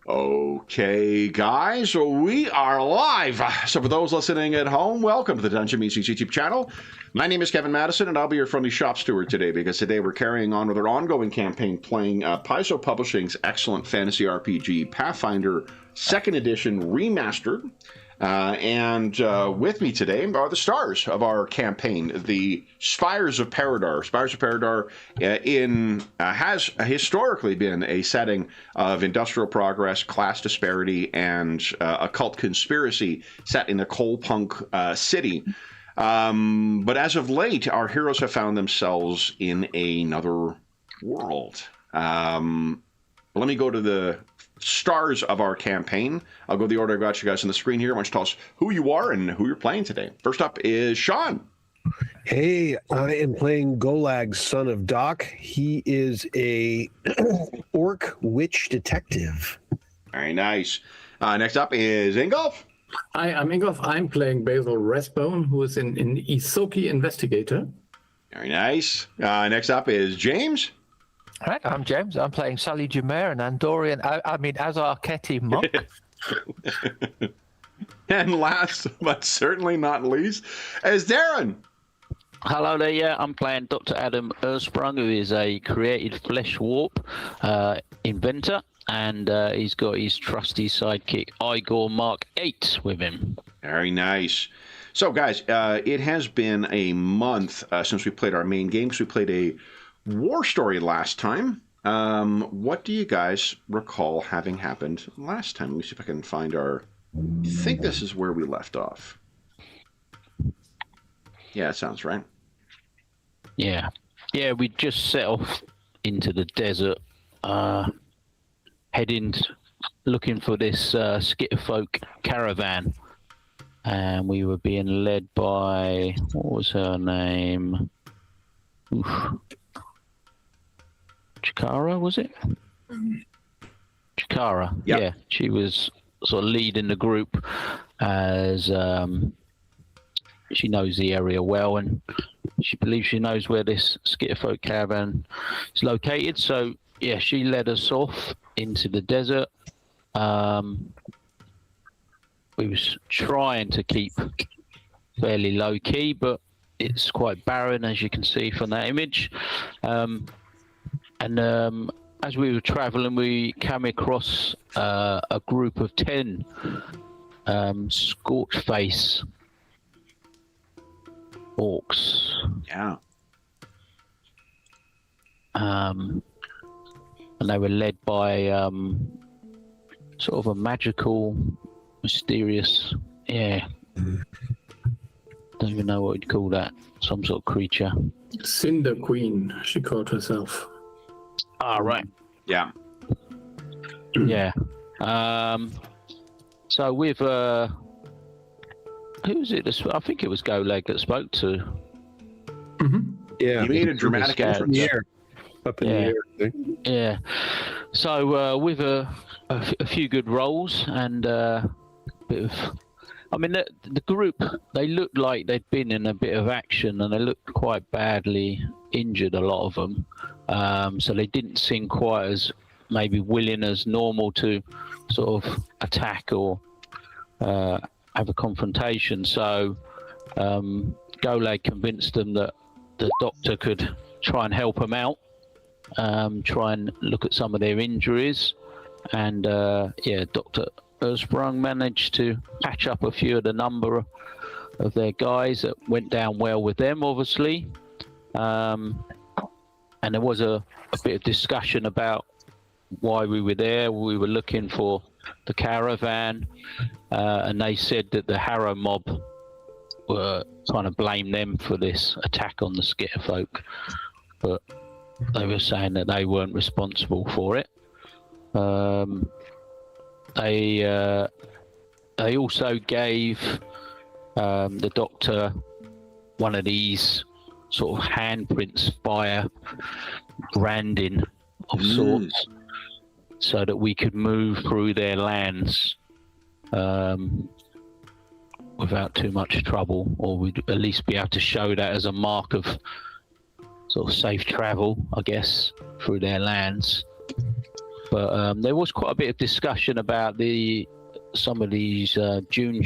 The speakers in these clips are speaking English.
Okay, guys, so we are live. So for those listening at home, welcome to the Dungeon Meets YouTube channel. My name is Kevin Madison, and I'll be your friendly shop steward today, because today we're carrying on with our ongoing campaign playing Paizo Publishing's excellent fantasy RPG, Pathfinder 2nd Edition Remastered. And with me today are the stars of our campaign, the Spires of Paridar. Spires of Paridar has historically been a setting of industrial progress, class disparity, and occult conspiracy set in a Coalpunk city. But as of late, our heroes have found themselves in another world. Let me go to the stars of our campaign. I'll go the order I've got you guys on the screen here. Why don't you tell us who you are and who you're playing today? First up is Sean. Hey, I am playing Golag, son of Doc. He is a orc witch detective. Very nice. Next up is Ingolf. Hi, I'm Ingolf. I'm playing Basil Rathbone, who is an Isoki investigator. Very nice. Next up is James. All right, I'm James. I'm playing Sally Jumer, an Andorian, Azar Keti monk. And last but certainly not least is Darren. Hello there, yeah, I'm playing Dr. Adam Ersprung, who is a created flesh warp inventor, and he's got his trusty sidekick, Igor Mark 8 with him. Very nice. So, guys, it has been a month since we played our main game, because we played a war story last time. What do you guys recall having happened last time? Let me see if I can find our... I think this is where we left off. Yeah, that sounds right. Yeah, we just set off into the desert, heading, looking for this Skitterfolk caravan, and we were being led by, what was her name? Chikara, was it? Chikara, yep. Yeah. She was sort of leading the group, as she knows the area well, and she believes she knows where this Skitterfolk caravan is located. So, yeah, she led us off into the desert. We was trying to keep fairly low key, but it's quite barren, as you can see from that image. And as we were traveling, we came across a group of 10 scorched face orcs. Yeah. And they were led by sort of a magical, mysterious, don't even know what you'd call that, some sort of creature. Cinder Queen, she called herself. Ah, right. Yeah. Yeah. So with who was it? I think it was Golag that spoke to. Mm-hmm. Yeah, You made a dramatic entrance. Up in the air. I think. Yeah. So with a few good rolls and a bit of, I mean, the group, they looked like they'd been in a bit of action, and they looked quite badly injured, a lot of them. So they didn't seem quite as maybe willing as normal to sort of attack or have a confrontation. So Golag convinced them that the doctor could try and help them out, try and look at some of their injuries, and Dr. Ersprung managed to patch up a few of the number of their guys that went down well with them, obviously. And there was a bit of discussion about why we were there. We were looking for the caravan, and they said that the Harrow mob were trying to blame them for this attack on the Skitterfolk, but they were saying that they weren't responsible for it. They also gave the doctor one of these sort of handprints via branding of sorts, so that we could move through their lands without too much trouble, or we'd at least be able to show that as a mark of sort of safe travel, I guess, through their lands. But there was quite a bit of discussion about some of these June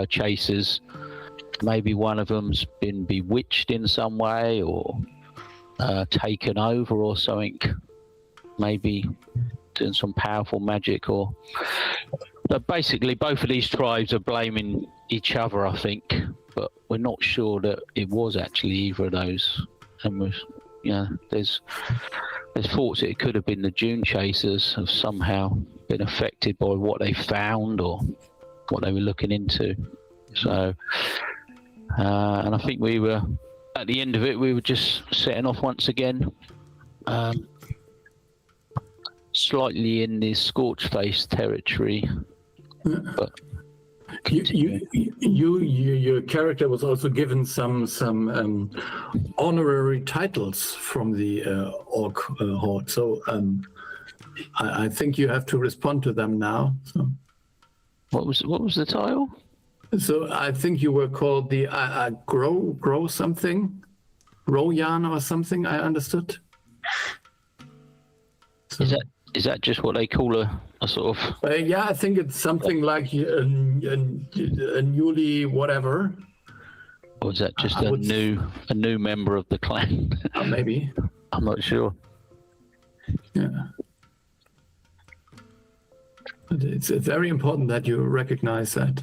chasers. Maybe one of them's been bewitched in some way, or taken over, or something. Maybe doing some powerful magic, or. But basically, both of these tribes are blaming each other, I think. But we're not sure that it was actually either of those. And there's thoughts that it could have been the June chasers have somehow been affected by what they found or what they were looking into. So, and I think we were at the end of it. We were just setting off once again, slightly in the scorch face territory. But your character was also given some honorary titles from the orc horde. So I think you have to respond to them now. So. What was the title? So I think you were called the grow something, Royan or something. I understood. So. Is that just what they call a sort of? Yeah, I think it's something like a newly whatever. Or is that just a new member of the clan? Maybe. I'm not sure. Yeah. But it's very important that you recognize that.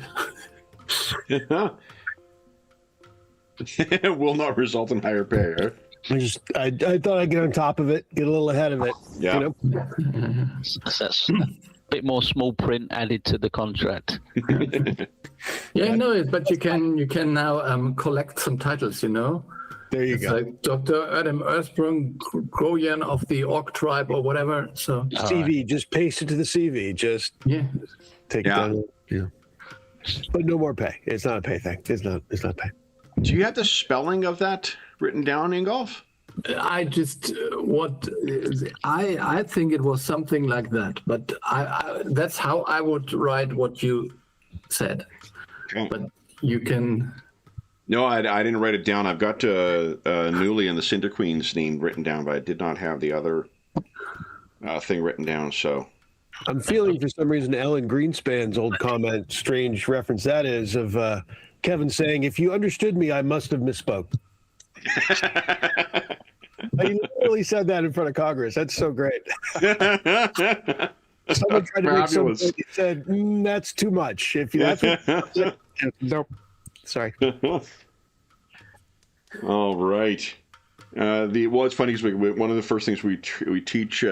It will not result in higher pay. Huh? I thought I'd get on top of it, get a little ahead of it. Yeah. You know? That's a bit more small print added to the contract. Yeah, no, but you can now collect some titles. There you go. Like Dr. Adam Earthsprung, Groyan of the Orc tribe or whatever. So CV, just paste it to the CV. Just take it down. Yeah. But no more pay. It's not a pay thing. It's not pay. Do you have the spelling of that written down, Ingolf? I think it was something like that, but that's how I would write what you said. Okay. But you can. No, I didn't write it down. I've got Newly and the Cinder Queen's name written down, but I did not have the other thing written down. So I'm feeling for some reason Ellen Greenspan's old comment, strange reference that is, of Kevin saying, "If you understood me, I must have misspoke." He literally said that in front of Congress. That's so great. Someone tried to make something. He said, "That's too much." If that's what nope. Sorry. All right. It's funny because one of the first things we teach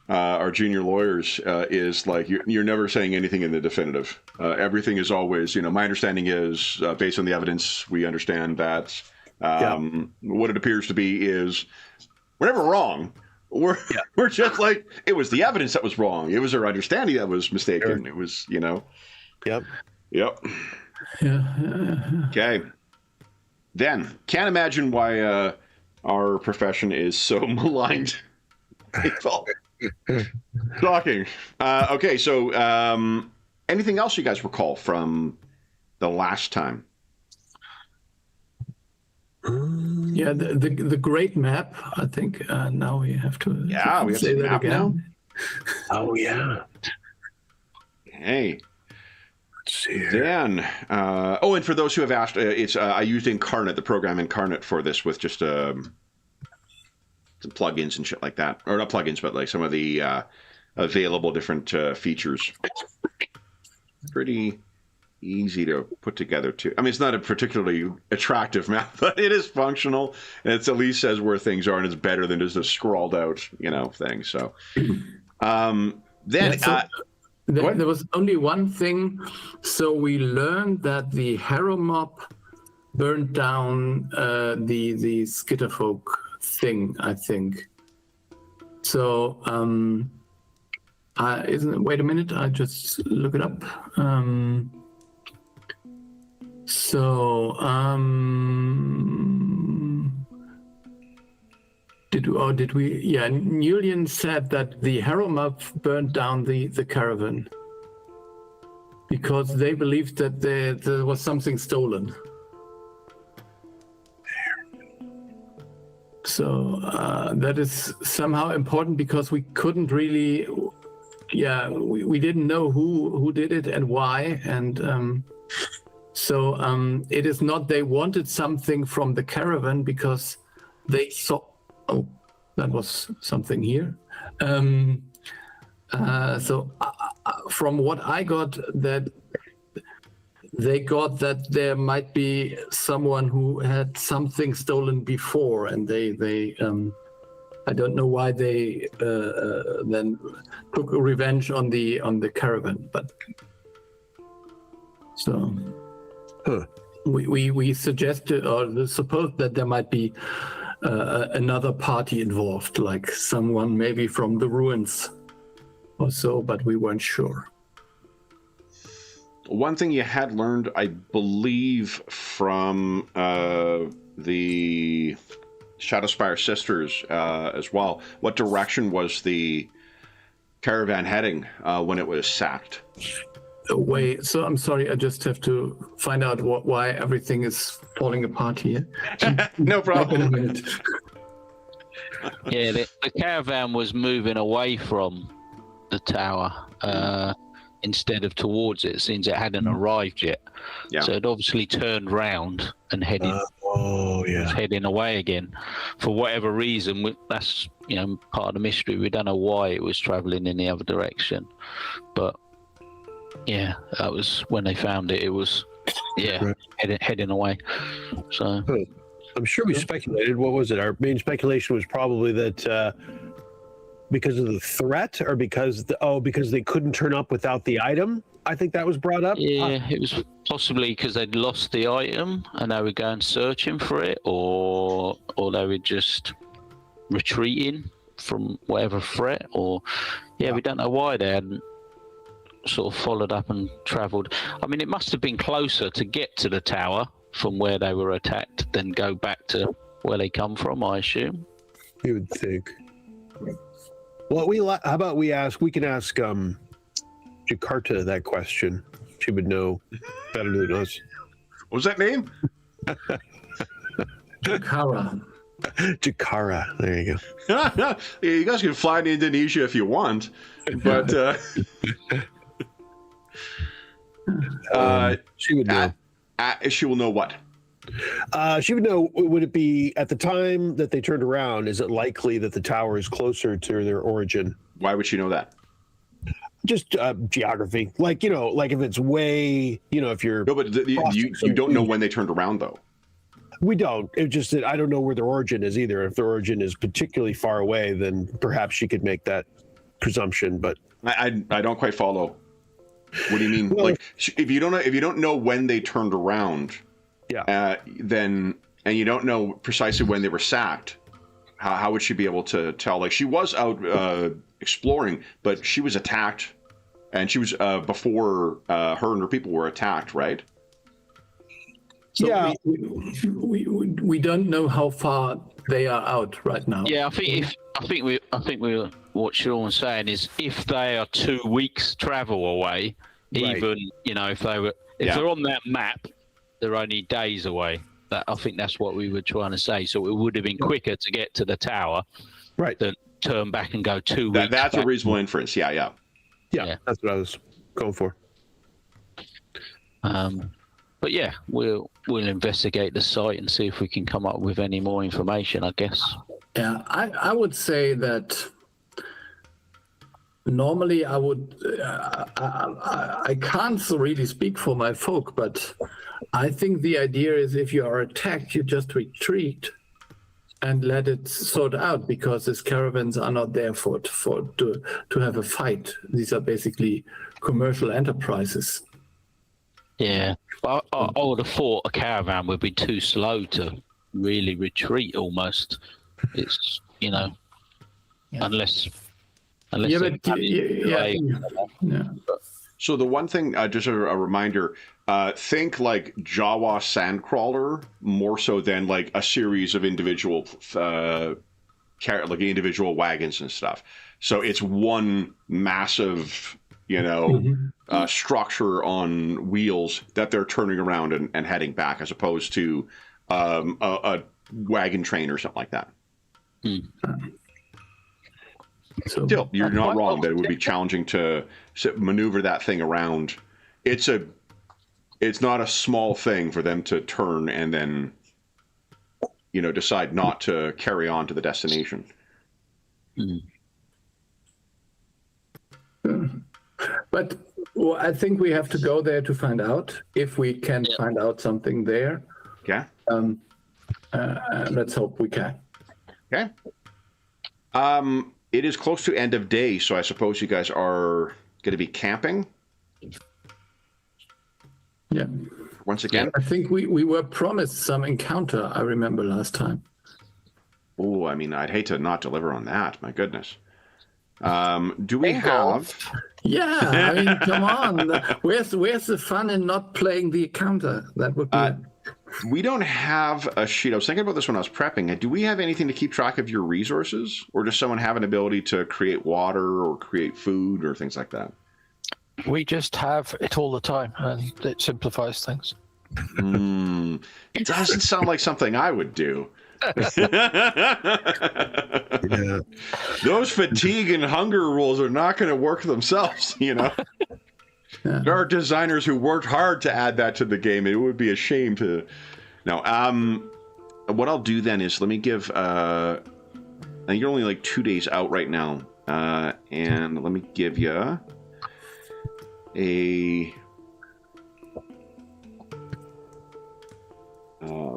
our junior lawyers is like you're never saying anything in the definitive. Everything is always, my understanding is based on the evidence. We understand that what it appears to be is we're never wrong. We're just like it was the evidence that was wrong. It was our understanding that was mistaken. Sure. It was, Yep. Yeah. Okay. Then can't imagine why our profession is so maligned. Shocking. Okay, so anything else you guys recall from the last time? Yeah, the great map. I think now we have to. Yeah, we have say some that map again. now. Oh yeah. Hey. Let's see here. Then, and for those who have asked, I used Incarnate, the program Incarnate, for this with just some plugins and shit like that, or not plugins, but like some of the available different features. Pretty easy to put together too. I mean, it's not a particularly attractive map, but it is functional, and it at least says where things are, and it's better than just a scrawled out, thing. So, there was only one thing. So we learned that the Harrow mob burned down the Skitterfolk thing, I think. So, wait a minute, I just look it up. Did we? Yeah, Nulian said that the Harrow mob burned down the caravan because they believed that there was something stolen. So that is somehow important because we couldn't really, we didn't know who did it and why. And so it is not they wanted something from the caravan because they saw, oh, that was something here. So from what I got, that they got that there might be someone who had something stolen before, and they I don't know why they then took revenge on the caravan, but so we suggested or supposed that there might be another party involved, like someone maybe from the ruins or so, but we weren't sure. One thing you had learned, I believe, from the Shadowspire sisters as well, what direction was the caravan heading when it was sacked? Wait, so I'm sorry, I just have to find out why everything is falling apart here. No problem. Yeah, the caravan was moving away from the tower instead of towards it, since it hadn't arrived yet. Yeah. So it obviously turned round and heading away again. For whatever reason, that's part of the mystery. We don't know why it was travelling in the other direction, but yeah, that was when they found it. It was heading away. So I'm sure we speculated. What was it? Our main speculation was probably that because of the threat, or because they couldn't turn up without the item. I think that was brought up. Yeah, it was possibly because they'd lost the item and they were going searching for it, or they were just retreating from whatever threat, or we don't know why they hadn't sort of followed up and travelled. I mean, it must have been closer to get to the tower from where they were attacked than go back to where they come from, I assume. You would think. Well, how about we can ask Jakarta that question. She would know better than us. What was that name? Jakara. Jakara. There you go. Yeah, you guys can fly to Indonesia if you want, but she would know. She will know what? She would know. Would it be at the time that they turned around? Is it likely that the tower is closer to their origin? Why would she know that? Just geography, like if it's way, if you're no, but you don't know when they turned around though. We don't. It's just that I don't know where their origin is either. If their origin is particularly far away, then perhaps she could make that presumption. But I don't quite follow. What do you mean? Well, like if you don't know when they turned around, then and you don't know precisely when they were sacked, how would she be able to tell? Like she was out exploring, but she was attacked, and she was before her and her people were attacked, right? So we don't know how far they are out right now. Yeah, I think what Sean's saying is if they are 2 weeks travel away, even if they're on that map, they're only days away. I think that's what we were trying to say. So it would have been quicker to get to the tower, right? Than turn back and go 2 weeks. That's a reasonable inference. Yeah, that's what I was going for. But yeah, we'll investigate the site and see if we can come up with any more information, I guess. Yeah, I would say that normally I would. I can't really speak for my folk, but I think the idea is if you are attacked, you just retreat and let it sort out, because these caravans are not there to have a fight. These are basically commercial enterprises. Yeah, I would have thought a caravan would be too slow to really retreat. Almost, it's unless. So the one thing, just a reminder, think like Jawa Sandcrawler more so than like a series of individual, individual wagons and stuff. So it's one massive, structure on wheels that they're turning around and heading back, as opposed to a wagon train or something like that. So Still, you're not wrong that it would be challenging to maneuver that thing around. It's not a small thing for them to turn and then, decide not to carry on to the destination. But I think we have to go there to find out if we can find out something there. Okay. Let's hope we can. Okay. It is close to end of day, so I suppose you guys are going to be camping. Yeah. Once again. I think we were promised some encounter, I remember last time. Oh, I mean, I'd hate to not deliver on that. My goodness. Do we have... Yeah, I mean, come on. Where's the fun in not playing the encounter? That would be... We don't have a sheet. I was thinking about this when I was prepping. Do we have anything to keep track of your resources? Or does someone have an ability to create water or create food or things like that? We just have it all the time, and it simplifies things. It doesn't sound like something I would do. Yeah. Those fatigue and hunger rules are not going to work themselves, There are designers who worked hard to add that to the game. It would be a shame to... No, what I'll do then is let me give... I think you're only like 2 days out right now. And let me give you a...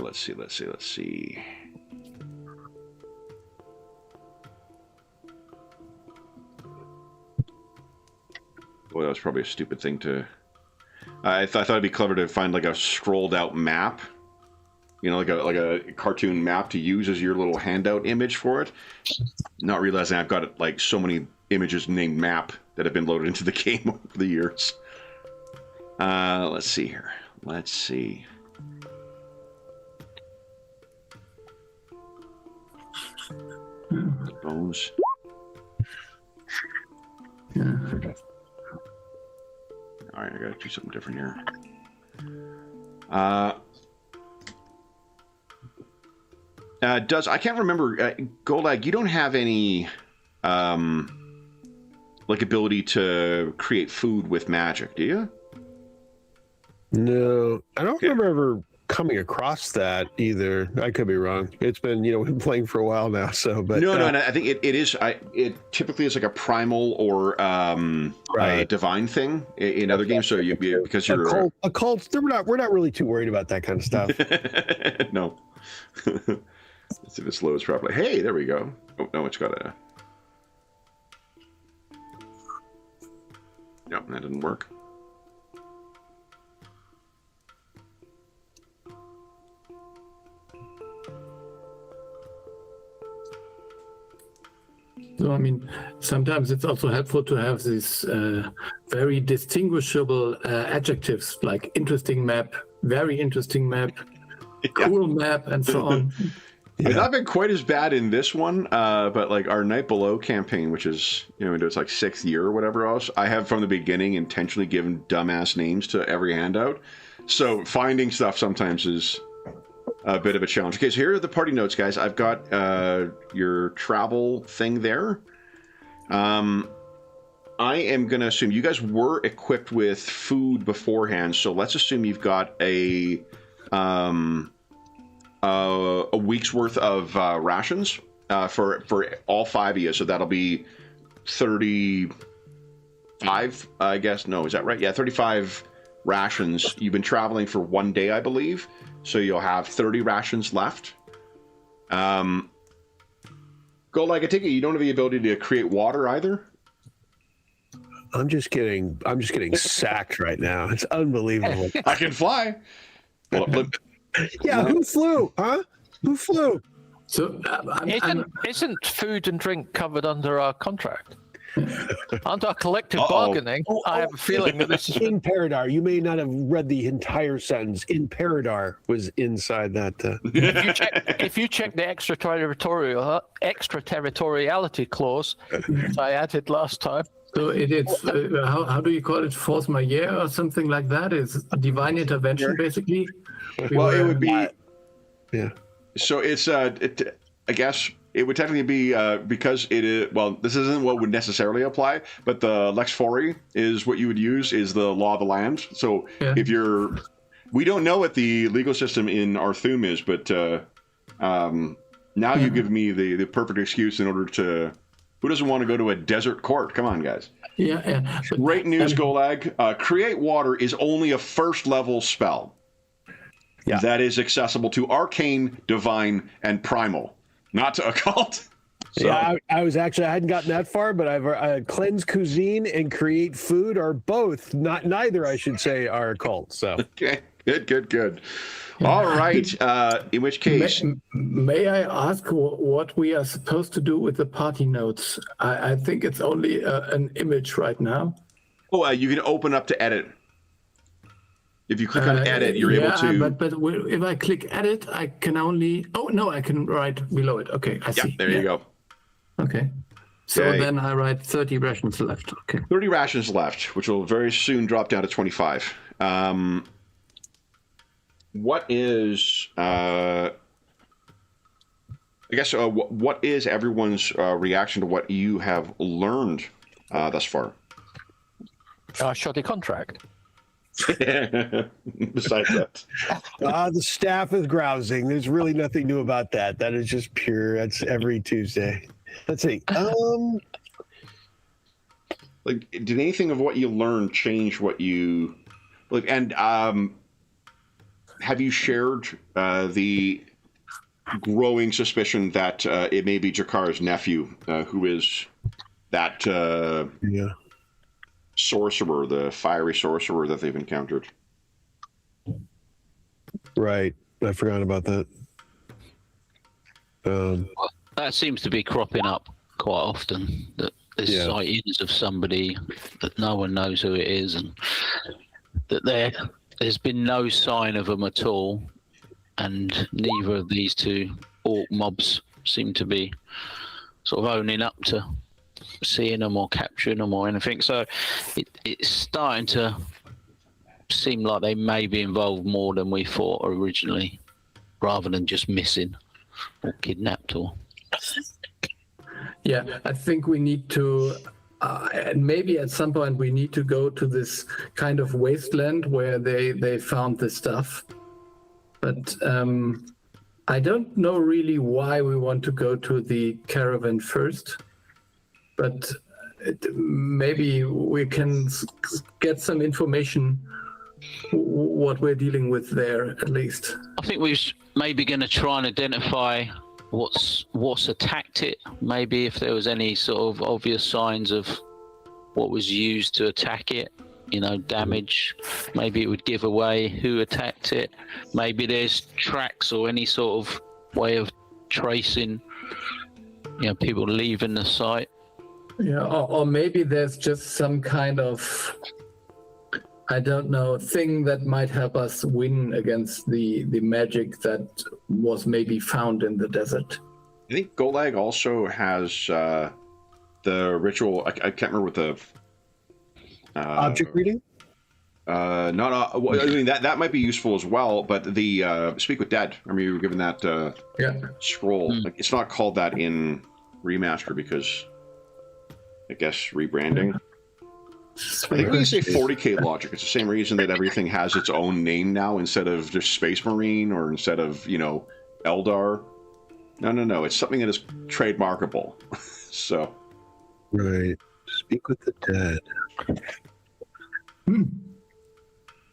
let's see. Well, that was probably a stupid thing to... I thought it'd be clever to find like a scrolled out map. Like a cartoon map to use as your little handout image for it. Not realizing I've got like so many images named map that have been loaded into the game over the years. Let's see here. Let's see. Bones. Yeah. All right, I gotta do something different here. I can't remember, Golag, you don't have any ability to create food with magic, do you? No, I don't remember ever coming across that either. I could be wrong. It's been, we've been playing for a while now, so, but... No, I think it is, it typically is like a primal or divine thing in other games, so because you're... Occult, we're not really too worried about that kind of stuff. No. Let's see if it loads properly. Hey, there we go. Oh, no, it's got a... Nope, that didn't work. So, I mean, sometimes it's also helpful to have these very distinguishable adjectives like interesting map, very interesting map, cool map, and so on. It's not been quite as bad in this one, but like our Night Below campaign, which is, it's like 6th year or whatever else, I have from the beginning intentionally given dumbass names to every handout. So finding stuff sometimes is a bit of a challenge. Okay, so here are the party notes, guys. I've got your travel thing there. I am going to assume you guys were equipped with food beforehand, so let's assume you've got a week's worth of rations for all 5 of you, so that'll be 35, I guess. No, is that right? Yeah, 35 rations. You've been traveling for 1 day, I believe. So you'll have 30 rations left. Go like I take it you don't have the ability to create water either? I'm just getting sacked right now. It's unbelievable. I can fly. Well, yeah, who flew? Huh? Who flew? So isn't food and drink covered under our contract? Under collective bargaining, I have a feeling that this is in Paridar. You may not have read the entire sentence. In Paridar was inside that. If you check the extraterritoriality clause I added last time. So it's how do you call it? Force majeure or something like that? Is divine intervention basically? Well, it would be. Yeah. So it's I guess it would technically be because it is, well, this isn't what would necessarily apply, but the Lex Fori is what you would use, is the law of the land. So if you're, we don't know what the legal system in Arthum is, but now you give me the perfect excuse in order to, who doesn't want to go to a desert court? Come on, guys. Yeah. Great news, Golag. Create Water is only a first level spell. Yeah. That is accessible to Arcane, Divine, and Primal. Not to Occult. So. Yeah, I hadn't gotten that far, but I've Cleanse Cuisine and Create Food are both, neither I should say, are Occult. So okay, good. All right. In which case, may I ask what we are supposed to do with the party notes? I think it's only an image right now. Oh, you can open up to edit. If you click on edit, you're able to. But if I click edit, I can only. Oh no, I can write below it. Okay, I see. There you go. Okay. So then I write 30 rations left. Okay. 30 rations left, which will very soon drop down to 25. What is? I guess what is everyone's reaction to what you have learned thus far? Shoddy contract. Besides that, the staff is grousing. There's really nothing new about that. That is just pure. That's every Tuesday. Let's see. Like, did anything of what you learned change what you like? And have you shared the growing suspicion that it may be Jakar's nephew, who is that? Sorcerer, the fiery sorcerer that they've encountered. Right. I forgot about that. That seems to be cropping up quite often, that there's sightings of somebody that no one knows who it is, and that there's been no sign of them at all, and neither of these two orc mobs seem to be sort of owning up to seeing them or capturing them or anything. So it's starting to seem like they may be involved more than we thought originally, rather than just missing or kidnapped. Or I think we need to and maybe at some point we need to go to this kind of wasteland where they found this stuff, but I don't know really why we want to go to the caravan first. But maybe we can get some information what we're dealing with there, at least. I think we're maybe going to try and identify what's attacked it. Maybe if there was any sort of obvious signs of what was used to attack it, damage. Maybe it would give away who attacked it. Maybe there's tracks or any sort of way of tracing, people leaving the site. Yeah, or maybe there's just some kind of, I don't know, thing that might help us win against the magic that was maybe found in the desert. I think Golag also has the ritual. I can't remember what the object reading. I mean that might be useful as well. But the Speak with Dead. Remember you were given that scroll. Like, it's not called that in Remaster because, I guess, rebranding. I think when you say 40k logic, it's the same reason that everything has its own name now instead of just Space Marine or instead of, Eldar. No. It's something that is trademarkable. So. Right. Speak with the Dead.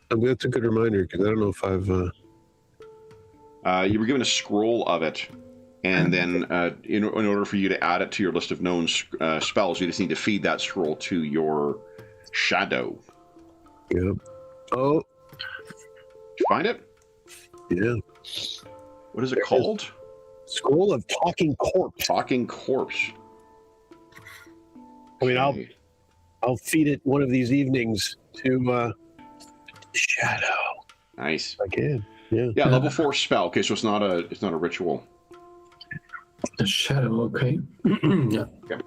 That's a good reminder because I don't know if I've... you were given a scroll of it. And then in order for you to add it to your list of known spells, you just need to feed that scroll to your shadow. Yep. Oh. Did you find it? Yeah. What is it called? Scroll of Talking Corpse. Talking Corpse. I mean, I'll feed it one of these evenings to Shadow. Nice. I can. Yeah. Yeah, level 4 spell. Okay, so it's not a ritual. The Shadow, okay. Yeah. Okay.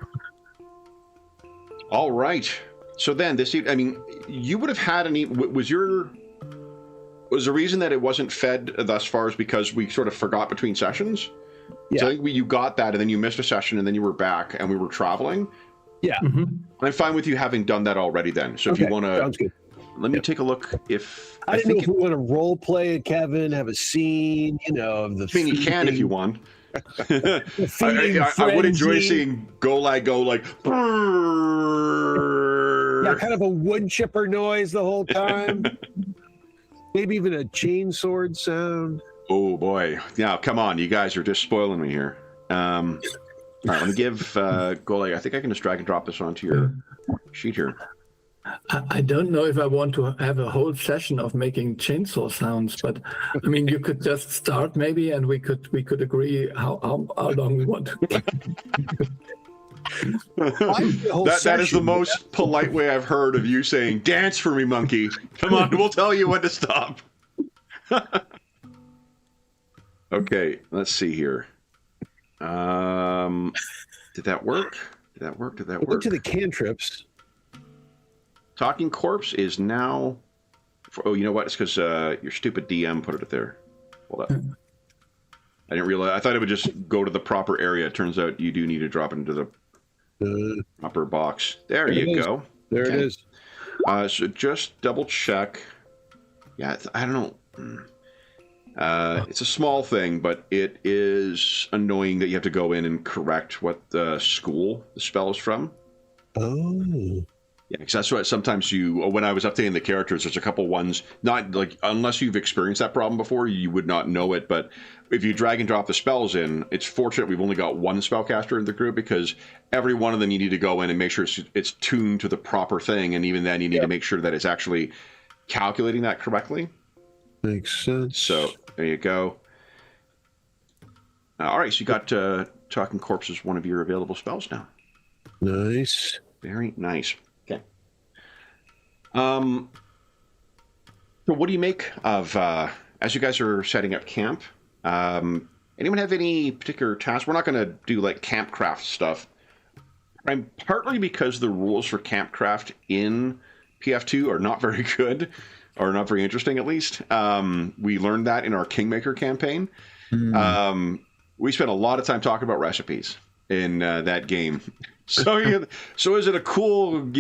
All right. So then this, I mean, you would have had was the reason that it wasn't fed thus far is because we sort of forgot between sessions? So I think you got that, and then you missed a session, and then you were back, and we were traveling. Yeah. I'm fine with you having done that already then. So if you want to... Sounds good. Let me take a look if... I didn't know if we want to role play it, Kevin, have a scene, of the... I mean, you can if you want. I would enjoy seeing Golag go like... Yeah, kind of a wood chipper noise the whole time. Maybe even a chainsword sound. Oh, boy. Now, come on. You guys are just spoiling me here. All right, let me give Golag... I think I can just drag and drop this onto your sheet here. I don't know if I want to have a whole session of making chainsaw sounds, but I mean, you could just start maybe, and we could agree how long we want. That is the most polite way I've heard of you saying, "Dance for me, monkey. Come on, we'll tell you when to stop." Okay, let's see here. Did that work? Did that work? Look to the cantrips. Talking corpse is now... Oh, you know what? It's because your stupid DM put it there. Hold up. I didn't realize... I thought it would just go to the proper area. It turns out you do need to drop it into the proper box. There you go. There it is. So just double check. Yeah, I don't know. It's a small thing, but it is annoying that you have to go in and correct what school the spell is from. Oh. Yeah, because that's what sometimes when I was updating the characters, there's a couple ones, not like, unless you've experienced that problem before, you would not know it. But if you drag and drop the spells in, it's fortunate we've only got one spellcaster in the group, because every one of them you need to go in and make sure it's tuned to the proper thing. And even then you need to make sure that it's actually calculating that correctly. Makes sense. So there you go. All right, so you got Talking Corpse as one of your available spells now. Nice. Very nice. Okay. So what do you make of, as you guys are setting up camp, anyone have any particular tasks? We're not going to do like campcraft stuff. Partly because the rules for campcraft in PF2 are not very good, or not very interesting at least. We learned that in our Kingmaker campaign. We spent a lot of time talking about recipes in that game. So is it a cool,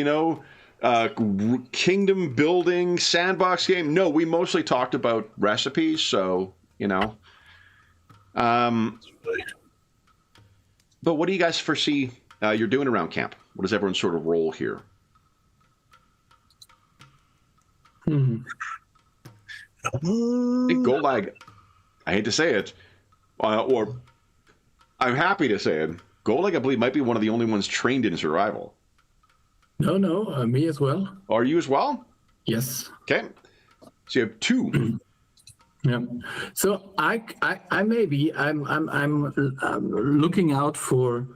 kingdom building sandbox game? No, we mostly talked about recipes. So, but what do you guys foresee you're doing around camp? What is everyone's sort of role here? I think Golag, I hate to say it, or I'm happy to say it, Golag, I believe, might be one of the only ones trained in survival. No, me as well. Are you as well? Yes. Okay. So you have two. Yeah. So I'm looking out for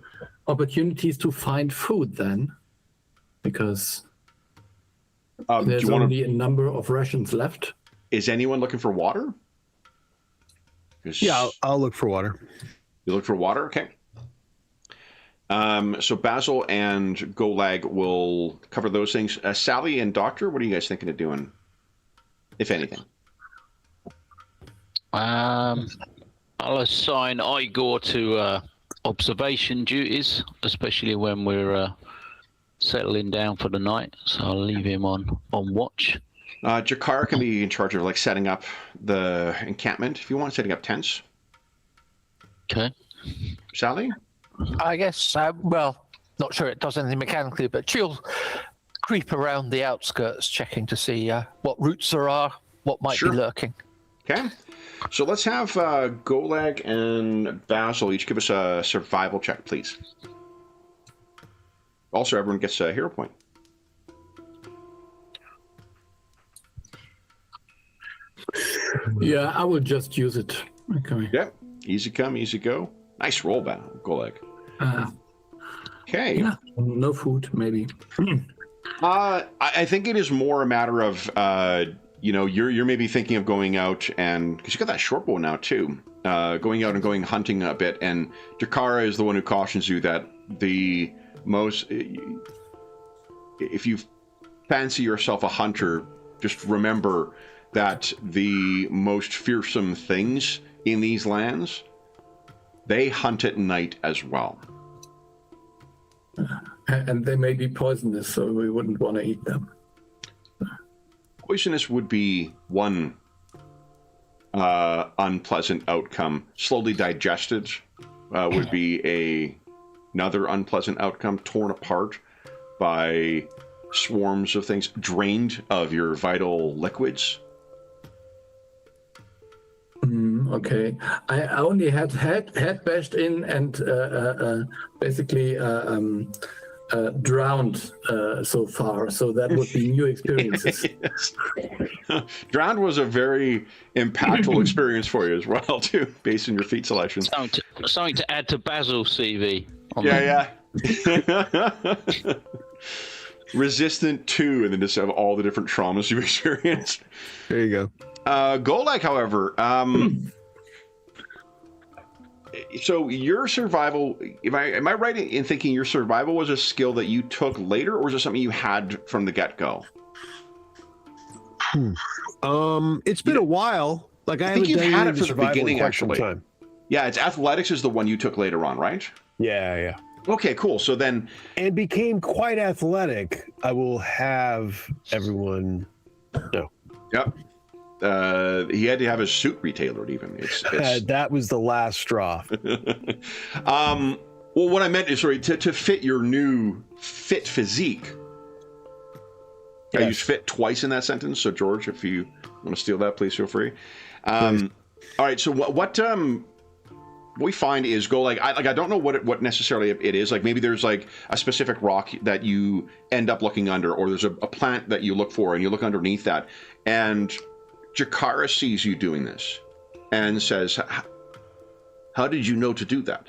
opportunities to find food then, because there's only a number of rations left. Is anyone looking for water? Yeah, I'll look for water. You look for water? Okay. So Basil and Golag will cover those things. Sally and Doctor, what are you guys thinking of doing, if anything? I'll assign Igor to observation duties, especially when we're settling down for the night. So I'll leave him on watch. Jakar can be in charge of like setting up the encampment if you want, setting up tents. Okay. Sally? I guess, well, not sure it does anything mechanically, but she'll creep around the outskirts checking to see what routes there are, what might be lurking. Okay. So let's have Golag and Basil each give us a survival check, please. Also, everyone gets a hero point. Yeah, I will just use it. Okay. Yep. Easy come, easy go. Nice roll, Golag. Okay. Yeah, no food, maybe. I think it is more a matter of, you're maybe thinking of going out and, because you got that short bow now too, going out and going hunting a bit. And Jakara is the one who cautions you that if you fancy yourself a hunter, just remember that the most fearsome things in these lands they hunt at night as well. And they may be poisonous, so we wouldn't want to eat them. Poisonous would be one unpleasant outcome. Slowly digested would be another unpleasant outcome. Torn apart by swarms of things. Drained of your vital liquids. Okay, I only had bashed in and basically drowned so far, so that would be new experiences. Drowned was a very impactful experience for you as well, too, based on your feat selection. Something to add to Basil's CV. Yeah. Resistant to, and then just have all the different traumas you've experienced. There you go. Golag, however, so your survival, am I right in thinking your survival was a skill that you took later, or was it something you had from the get-go? It's been a while. Like I think haven't you've done had it from the beginning, actually. Time. Yeah, it's athletics is the one you took later on, right? Yeah. Okay, cool. So then, and became quite athletic. I will have everyone know. Yep. He had to have his suit retailored even. It's that was the last straw. Well, what I meant is, sorry, to fit your new fit physique. Yes. I used fit twice in that sentence. So, George, if you want to steal that, please feel free. All right. So what we find is I don't know what necessarily it is. Like maybe there's like a specific rock that you end up looking under, or there's a plant that you look for and you look underneath that. And Jakara sees you doing this and says, how did you know to do that?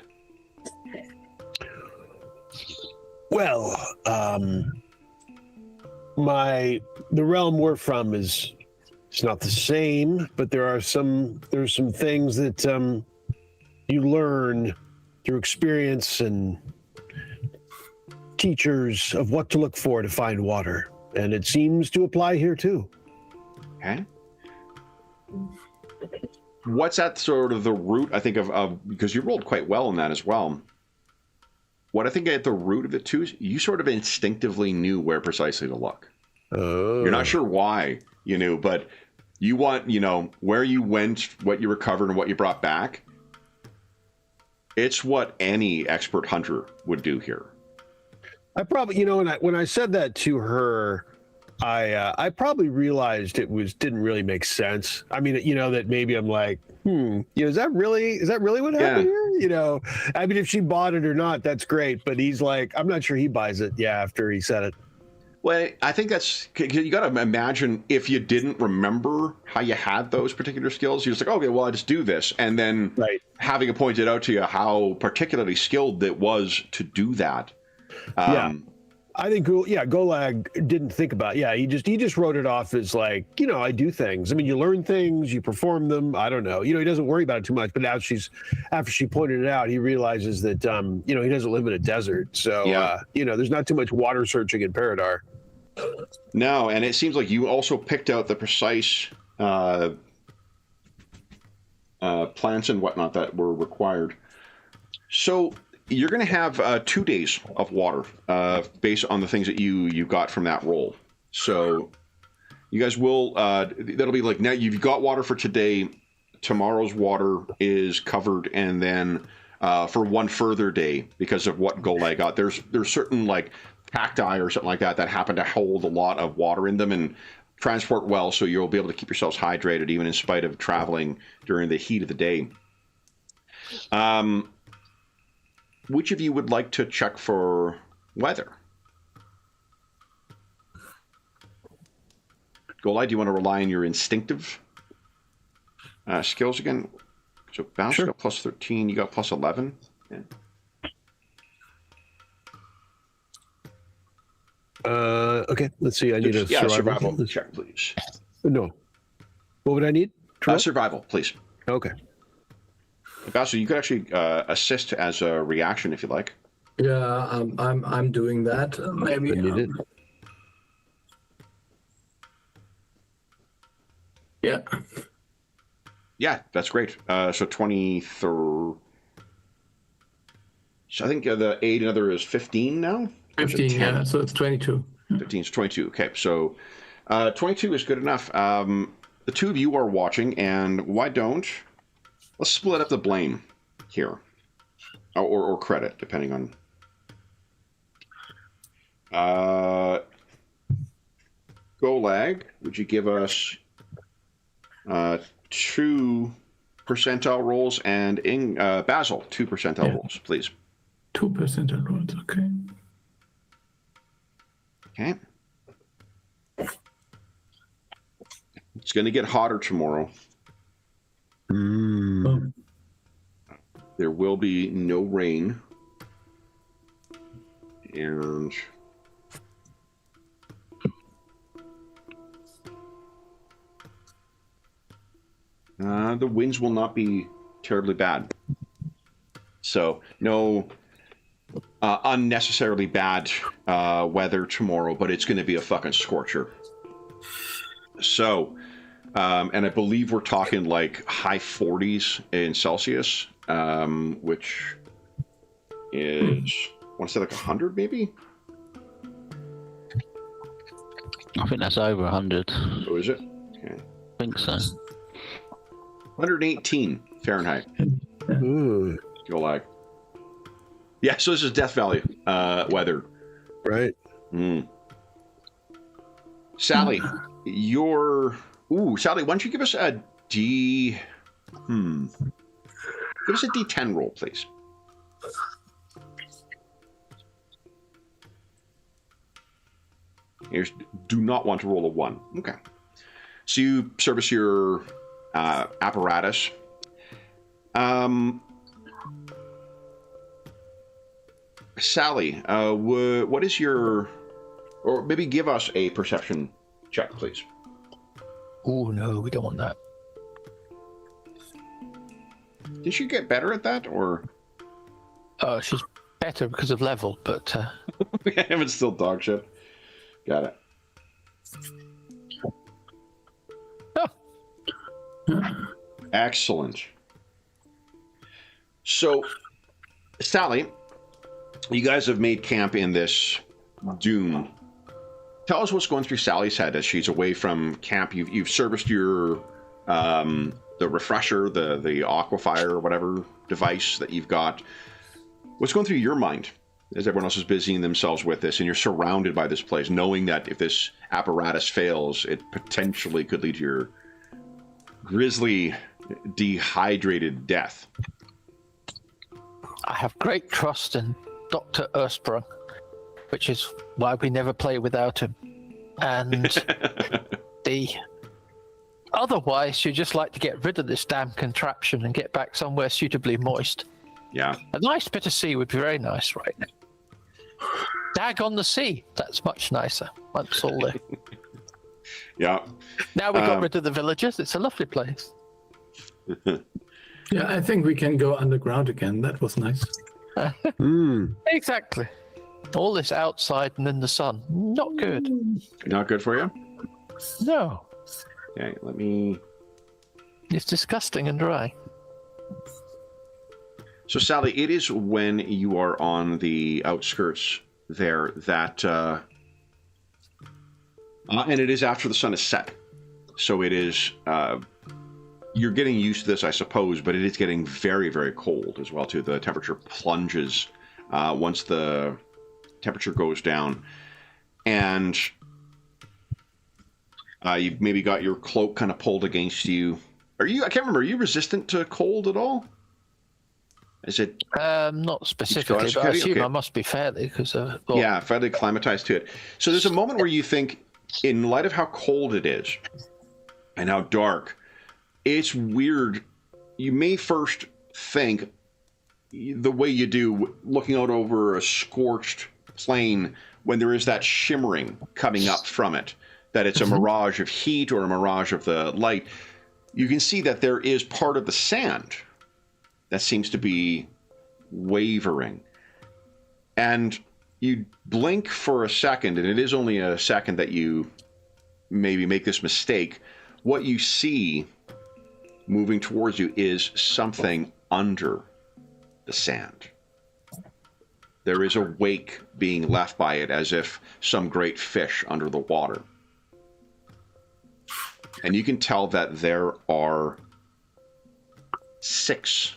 Well, the realm we're from is it's not the same, but there's some things that you learn through experience and teachers of what to look for to find water, and it seems to apply here too. Okay. What's at sort of the root, I think, of because you rolled quite well in that as well. What I think at the root of it too is you sort of instinctively knew where precisely to look. Oh. You're not sure why you knew, but you want, where you went, what you recovered, and what you brought back. It's what any expert hunter would do here. I probably, when I said that to her, I probably realized didn't really make sense. I mean, that maybe I'm like, is that really what happened here? I mean, if she bought it or not, that's great. But he's like, I'm not sure he buys it. Yeah, after he said it. Well, I think you got to imagine if you didn't remember how you had those particular skills, you're just like, okay, well, I just do this. And then having it pointed out to you how particularly skilled it was to do that. I think, Golag didn't think about it. Yeah, he just wrote it off as like, I do things. I mean, you learn things, you perform them. I don't know. He doesn't worry about it too much. But now after she pointed it out, he realizes that, he doesn't live in a desert. So, there's not too much water searching in Paridar. No, and it seems like you also picked out the precise plants and whatnot that were required. So you're going to have 2 days of water based on the things that you got from that roll. So you guys will, that'll be like, now you've got water for today. Tomorrow's water is covered. And then for one further day, because of what Golag got, there's certain like cacti or something like that happen to hold a lot of water in them and transport well, so you'll be able to keep yourselves hydrated even in spite of traveling during the heat of the day. Which of you would like to check for weather? Golai, do you want to rely on your instinctive skills again? So Bounce got plus 13, you got plus 11. Yeah. Okay, let's see. I need a survival check, please. No. What would I need? Survival, please. Okay. Basil, you could actually assist as a reaction if you like. Yeah, I'm doing that. Maybe. Yeah, that's great. So 23. So I think the aid another is 15 now? 15, yeah, so it's 22. 15 is 22. Okay, so 22 is good enough. The two of you are watching, and let's split up the blame here. Or credit, depending on... Golag, would you give us 2 percentile rolls, and Basil, 2 percentile rolls, please. 2 percentile rolls, okay. Okay. It's going to get hotter tomorrow. Oh. There will be no rain. And the winds will not be terribly bad. So no unnecessarily bad weather tomorrow, but it's going to be a fucking scorcher. So, and I believe we're talking like high 40s in Celsius, which is, I want to say like 100 maybe? I think that's over 100. Oh, is it? Okay. I think so. 118 Fahrenheit. Ooh, Go lag. Yeah, so this is Death Valley weather. right. Sally, Sally, why don't you give us a Give us a D10 roll, please. Do not want to roll a 1. Okay. So you service your apparatus. Sally, what is your... Or maybe give us a perception check, please. Oh, no, we don't want that. Did she get better at that, or...? She's better because of level, but... It's still dog shit. Got it. Oh. Excellent. So, Sally, you guys have made camp in this dune. Tell us what's going through Sally's head as she's away from camp. You've serviced your the refresher, the aquafire, or whatever device that you've got. What's going through your mind as everyone else is busying themselves with this, and you're surrounded by this place, knowing that if this apparatus fails, it potentially could lead to your grisly, dehydrated death? I have great trust in Dr. Ersprung, which is why we never play without him. And otherwise, you just like to get rid of this damn contraption and get back somewhere suitably moist. Yeah. A nice bit of sea would be very nice right now. Dag on the sea. That's much nicer. Once all there. Yeah. Now we got rid of the villagers. It's a lovely place. Yeah, I think we can go underground again. That was nice. Exactly. All this outside and in the sun. Not good. Not good for you? No. Okay, let me... It's disgusting and dry. So, Sally, it is when you are on the outskirts there that... and it is after the sun is set. So it is... you're getting used to this, I suppose, but it is getting very, very cold as well, too. The temperature plunges once the temperature goes down. And you've maybe got your cloak kind of pulled against you. I can't remember, are you resistant to cold at all? Is it... not specifically, but I assume I must be fairly, because... yeah, fairly acclimatized to it. So there's a moment where you think, in light of how cold it is, and how dark, it's weird. You may first think, the way you do, looking out over a scorched plain, when there is that shimmering coming up from it, that it's a mirage of heat or a mirage of the light. You can see that there is part of the sand that seems to be wavering. And you blink for a second, and it is only a second that you maybe make this mistake. What you see moving towards you is something under the sand. there is a wake being left by it, as if some great fish under the water. And you can tell that there are 6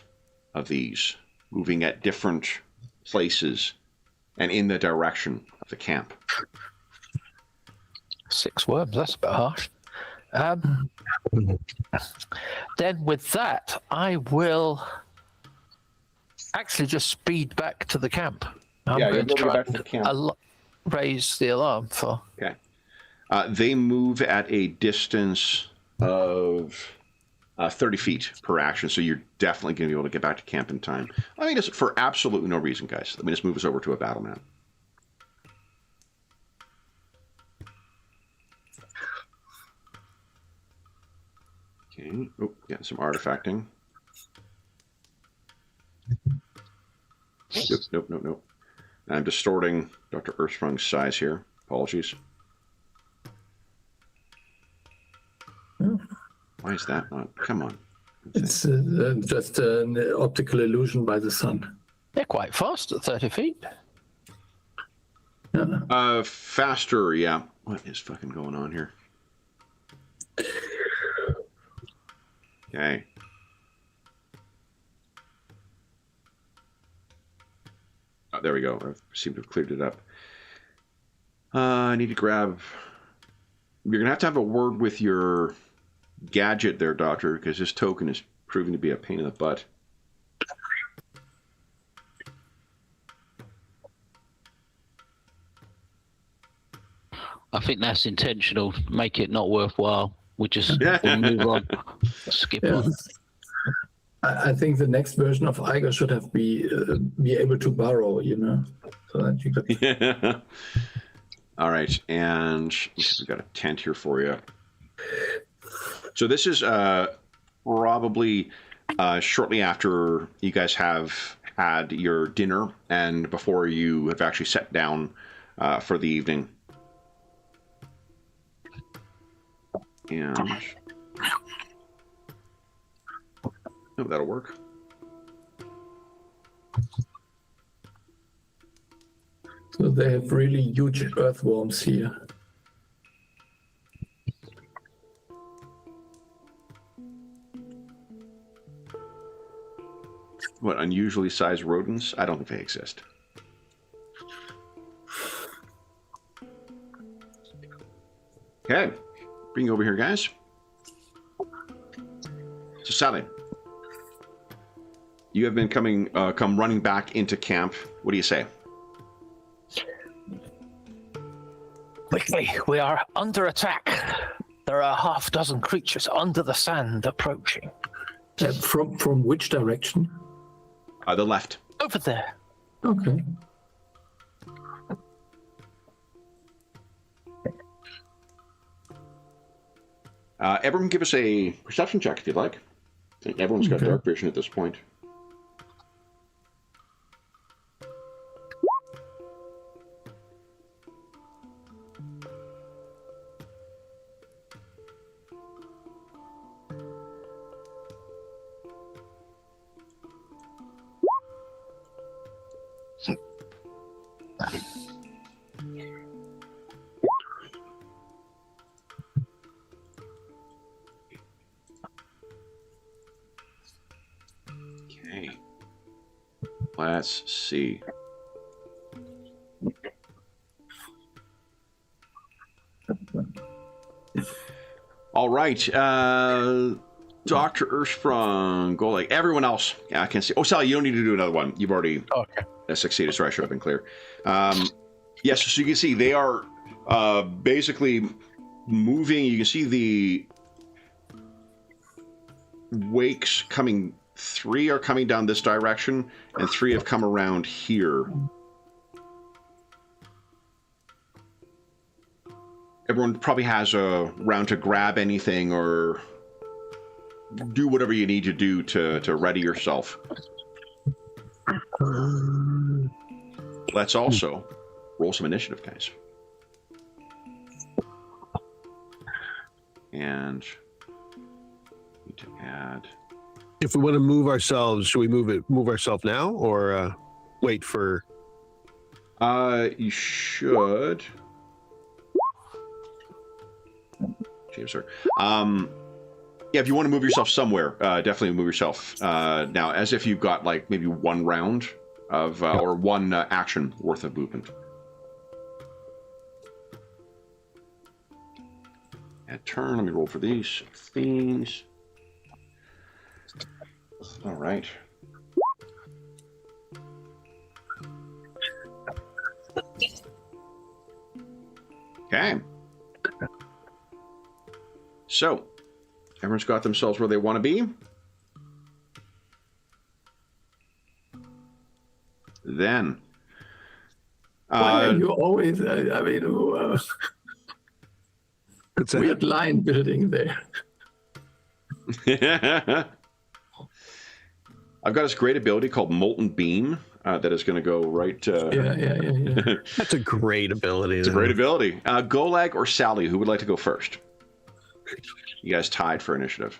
of these moving at different places and in the direction of the camp. 6 worms, that's a bit harsh. Then with that, I will actually just speed back to the camp. I'm going to try back to the camp. Raise the alarm for... Okay. They move at a distance of 30 feet per action, so you're definitely going to be able to get back to camp in time. I mean, just for absolutely no reason, guys. Let me just move us over to a battle map. Okay. Oh, yeah, some artifacting. Nope. I'm distorting Dr. Earthsprung's size here. Apologies. Why is that not? Come on. It's just an optical illusion by the sun. They're quite fast at 30 feet. Yeah. Faster, yeah. What is fucking going on here? Okay. Oh, there we go. I seem to have cleared it up. I need to grab... You're going to have a word with your gadget there, Doctor, because this token is proving to be a pain in the butt. I think that's intentional. Make it not worthwhile. We'll move on. Skip on. I think the next version of Iger should have be able to borrow, so that you could... Yeah. All right, and we've got a tent here for you. So this is probably shortly after you guys have had your dinner and before you have actually sat down for the evening. And oh, that'll work. So they have really huge earthworms here. What, unusually sized rodents? I don't think they exist. Okay, bring you over here, guys. So, Sally, you have been come running back into camp. What do you say? Quickly, we are under attack. There are half dozen creatures under the sand approaching. From which direction? The left. Over there. Okay. Everyone give us a perception check if you'd like. I think everyone's got dark vision at this point. Okay. Let's see. All right. Dr. Earthsprung, Golag, everyone else. Yeah, I can see. Oh, Sally, you don't need to do another one. You've already succeeded, so I should have been clear. Yes, so you can see they are basically moving. You can see the wakes coming. 3 are coming down this direction, and 3 have come around here. Everyone probably has a round to grab anything or do whatever you need to do to ready yourself. Let's also roll some initiative, guys. And need to add... If we want to move ourselves, should we move ourselves now or wait for You should. James, sir. Yeah, if you want to move yourself somewhere, definitely move yourself. Now, as if you've got like maybe one round of or one action worth of movement. At turn, let me roll for these things. All right. Okay. So, everyone's got themselves where they want to be. Then. Why are you always, weird line building there. I've got this great ability called Molten Beam that is going to go right... Yeah. That's a great ability. It's a great ability. Golag or Sally, who would like to go first? You guys tied for initiative.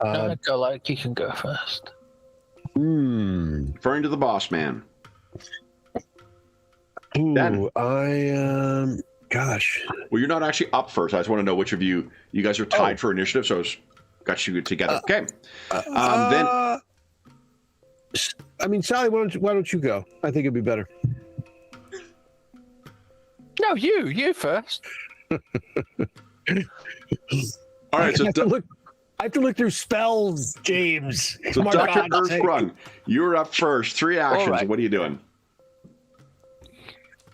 Golag, you can go first. Referring to the boss man. Ooh, gosh. Well, you're not actually up first. I just want to know which of you guys are tied for initiative, so it's got you together. Okay. Then. I mean, Sally, why don't you go? I think it'd be better. No, you first. All right, so I have to look through spells, James. So Dr. Earthsprung, you're up first. 3 actions. Right. What are you doing?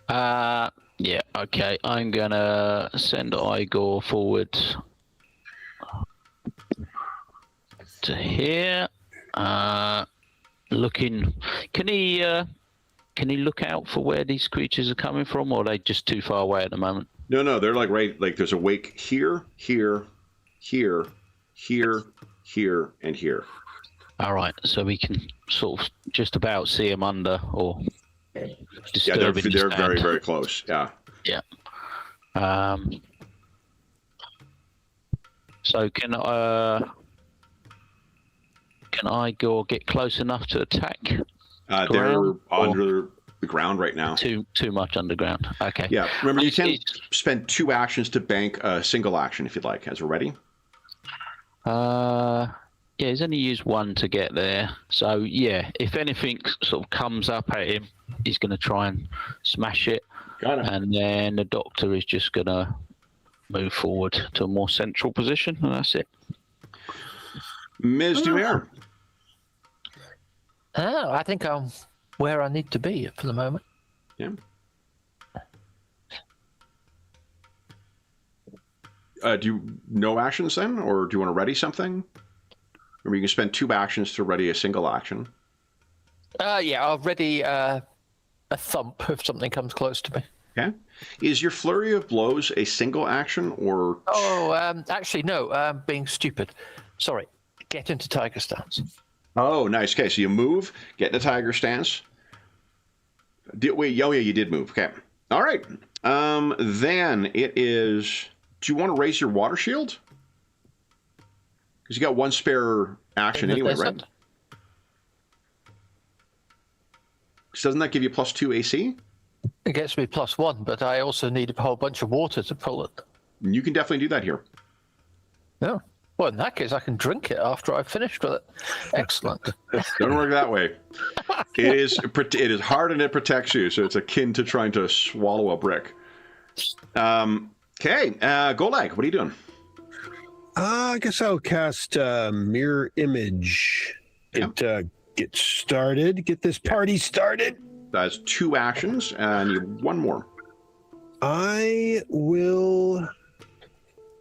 Yeah, okay. I'm gonna send Igor forward to here. Looking. Can he look out for where these creatures are coming from, or are they just too far away at the moment? No, they're like right. Like there's a wake here, here, here, here, and here. All right, so we can sort of just about see them under, or yeah, they're very, very close. Yeah. Yeah. So can I go get close enough to attack? They're under the ground right now. Too much underground. Okay. Yeah. Remember, you can spend 2 actions to bank a single action if you'd like. As we're ready. Yeah, he's only used 1 to get there. So yeah, if anything sort of comes up at him, he's going to try and smash it. Got it. And then the doctor is just going to move forward to a more central position, and that's it. Ms. Dumare. Oh, I think I'm where I need to be for the moment. Yeah. Do you no actions then, or do you want to ready something? Remember, you can spend 2 actions to ready a single action. Yeah, I'll ready a thump if something comes close to me. Okay. Is your flurry of blows a single action or? Actually, no. Being stupid. Sorry. Get into tiger stance. Oh, nice. Okay, so you move, get in a tiger stance. Wait, oh yeah, you did move. Okay. All right. Then it is. Do you want to raise your water shield? Because you got 1 spare action anyway, right? Doesn't that give you +2 AC? It gets me +1, but I also need a whole bunch of water to pull it. You can definitely do that here. No. Well, in that case, I can drink it after I've finished with it. Excellent. Don't work that way. It is hard and it protects you, so it's akin to trying to swallow a brick. Okay, Golag, what are you doing? I guess I'll cast Mirror Image. Get started. Get this party started. That's 2 actions, and you have 1 more. I will.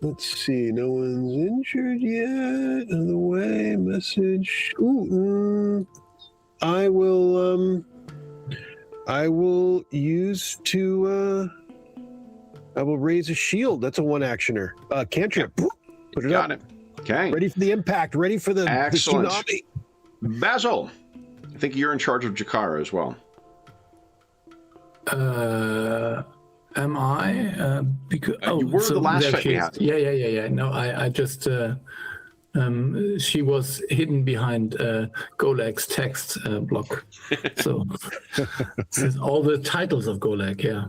Let's see. No one's injured yet. On the way. Message. I will. I will use to. I will raise a shield. That's a 1 actioner. Cantrip. Put it Got up. it. Okay. Ready for the impact. Ready for the tsunami. Basil, I think you're in charge of Jakara as well. Am I? Because you were the last fight we had. Yeah. No, I just She was hidden behind Golag's text block. So there's all the titles of Golag, yeah.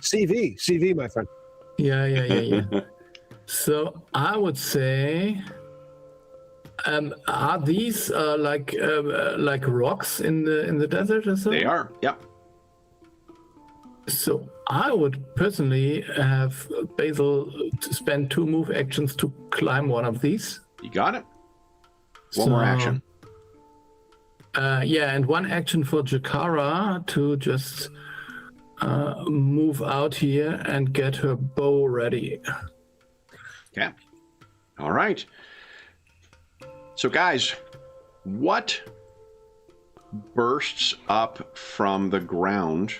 CV, my friend. Yeah. So I would say, are these like rocks in the desert or so? They are, yep. So I would personally have Basil to spend 2 move actions to climb one of these. You got it. One more action. Yeah, and 1 action for Jakara to just move out here and get her bow ready. Okay. All right. So guys, what bursts up from the ground?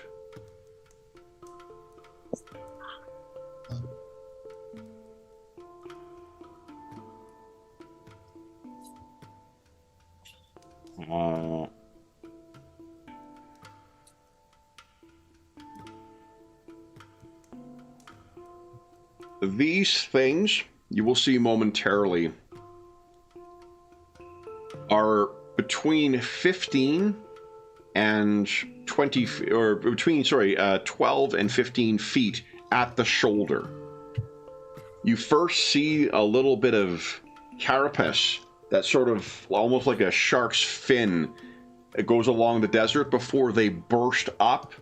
These things you will see momentarily are between 15 and 20, or between, 12 and 15 feet at the shoulder. You first see a little bit of carapace that sort of almost like a shark's fin. It goes along the desert before they burst up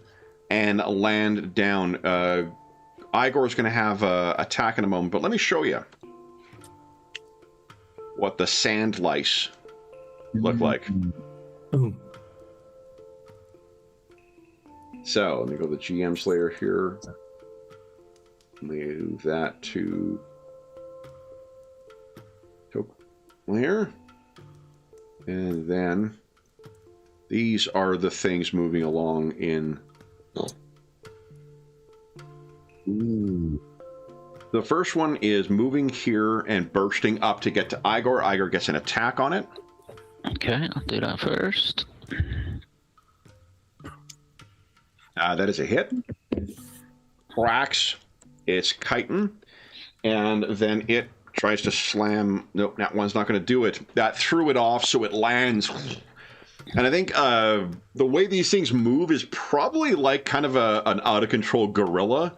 and land down. Igor's going to have an attack in a moment, but let me show you what the sand lice look like. Ooh. So let me go to the GM Slayer here. Move that to here. And then these are the things moving along in... Ooh. The first one is moving here and bursting up to get to Igor. Igor gets an attack on it. Okay, I'll do that first. That is a hit. Cracks its chitin, and then it tries to slam. Nope, that one's not going to do it. That threw it off, so it lands. And I think the way these things move is probably like kind of an out-of-control gorilla,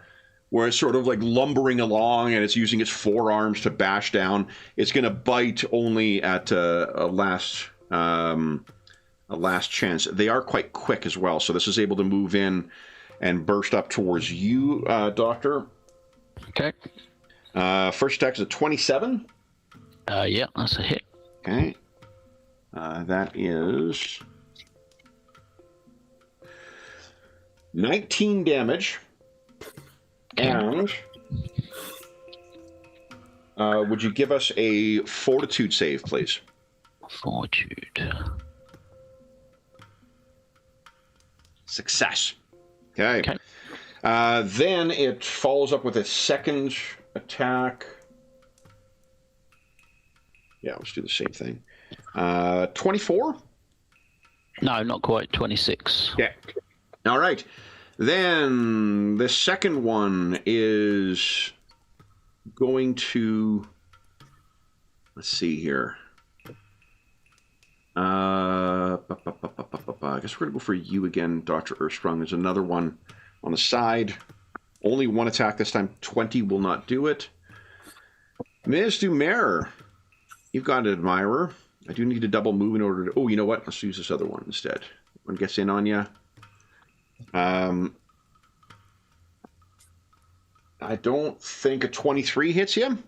where it's sort of like lumbering along and it's using its forearms to bash down. It's going to bite only at a last chance. They are quite quick as well, so this is able to move in and burst up towards you, Doctor. Okay. First attack is a 27. Yeah, that's a hit. Okay. That is 19 damage. And would you give us a fortitude save, please? Fortitude. Success. Okay. Then it follows up with a second attack. Yeah, let's do the same thing. 24? No, not quite. 26. Yeah. All right. Then the second one is going to... Let's see here. I guess we're going to go for you again, Dr. Earthsprung. There's another one on the side. Only one attack this time. 20 will not do it. Ms. Dumer, you've got an admirer. I do need to double move in order to... Oh, you know what? Let's use this other one instead. One gets in on you. I don't think a 23 hits you.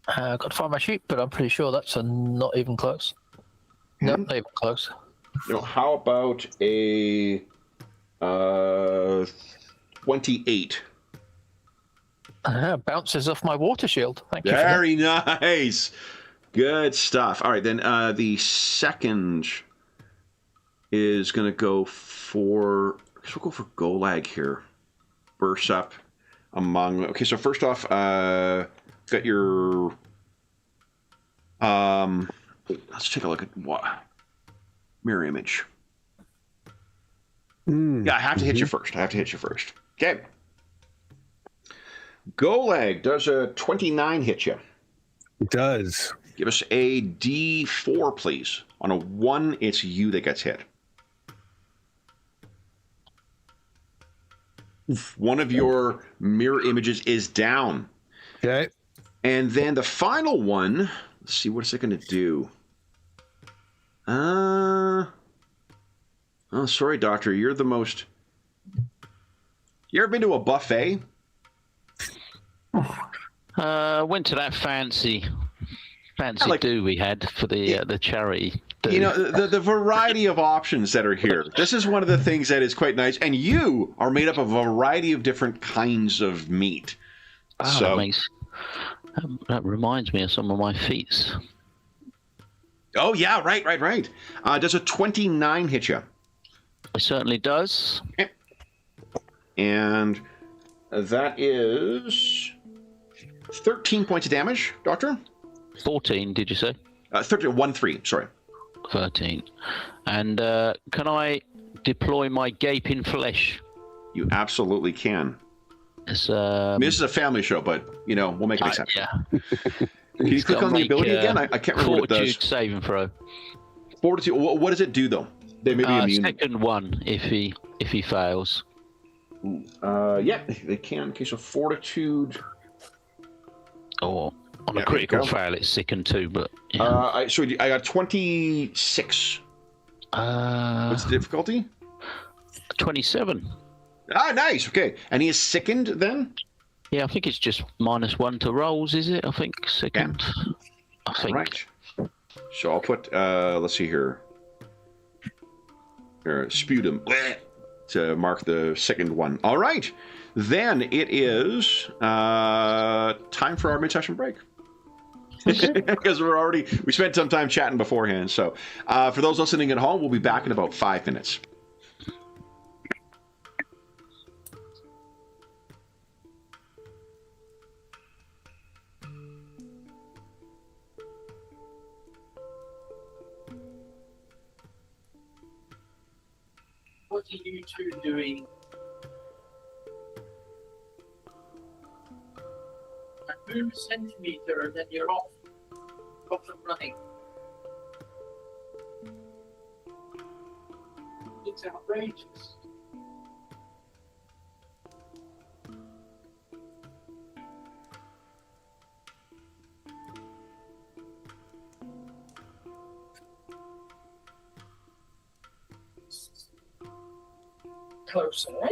Got to find my sheet, but I'm pretty sure that's not even close. Nope, not even close. You know, how about a 28? Bounces off my water shield. Thank you. Very nice. Good stuff. All right, then the second is going to go for... I guess we'll go for Golag here. Bursts up among... Okay, so first off, got your... let's take a look at what... Mirror image. Yeah, I have to hit you first. Okay. Golag, does a 29 hit you? It does. Give us a D4, please. On a 1, it's you that gets hit. One of your mirror images is down. Okay. And then the final one, let's see, what is it going to do? Oh, sorry, Doctor. You're the most... You ever been to a buffet? Went to that fancy do we had for the charity. You know, the variety of options that are here. This is one of the things that is quite nice. And you are made up of a variety of different kinds of meat. Oh, so that reminds me of some of my feats. Oh, yeah, right. Does a 29 hit you? It certainly does. Okay. And that is 13 points of damage, Doctor. 14, did you say? 13, sorry. 13. And can I deploy my gaping flesh? You absolutely can. It's, this is a family show, but, you know, we'll make an exception. Yeah. Can you click on the ability again? I can't remember what it does. Fortitude saving throw. Fortitude. What does it do, though? They may be immune. Second one, if he fails. Yeah, they can. Okay, so fortitude. Or on a critical fail, it's sickened too. But yeah. I got 26. What's the difficulty? 27. Ah, nice. Okay, and he is sickened then. Yeah, I think it's just -1 to rolls, is it? I think sickened. Yeah. I think. Right. So I'll put. Let's see here. Sputum to mark the second one. All right. Then it is time for our mid-session break. Because we spent some time chatting beforehand. So for those listening at home, we'll be back in about 5 minutes. What are you two doing? Move a centimetre and then you're off and running. It's outrageous. Closer, right?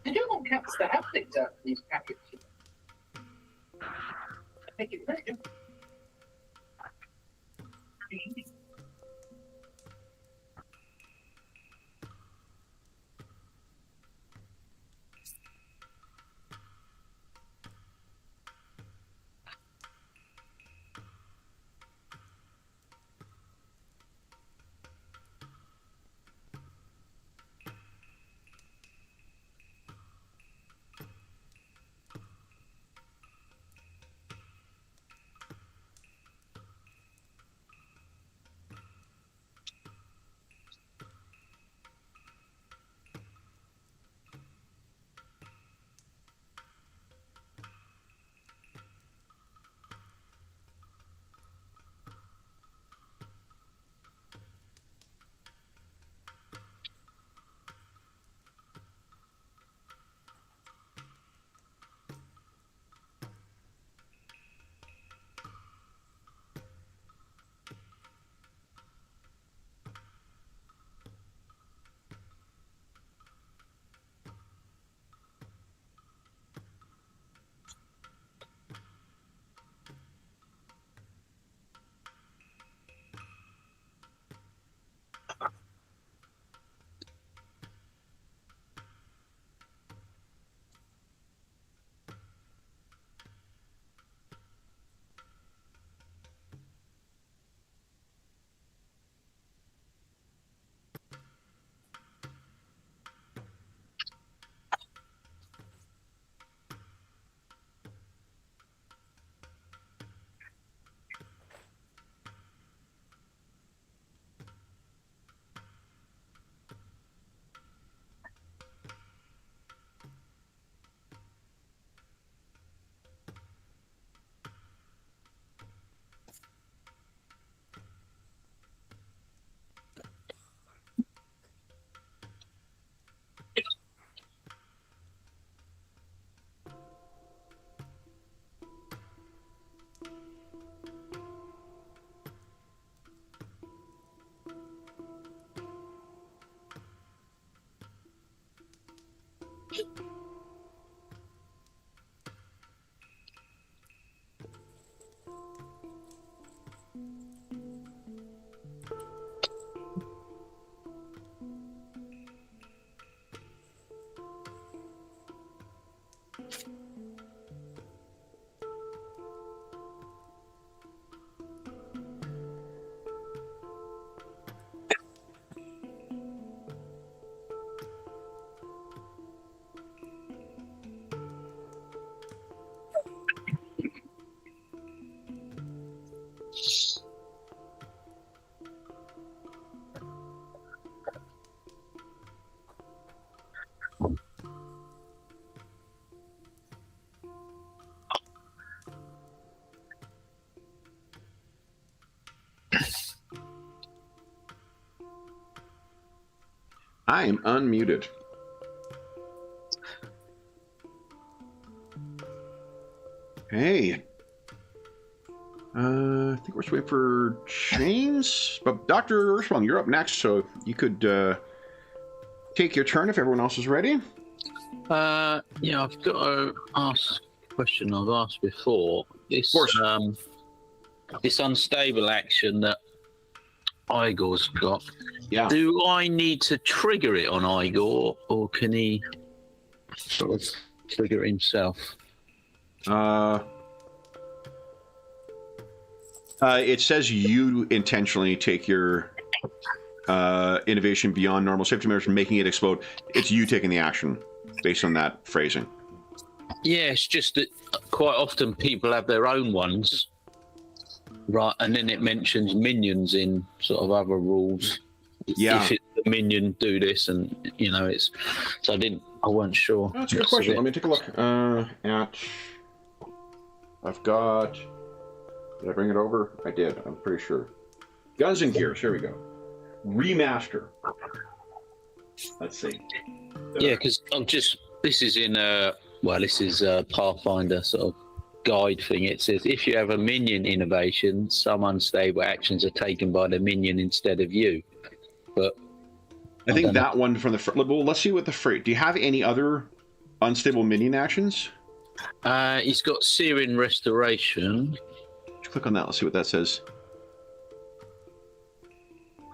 Did you want cats to have things out of these packets? I am unmuted. Hey. I think we're just waiting for James. But Dr. Urspong, you're up next, so you could take your turn if everyone else is ready. Yeah, I've got to ask a question I've asked before. This, Of course. This unstable action that Igor's got. Yeah. Do I need to trigger it on Igor, or can he sort of trigger it himself? It says you intentionally take your innovation beyond normal safety measures, making it explode. It's you taking the action based on that phrasing. Yeah, it's just that quite often people have their own ones, right? And then it mentions minions in sort of other rules. Yeah. If it's the minion do this, and you know, it's so I weren't sure. That's a good question. Let me take a look at. I've got. Did I bring it over? I did. I'm pretty sure. Guns and Gears. Here we go. Remaster. Let's see. Yeah, because this is in this is a Pathfinder sort of guide thing. It says if you have a minion innovation, some unstable actions are taken by the minion instead of you. But I think that one from the well, let's see what the phrase. Do you have any other unstable minion actions? He's got Searing Restoration. Click on that. Let's see what that says.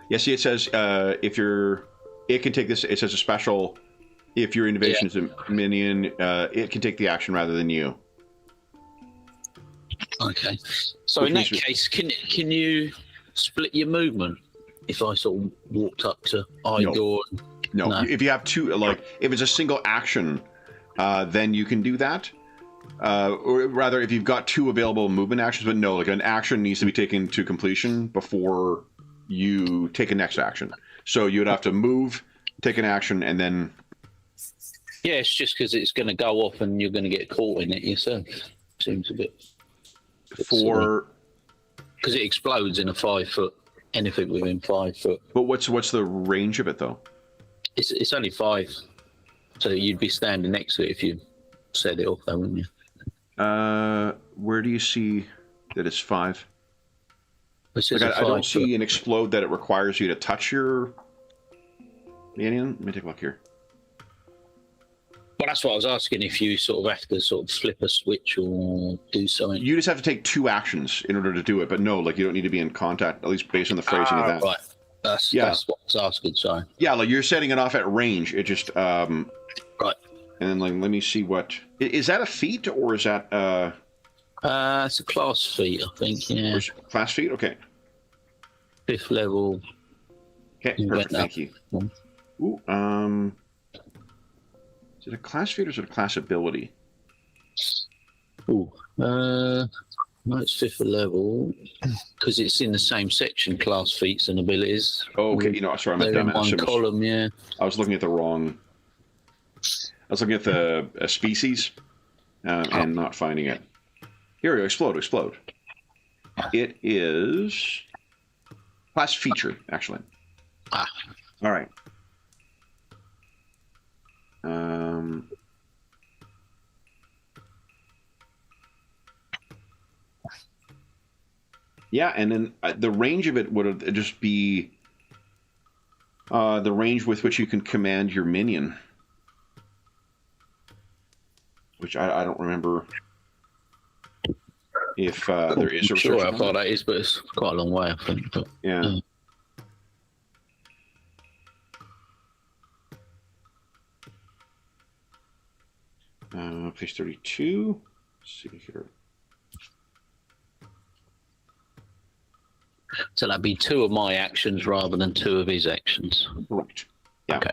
Yeah, see, it says if you're... It can take this... It says a special... If your innovation is a minion, it can take the action rather than you. Okay. So in that case, can you split your movement? If I sort of walked up to Igor... No. If you have two... Like, if it's a single action, then you can do that. Or rather, if you've got two available movement actions, but no, like an action needs to be taken to completion before you take a next action. So you'd have to move, take an action, and then... Yeah, it's just because it's going to go off and you're going to get caught in it yourself. Seems a bit... For... Because it explodes in a 5 foot, anything within 5 foot. But what's the range of it, though? It's only 5. So you'd be standing next to it if you set it off, though, wouldn't you? Where do you see that it's 5? Like I don't see an explode that it requires you to touch your minion. Let me take a look here. Well, that's what I was asking, if you sort of have to sort of flip a switch or do something. You just have to take 2 actions in order to do it, but no, like you don't need to be in contact, at least based on the phrasing of that. Right. That's what I was asking, sorry. Yeah, like you're setting it off at range. It just... Right. And then, like, let me see what... Is that a feat, or is that... It's a class feat, I think, yeah. Class feat? Okay. 5th level. Okay, perfect, thank you. Ooh, is it a class feat or is it a class ability? Ooh, no, it's 5th level, because it's in the same section, class feats and abilities. Oh, okay, sorry, I'm a dumbass. One column, yeah. I was looking at the wrong... I was looking at the species and not finding it. Here we go, explode. It is class feature, actually. All right. Yeah, and then the range of it would just be the range with which you can command your minion. Which I don't remember if there is a restriction. Sure, I thought that is, but it's quite a long way, I think. But, yeah. Page 32. Let's see here. So that'd be 2 of my actions rather than 2 of his actions. Right. Yeah. Okay.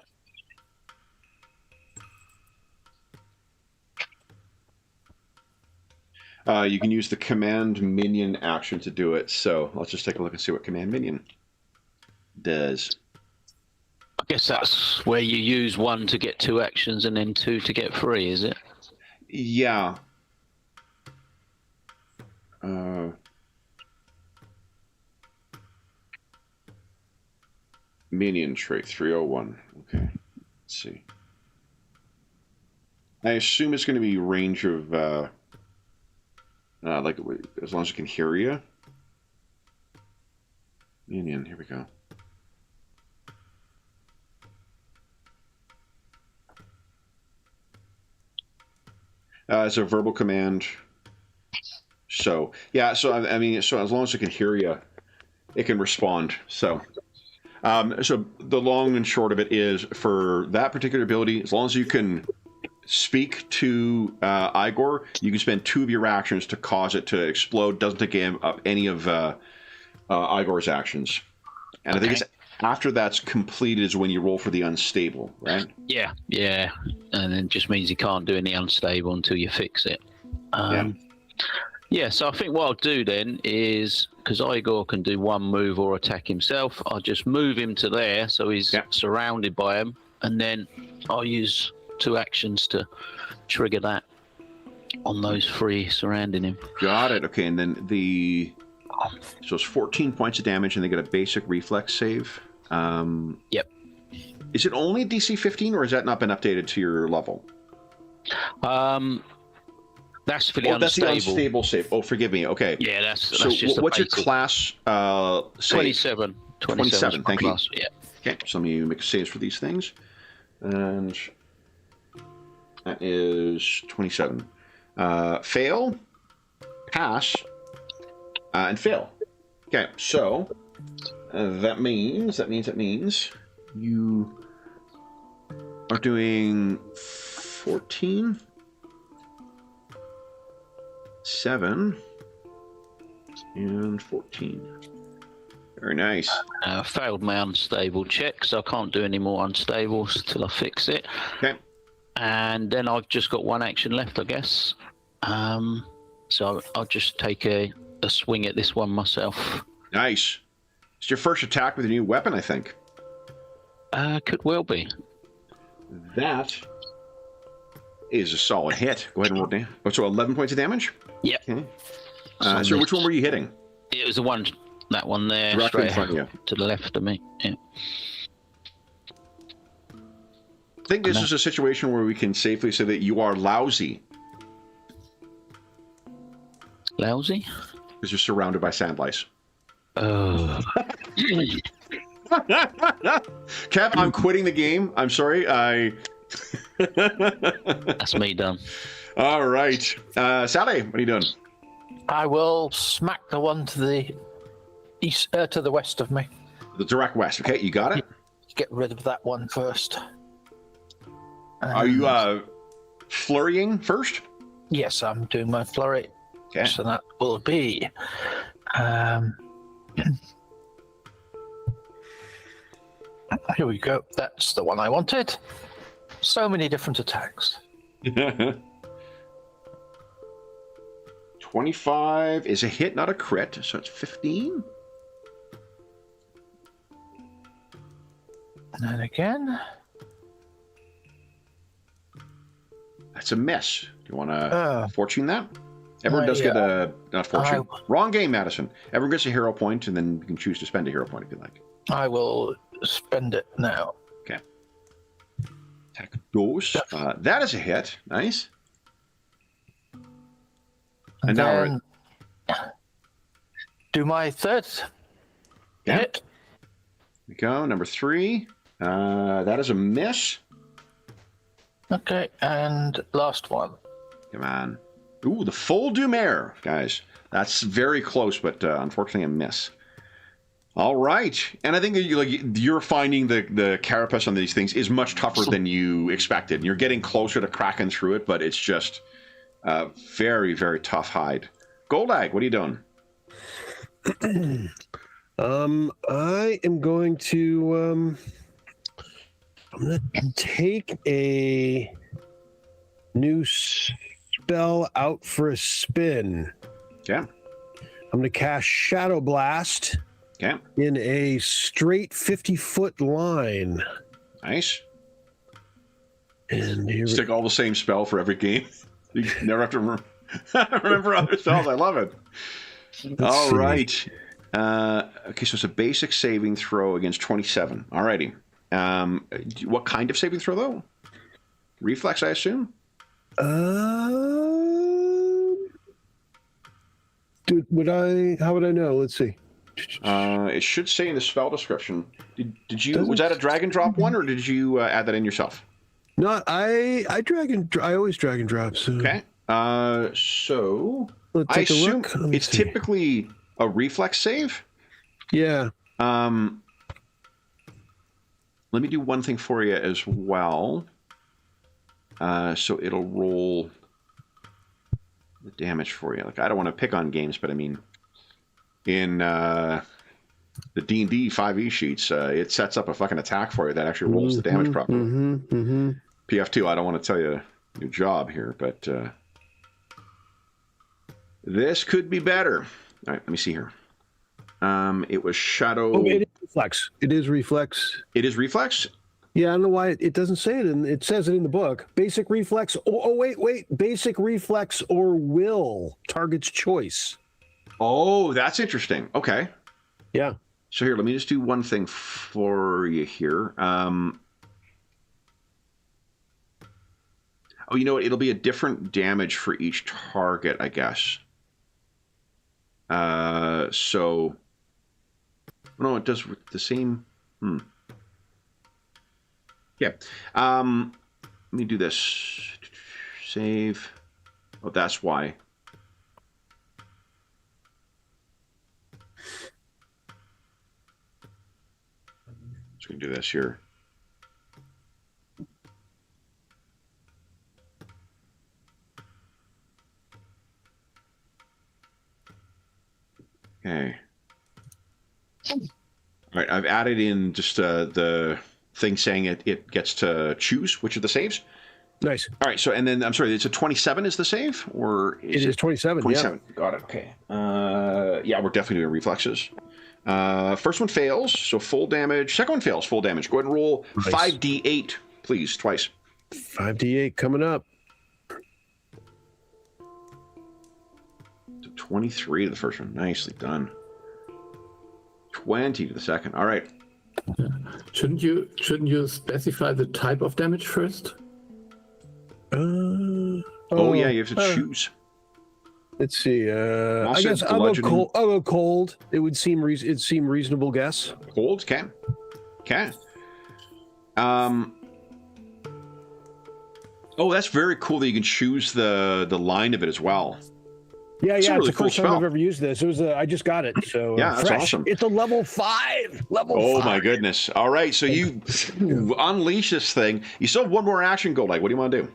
You can use the command minion action to do it. So let's just take a look and see what command minion does. I guess that's where you use 1 to get 2 actions and then 2 to get 3, is it? Yeah. Minion trait 301. Okay. Let's see. I assume it's going to be range of like as long as it can hear you. Minion, here we go. It's a verbal command. So yeah, so I mean, so as long as it can hear you, it can respond. So, so the long and short of it is, for that particular ability, as long as you can speak to Igor, you can spend 2 of your actions to cause it to explode. Doesn't take up any of Igor's actions, and I think it's after that's completed is when you roll for the unstable, right? Yeah, and it just means you can't do any unstable until you fix it. Yeah, so I think what I'll do then is, because Igor can do 1 move or attack himself, I'll just move him to there so he's surrounded by him, and then I'll use 2 actions to trigger that on those 3 surrounding him. Got it. Okay, and then so it's 14 points of damage, and they get a basic reflex save. Yep. Is it only DC 15, or has that not been updated to your level? That's for the unstable. That's the unstable save. Oh, forgive me. Okay. Yeah, that's so just what's your class save? 27. 27, thank class. you. Yeah. Okay, so let me make saves for these things. And that is 27. Fail, pass, and fail. Okay, so that means you are doing 14, 7, and 14. Very nice. Failed my unstable check, so I can't do any more unstables till I fix it. Okay. And then I've just got one action left, I guess. So I'll just take a swing at this one myself. Nice. It's your first attack with a new weapon, I think. Could well be. That is a solid hit. Go ahead and roll down. Oh, so 11 points of damage? Yep. Okay. So which one were you hitting? It was that one there, Directly in straight front of you. to the left of me. Yeah. I think this is a situation where we can safely say that you are lousy. Lousy? Because you're surrounded by sand lice. Oh. Kev, I'm quitting the game. I'm sorry. That's me done. All right. Sally, what are you doing? I will smack the one to the east, to the west of me. The direct west. Okay, you got it? Get rid of that one first. Are you flurrying first? Yes, I'm doing my flurry. Okay. So that will be... here we go. That's the one I wanted. So many different attacks. 25 is a hit, not a crit, so it's 15. And then again. That's a miss. Do you want to fortune that? Everyone does yeah. get a... Not fortune. Wrong game, Madison. Everyone gets a hero point, and then you can choose to spend a hero point if you like. I will spend it now. Okay. Attack dose. That is a hit. Nice. And now then do my third hit. Here we go. Number 3. That is a miss. Okay, and last one. Come on. Ooh, the full Dumer, guys. That's very close, but unfortunately a miss. All right. And I think that you're finding the carapace on these things is much tougher than you expected. You're getting closer to cracking through it, but it's just very, very tough hide. Goldag, what are you doing? I am going to I'm going to take a new spell out for a spin. Okay. I'm going to cast Shadow Blast. Okay. In a straight 50-foot line. Nice. And here Stick all the same spell for every game. You never have to remember other spells. I love it. All right. Okay, so it's a basic saving throw against 27. All righty. What kind of saving throw, though? Reflex, I assume? How would I know? Let's see. It should say in the spell description. Did you? Was that a drag and drop one, or did you add that in yourself? No, I always drag and drop. So. Okay. So Let's I take a assume look. it's typically a reflex save. Yeah. Let me do one thing for you as well. So it'll roll the damage for you. Like, I don't want to pick on games, but I mean, in the D&D 5e sheets, it sets up a fucking attack for you that actually rolls the damage properly. PF2, I don't want to tell you your job here, but this could be better. All right, let me see here. It was Shadow... Oh, it is reflex. It is reflex. It is reflex? Yeah, I don't know why it doesn't say it. It says it in the book. Basic reflex. Wait. Basic reflex or will. Target's choice. Oh, that's interesting. Okay. Yeah. So here, let me just do one thing for you here. Oh, you know what? It'll be a different damage for each target, I guess. So... No, it does the same... Yeah. Let me do this. Save. Oh, that's why. Just gonna do this here. Okay. All right, I've added in just the thing saying it gets to choose which of the saves. Nice. All right, so and then I'm sorry, it's a 27 is the save, or it is 27. 27. Yeah. Got it. Okay. Yeah, we're definitely doing reflexes. First one fails, so full damage. Second one fails, full damage. Go ahead and roll Nice. 5d8, please, twice. 5d8 coming up. 23 to the first one. Nicely done. 20 to the second. All right. Shouldn't you specify the type of damage first? Oh yeah, you have to choose. Let's see. I Also, guess I'll go cold. It would seem reasonable guess. Cold can. Oh, that's very cool that you can choose the line of it as well. Yeah, It's a it's really the first cool time spell. I've ever used this. It was I just got it, so Yeah, that's fresh. awesome. It's a level 5. Oh 5. my goodness. All right, so you unleash this thing. You still have one more action go. Like, what do you want to do?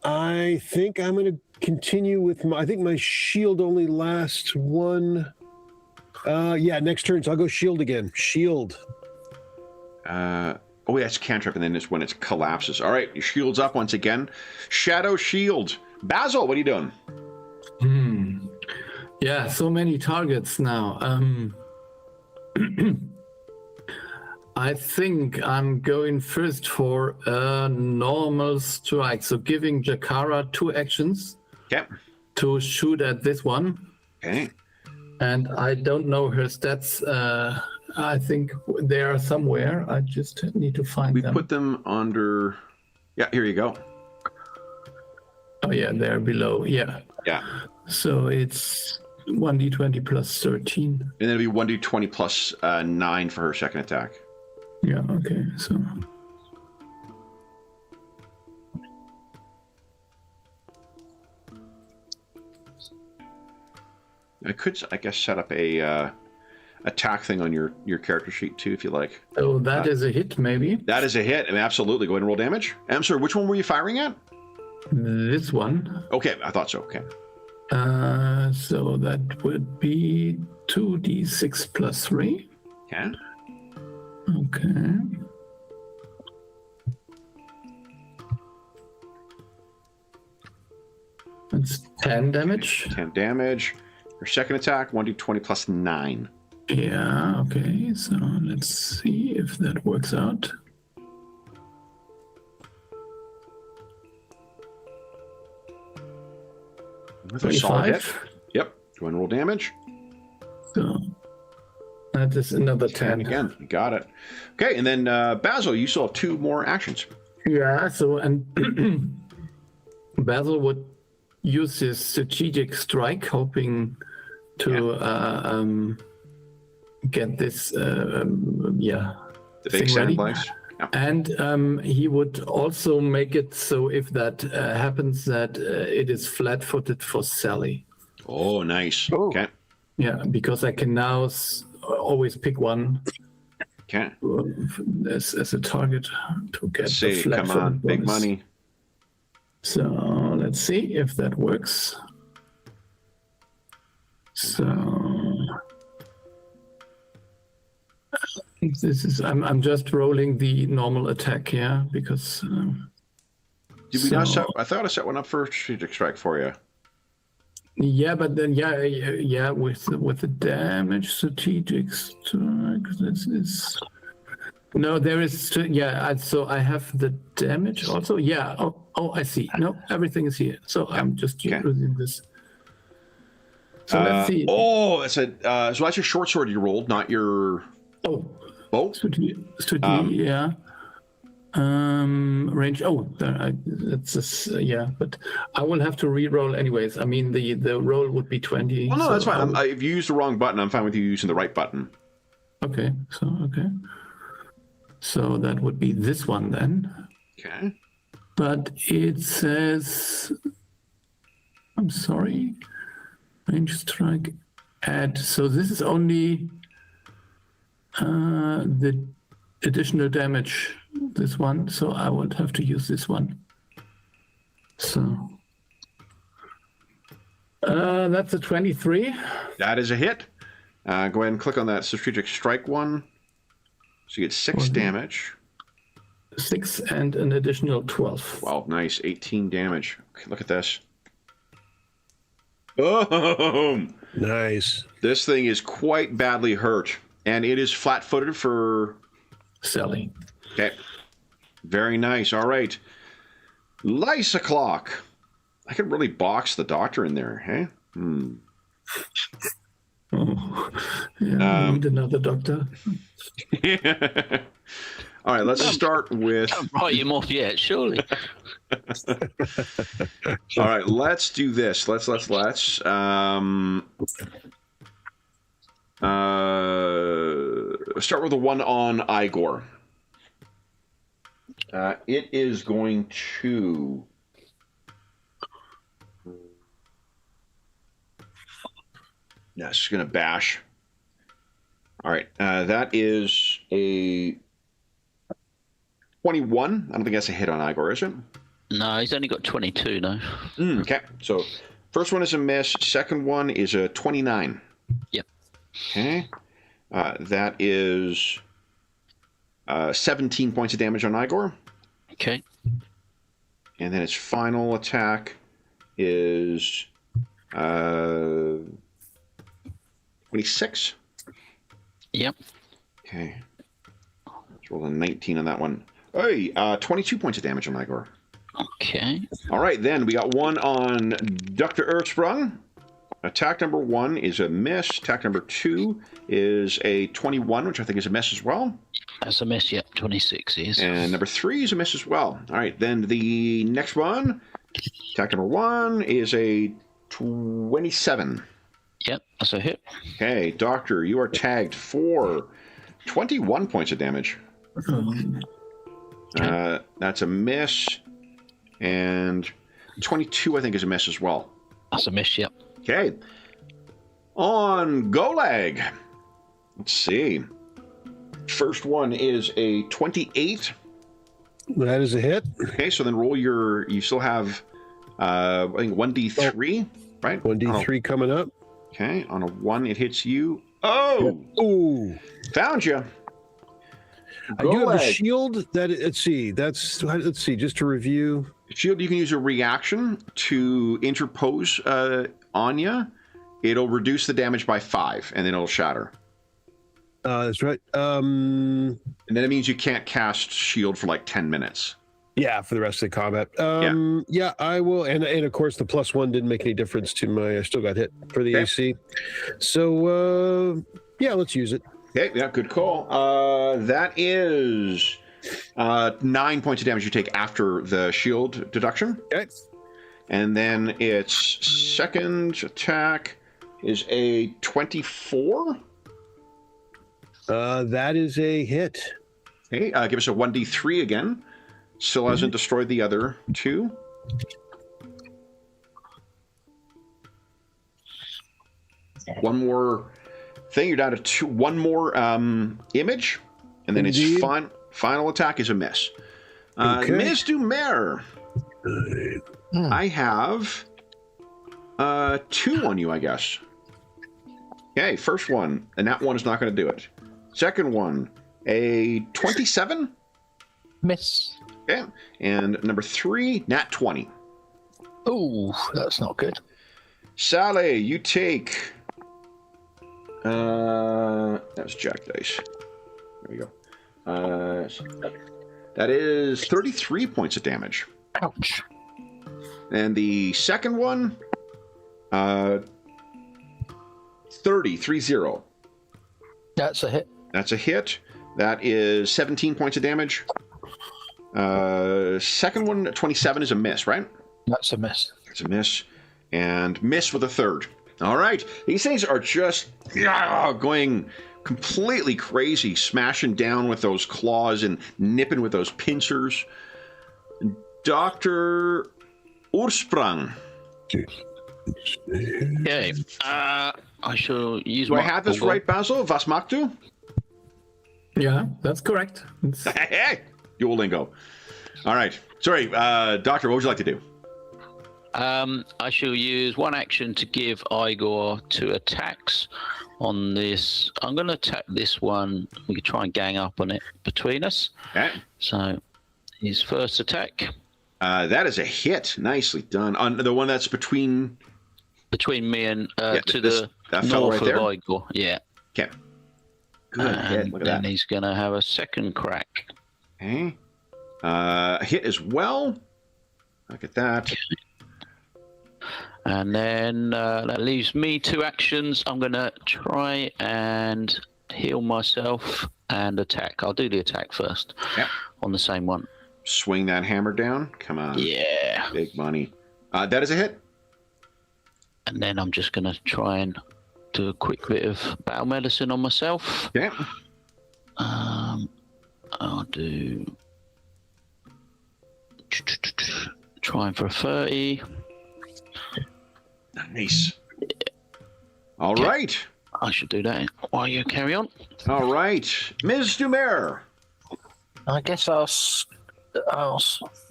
I think I'm going to continue with I think my shield only lasts one. Yeah, next turn. So I'll go shield again. Shield. Oh, yeah, it's cantrip, and then it's when it collapses. All right, your shield's up once again. Shadow shield. Basil, what are you doing? Yeah, so many targets now. I think I'm going first for a normal strike. So giving Jakara 2 actions Okay. to shoot at this one. Okay. And I don't know her stats. I think they are somewhere. I just need to find We them. put them under... Yeah, here you go. Oh yeah, they're below. Yeah. Yeah. So it's 1d20 plus 13. And then it'll be 1d20 plus 9 for her second attack. Yeah, okay. So I could, I guess, set up a attack thing on your character sheet too, if you like. oh, that is a hit, maybe. That is a hit. I mean, absolutely. Go ahead and roll damage. I'm sorry, which one were you firing at? This one. Okay, I thought so. Okay. So that would be 2d6 plus 3. Okay. Okay. That's 10 damage. 10 damage. Your second attack, 1d20 plus 9. Yeah, okay. So let's see if that works out. With a solid hit. 25. Yep. Go ahead and roll damage. So that is another 10. Again, you got it. Okay, and then Basil, you still have 2 more actions. Yeah, so and Basil would use his strategic strike, hoping to get this The big thing center ready. place. Yeah. And he would also make it so if that happens that it is flat-footed for Sally. Oh, nice. Oh. Okay. Yeah, because I can now always pick one Okay. as a target to get Let's the see. flat-footed Come on. Big bonus. money. So let's see if that works. So I think this is. I'm just rolling the normal attack here because. Did we not set? I thought I set one up for strategic strike for you. Yeah, but then yeah, with the damage strategic strike. This is. No, there is. Yeah, so I have the damage also. Yeah. Oh, I see. No, everything is here. So I'm just using this. So let's see. Oh, that's a. So that's your short sword you rolled, not your bow. Yeah. Range. Oh, that's just, yeah. But I will have to re-roll anyways. I mean, the roll would be 20. Well, no, so that's fine. If you used the wrong button, I'm fine with you using the right button. Okay. So that would be this one then. Okay. but it says, I'm sorry, range strike, add. So this is only the additional damage, this one. So I would have to use this one. So that's a 23. That is a hit. Go ahead and click on that strategic strike one. So you get 6 damage. 6 and an additional 12. Wow, nice. 18 damage. Okay, look at this. Boom! Nice. This thing is quite badly hurt, and it is flat-footed for... Sally. Okay. Very nice. All right. Lysa Clock. I could really box the doctor in there, hey? Oh, yeah, I need another doctor. All right, let's start with... Can't write him off yet, surely. All right, let's do this. Let's start with the one on Igor. It is going to... Yeah, it's just going to bash. All right, that is a 21. I don't think that's a hit on Igor, is it? No, he's only got 22 now. Okay, so first one is a miss. Second one is a 29. Yep. Okay. That is 17 points of damage on Igor. Okay. And then its final attack is 26. Yep. Okay. Let's roll a 19 on that one. Hey, 22 points of damage on Igor. Okay. All right, then we got one on Dr. Earthsprung. Attack number 1 is a miss. Attack number 2 is a 21, which I think is a miss as well. That's a miss, yep. 26 is. And number 3 is a miss as well. All right, then the next one, attack number 1 is a 27. Yep, that's a hit. Okay, Doctor, you are tagged for 21 points of damage. That's a miss. And 22, I think, is a miss as well. That's a miss, yep. Okay. On Golag. Let's see. First one is a 28. That is a hit. Okay, so then roll your... You still have, I think, 1d3, right? 1d3 coming up. Okay, on a 1, it hits you. Oh! Ooh. Found you. I do have a shield. Let's see, just to review. Shield, you can use a reaction to interpose on you. It'll reduce the damage by 5, and then it'll shatter. That's right. And then it means you can't cast shield for like 10 minutes. Yeah, for the rest of the combat. Yeah, I will. And of course, the +1 didn't make any difference to my... I still got hit for the AC. So, yeah, let's use it. Okay, yeah, good call. That is 9 points of damage you take after the shield deduction. Okay. And then its second attack is a 24. That is a hit. Okay, give us a 1d3 again. Still hasn't destroyed the other 2. One more thing. You're down to 2. One more image, and then its final attack is a miss. Okay. Ms. Dumer, I have 2 on you, I guess. Okay, first one, and that one is not going to do it. Second one, a 27. Miss. Okay, and number 3, nat 20. Ooh, that's not good. Sally, you take... that was Jack Dice. There we go. That is 33 points of damage. Ouch. And the second one, 30. That's a hit. That's a hit. That is 17 points of damage. Second one, 27, is a miss, right? That's a miss. It's a miss. And miss with a third. All right. These things are just going completely crazy, smashing down with those claws and nipping with those pincers. Dr. Ursprung. Okay. I shall use Do my... I have this right, Basil? Was magst du? Yeah, that's correct. Hey, Duolingo. All right. Sorry, Doctor, what would you like to do? I shall use one action to give Igor 2 attacks on this. I'm going to attack this one. We can try and gang up on it between us. Okay. So his first attack. That is a hit. Nicely done. On the one that's between me and that fellow north right there? of Igor. Yeah. Okay. Good hit. And Look at then that. he's going to have a second crack. Okay. Hit as well. Look at that. And then that leaves me 2 actions. I'm going to try and heal myself and attack. I'll do the attack first on the same one. Swing that hammer down. Come on. Yeah. Big money. That is a hit. And then I'm just going to try and do a quick bit of battle medicine on myself. Okay. I'll do... Trying for a 30. Nice. All right. I should do that while you carry on. All right. Ms. Dumer. I guess I'll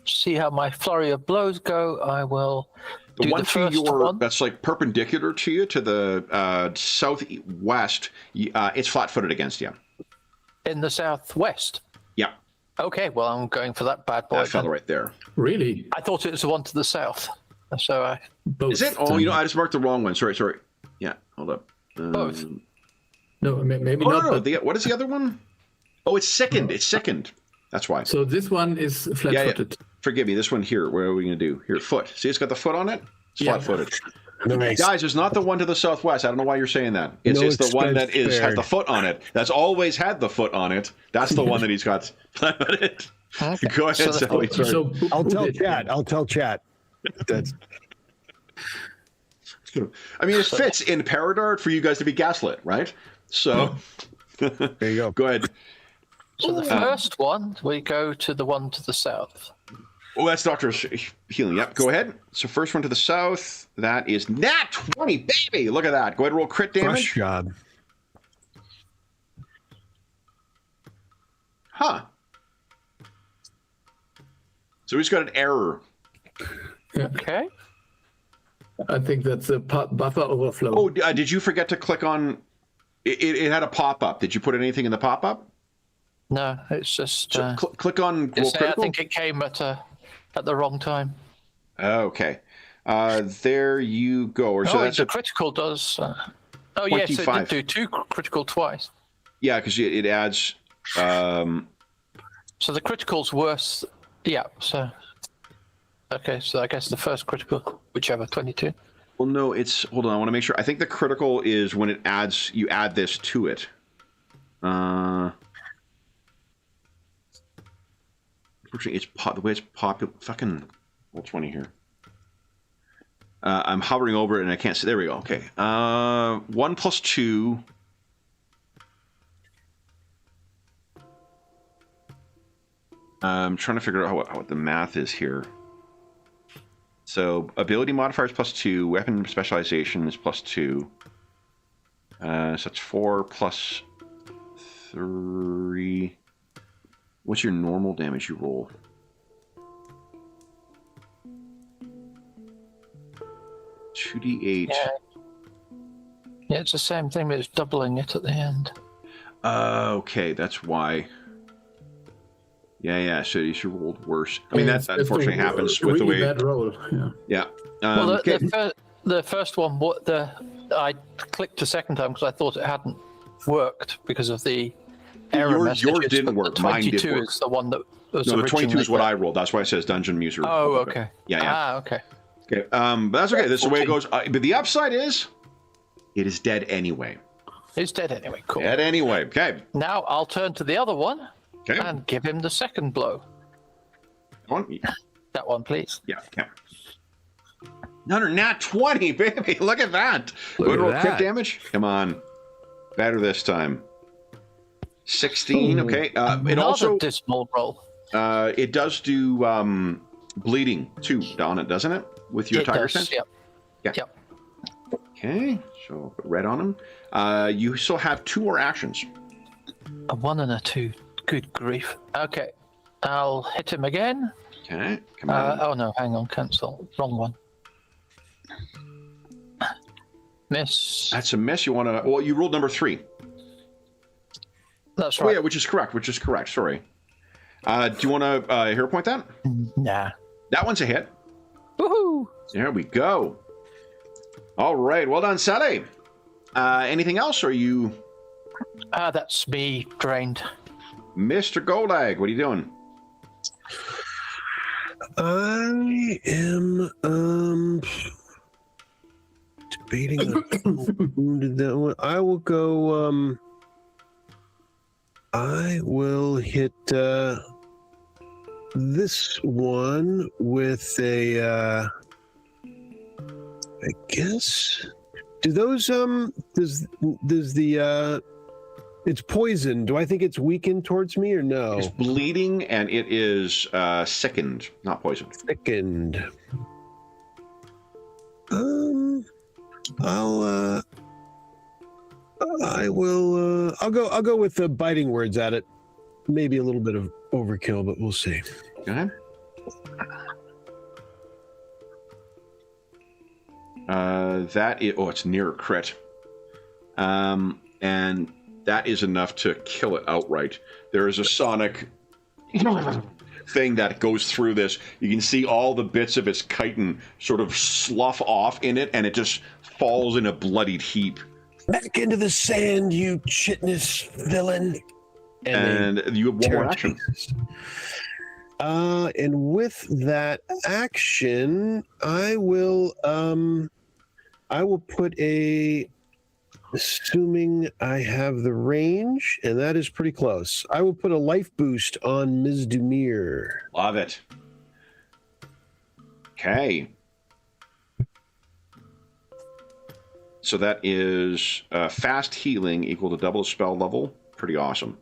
see how my flurry of blows go. I will do one the to first your one. that's like perpendicular to you to the southwest. It's flat-footed against you. In the southwest. Yeah. Okay, well, I'm going for that bad boy. That fellow right there. Really? I thought it was the one to the south. So I... Both. Is it? Oh, I just marked the wrong one. Sorry. Yeah, hold up. Both. No, maybe Oh, not. no. But... What is the other one? Oh, it's second. It's second. That's why. So this one is flat-footed. Yeah. Forgive me. This one here. What are we going to do? Here, foot. See, it's got the foot on it? It's flat-footed. Nice. Guys, it's not the one to the southwest. I don't know why you're saying that. It's the one that has the foot on it. That's always had the foot on it. That's the one that he's got flat-footed. Okay. Go ahead, Sally. Sorry. So I'll tell chat. That's I mean, it fits in Paridar for you guys to be gaslit, right? So, there you go. go ahead. So the first one, we go to the one to the south. Oh, that's Doctor's healing. Yep, go ahead. So first one to the south. That is nat 20, baby. Look at that. Go ahead and roll crit Fresh damage. job. Huh. So he's got an error. yeah, Okay. I think that's a buffer overflow. Oh, did you forget to click on... It had a pop-up. Did you put anything in the pop-up? No, it's just... So click on roll I critical. think it came at the wrong time. Okay. There you go. Or so that's the a, critical does... oh, yes, it 25. did do 2 critical twice. yeah, because it adds... So the critical's worse. Yeah, so... Okay, so I guess the first critical, whichever, 22. Well, no, it's... Hold on, I want to make sure. I think the critical is when it adds... You add this to it. Unfortunately, it's the way it's popular... Fucking... Roll 20 here. I'm hovering over it and I can't see... There we go. Okay. 1 plus 2... I'm trying to figure out what the math is here. So ability modifier is +2, weapon specialization is +2. So that's 4 plus 3. What's your normal damage you roll? $2d8. Yeah, it's the same thing, but it's doubling it at the end. Okay, that's why. Yeah, so you should rolled worse. I mean, that unfortunately happens with the way... Bad roll. Yeah. Well, okay. the first one, I clicked a second time because I thought it hadn't worked because of the error messages. Yours didn't work. The Mine 22 did work. is the one that was No, the 22 is what originally- I rolled. That's why it says Dungeon Muser. Oh, okay. Yeah. Okay. Okay, but that's okay. This is the way it goes. But the upside is, it is dead anyway. It's dead anyway. Cool. Dead anyway. Okay. Now I'll turn to the other one Okay. and give him the second blow. That one, please. Yeah. Okay. Another nat 20, baby. Look at that. Look at roll that. crit damage. Come on. Better this time. 16. Okay. It Another also dismal roll. it does do bleeding 2 on it, doesn't it? With your It tiger does, sense? Yep. Yeah. Yep. Okay, so put red on him. You still have 2 more actions. A 1 and a 2. Good grief. Okay. I'll hit him again. Okay, come on. Oh no, hang on, cancel. Wrong one. Miss. That's a miss. You want to... Well, you rolled number 3. That's Oh, right. yeah, which is correct. Sorry. Do you want to hero point that? Nah. That one's a hit. Woohoo! There we go. All right, well done, Sally. Anything else, or are you... That's me drained. Mr. Golag, what are you doing? I am debating on wounded that one. I will go I will hit this one with a I guess. Do those does the it's poison. Do I think it's weakened towards me or no? It's bleeding and it is sickened, not poisoned. Thickened. I'll go with the biting words at it. Maybe a little bit of overkill, but we'll see. Go ahead. It's near a crit. And that is enough to kill it outright. There is a sonic thing that goes through this. You can see all the bits of its chitin sort of slough off in it, and it just falls in a bloodied heap. Back into the sand, you chitness villain. And you have one more action. And with that action, I will put a... Assuming I have the range, and that is pretty close, I will put a life boost on Ms. Dumir. Love it. Okay. So that is fast healing equal to double spell level. Pretty awesome.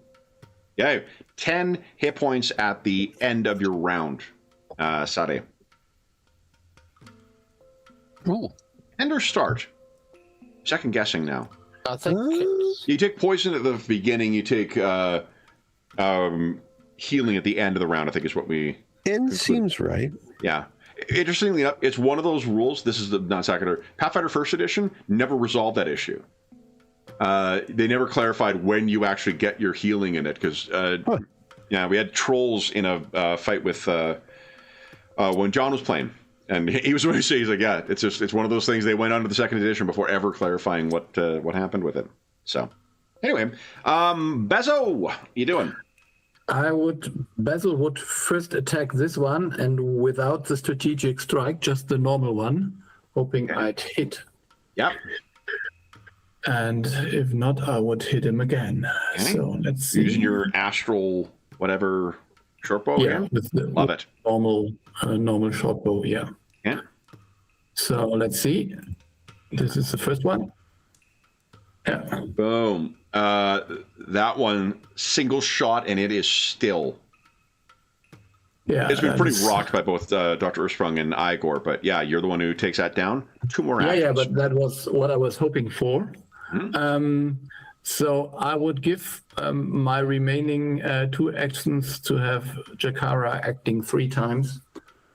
Yeah, 10 hit points at the end of your round, Sade. Ooh. End or start? Second guessing now. I think it's... You take poison at the beginning, you take healing at the end of the round, I think is what we... And seems right. Yeah. Interestingly enough, it's one of those rules, this is the non-sequitur, Pathfinder 1st edition never resolved that issue. They never clarified when you actually get your healing in it, because yeah, we had trolls in a fight with when John was playing. And he was going to say, he's like, yeah, it's one of those things. They went on to the 2nd edition before ever clarifying what happened with it. So, anyway, Bezo, you doing? Basil would first attack this one, and without the strategic strike, just the normal one, hoping I'd hit. Yep. And if not, I would hit him again. Okay. So let's see. Using your astral whatever short bow. Yeah, with the love it. Normal short bow. Yeah. Yeah. So let's see. This is the first one. Yeah. Boom. That one single shot, and it is still. Yeah. It's been pretty rocked by both Dr. Ursprung and Igor, but yeah, you're the one who takes that down. 2 more actions. Yeah, but that was what I was hoping for. Hmm? So I would give my remaining 2 actions to have Jakara acting 3 times.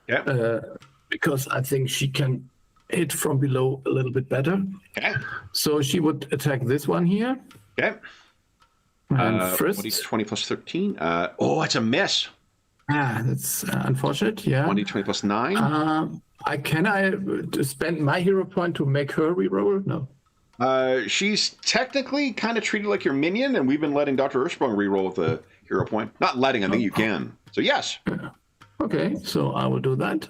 Yeah. Because I think she can hit from below a little bit better. Okay. So she would attack this one here. Okay. And first... 20 plus 13. Oh, it's a miss. That's unfortunate, yeah. 20 plus 9. Can I spend my hero point to make her reroll? No. She's technically kind of treated like your minion, and we've been letting Dr. Ursprung reroll with the hero point. Not letting, I think you can. So yes. Yeah. Okay, so I will do that.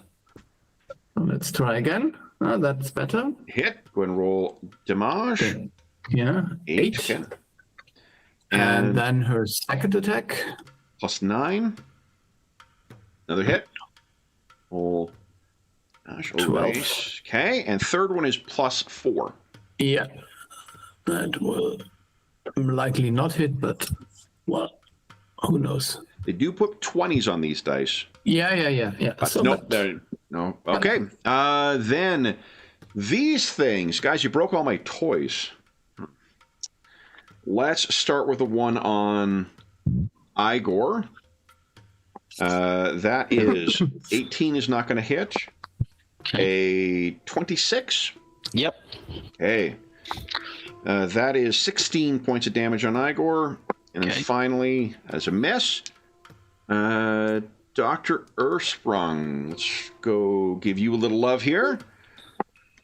Let's try again. That's better. Hit. Go ahead and roll damage. Okay. Yeah. 8. Okay. And then her second attack. Plus 9. Another hit. Roll. 12. Okay, and third one is plus 4. Yeah. That will likely not hit, but, well, who knows? They do put 20s on these dice. Yeah. So No, that- no. Okay. Then these things, guys, you broke all my toys. Let's start with the one on Igor. That is 18 is not going to hit. Okay. A 26. Yep. Okay. That is 16 points of damage on Igor. And then finally, as a miss, Dr. Earthsprung. Let's go give you a little love here.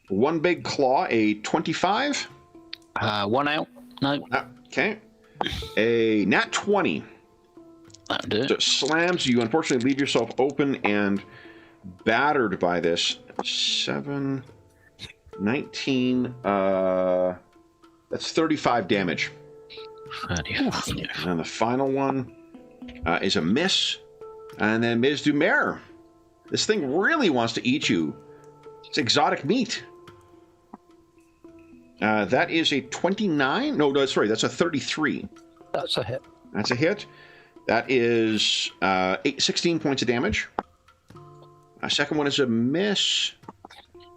One big claw, a 25. One out. No. Okay. A nat 20. That'll do it. So slams you. Unfortunately, leave yourself open and battered by this. 7, 19. That's 35 damage. 35. And then the final one is a miss. And then Ms. Dumer. This thing really wants to eat you. It's exotic meat. That is a 29. No, sorry, that's a 33. That's a hit. That's a hit. That is 16 points of damage. Second one is a miss.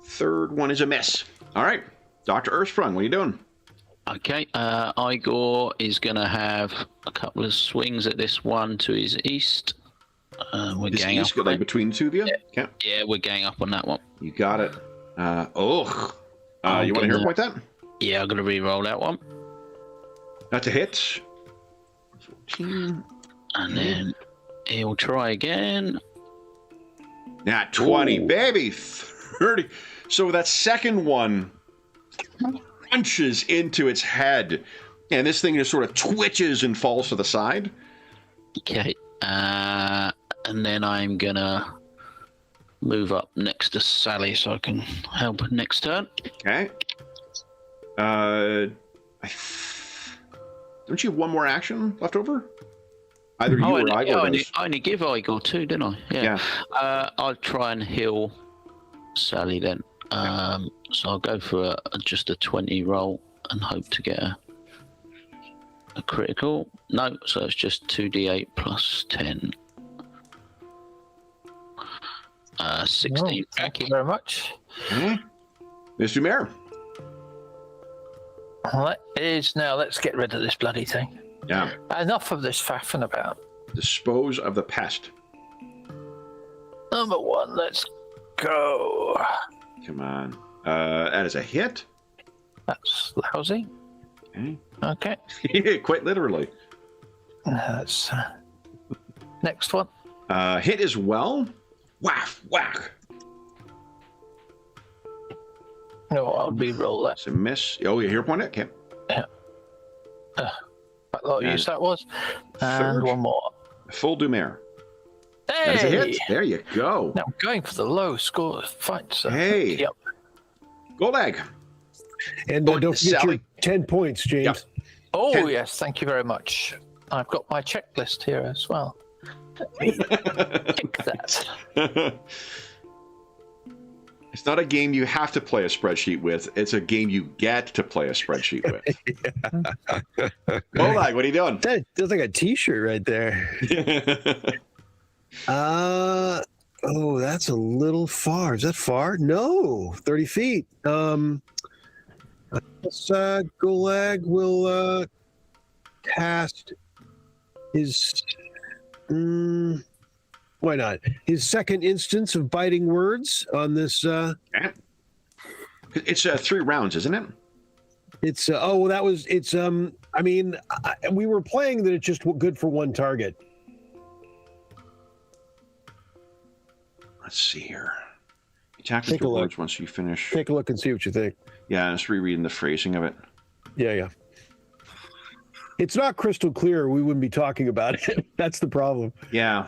Third one is a miss. All right. Dr. Earthsprung, what are you doing? Okay, Igor is going to have a couple of swings at this one to his east. We're This gang east, up. like between the two of you? Yeah. Okay. Yeah, we're gang up on that one. You got it. You want to get hear that. point that? Yeah, I'm going to re-roll that one. That's a hit. 14. And then he'll try again. Nat 20, Ooh. baby. 30. So that second one punches into its head, and this thing just sort of twitches and falls to the side. Okay. And then I'm going to move up next to Sally so I can help next turn. Okay. Don't you have one more action left over? Either you or Igor does. I only give Igor 2, didn't I? Yeah. I'll try and heal Sally then. So I'll go for just a 20 roll and hope to get a critical. No, so it's just 2d8 plus 10. 16. Thank you very much. Mr. Mayor. Well, it is now. Let's get rid of this bloody thing. Yeah. Enough of this faffing about. Dispose of the pest. Number 1, let's go. Come on. That is a hit. That's lousy. Okay. Okay. Quite literally. That's next one. Hit as well. Whack, whack. No, I'll re-roll that. It's a miss. Oh, you hear point it? Okay. Yeah. Quite a lot of use that was. And Third. one more. Full Dumer. Hey! That is a hit. There you go. Now I'm going for the low score fight. So. Hey. Yep. Gold egg. And Going don't to forget Sally. your 10 points, James. Yep. Oh, 10. yes. Thank you very much. I've got my checklist here as well. Let me pick that. It's not a game you have to play a spreadsheet with. It's a game you get to play a spreadsheet with. Gold egg, what are you doing? That feels like a t-shirt right there. Oh, that's a little far. Is that far? No, 30 feet. Gulag will cast his why not? His second instance of biting words on this It's 3 rounds, isn't it? it's well that was it's I mean we were playing that it's just good for one target. Let's see here. Attack Take with a look. words once you finish. Take a look and see what you think. Yeah, I'm just rereading the phrasing of it. Yeah. It's not crystal clear. We wouldn't be talking about it. That's the problem. Yeah.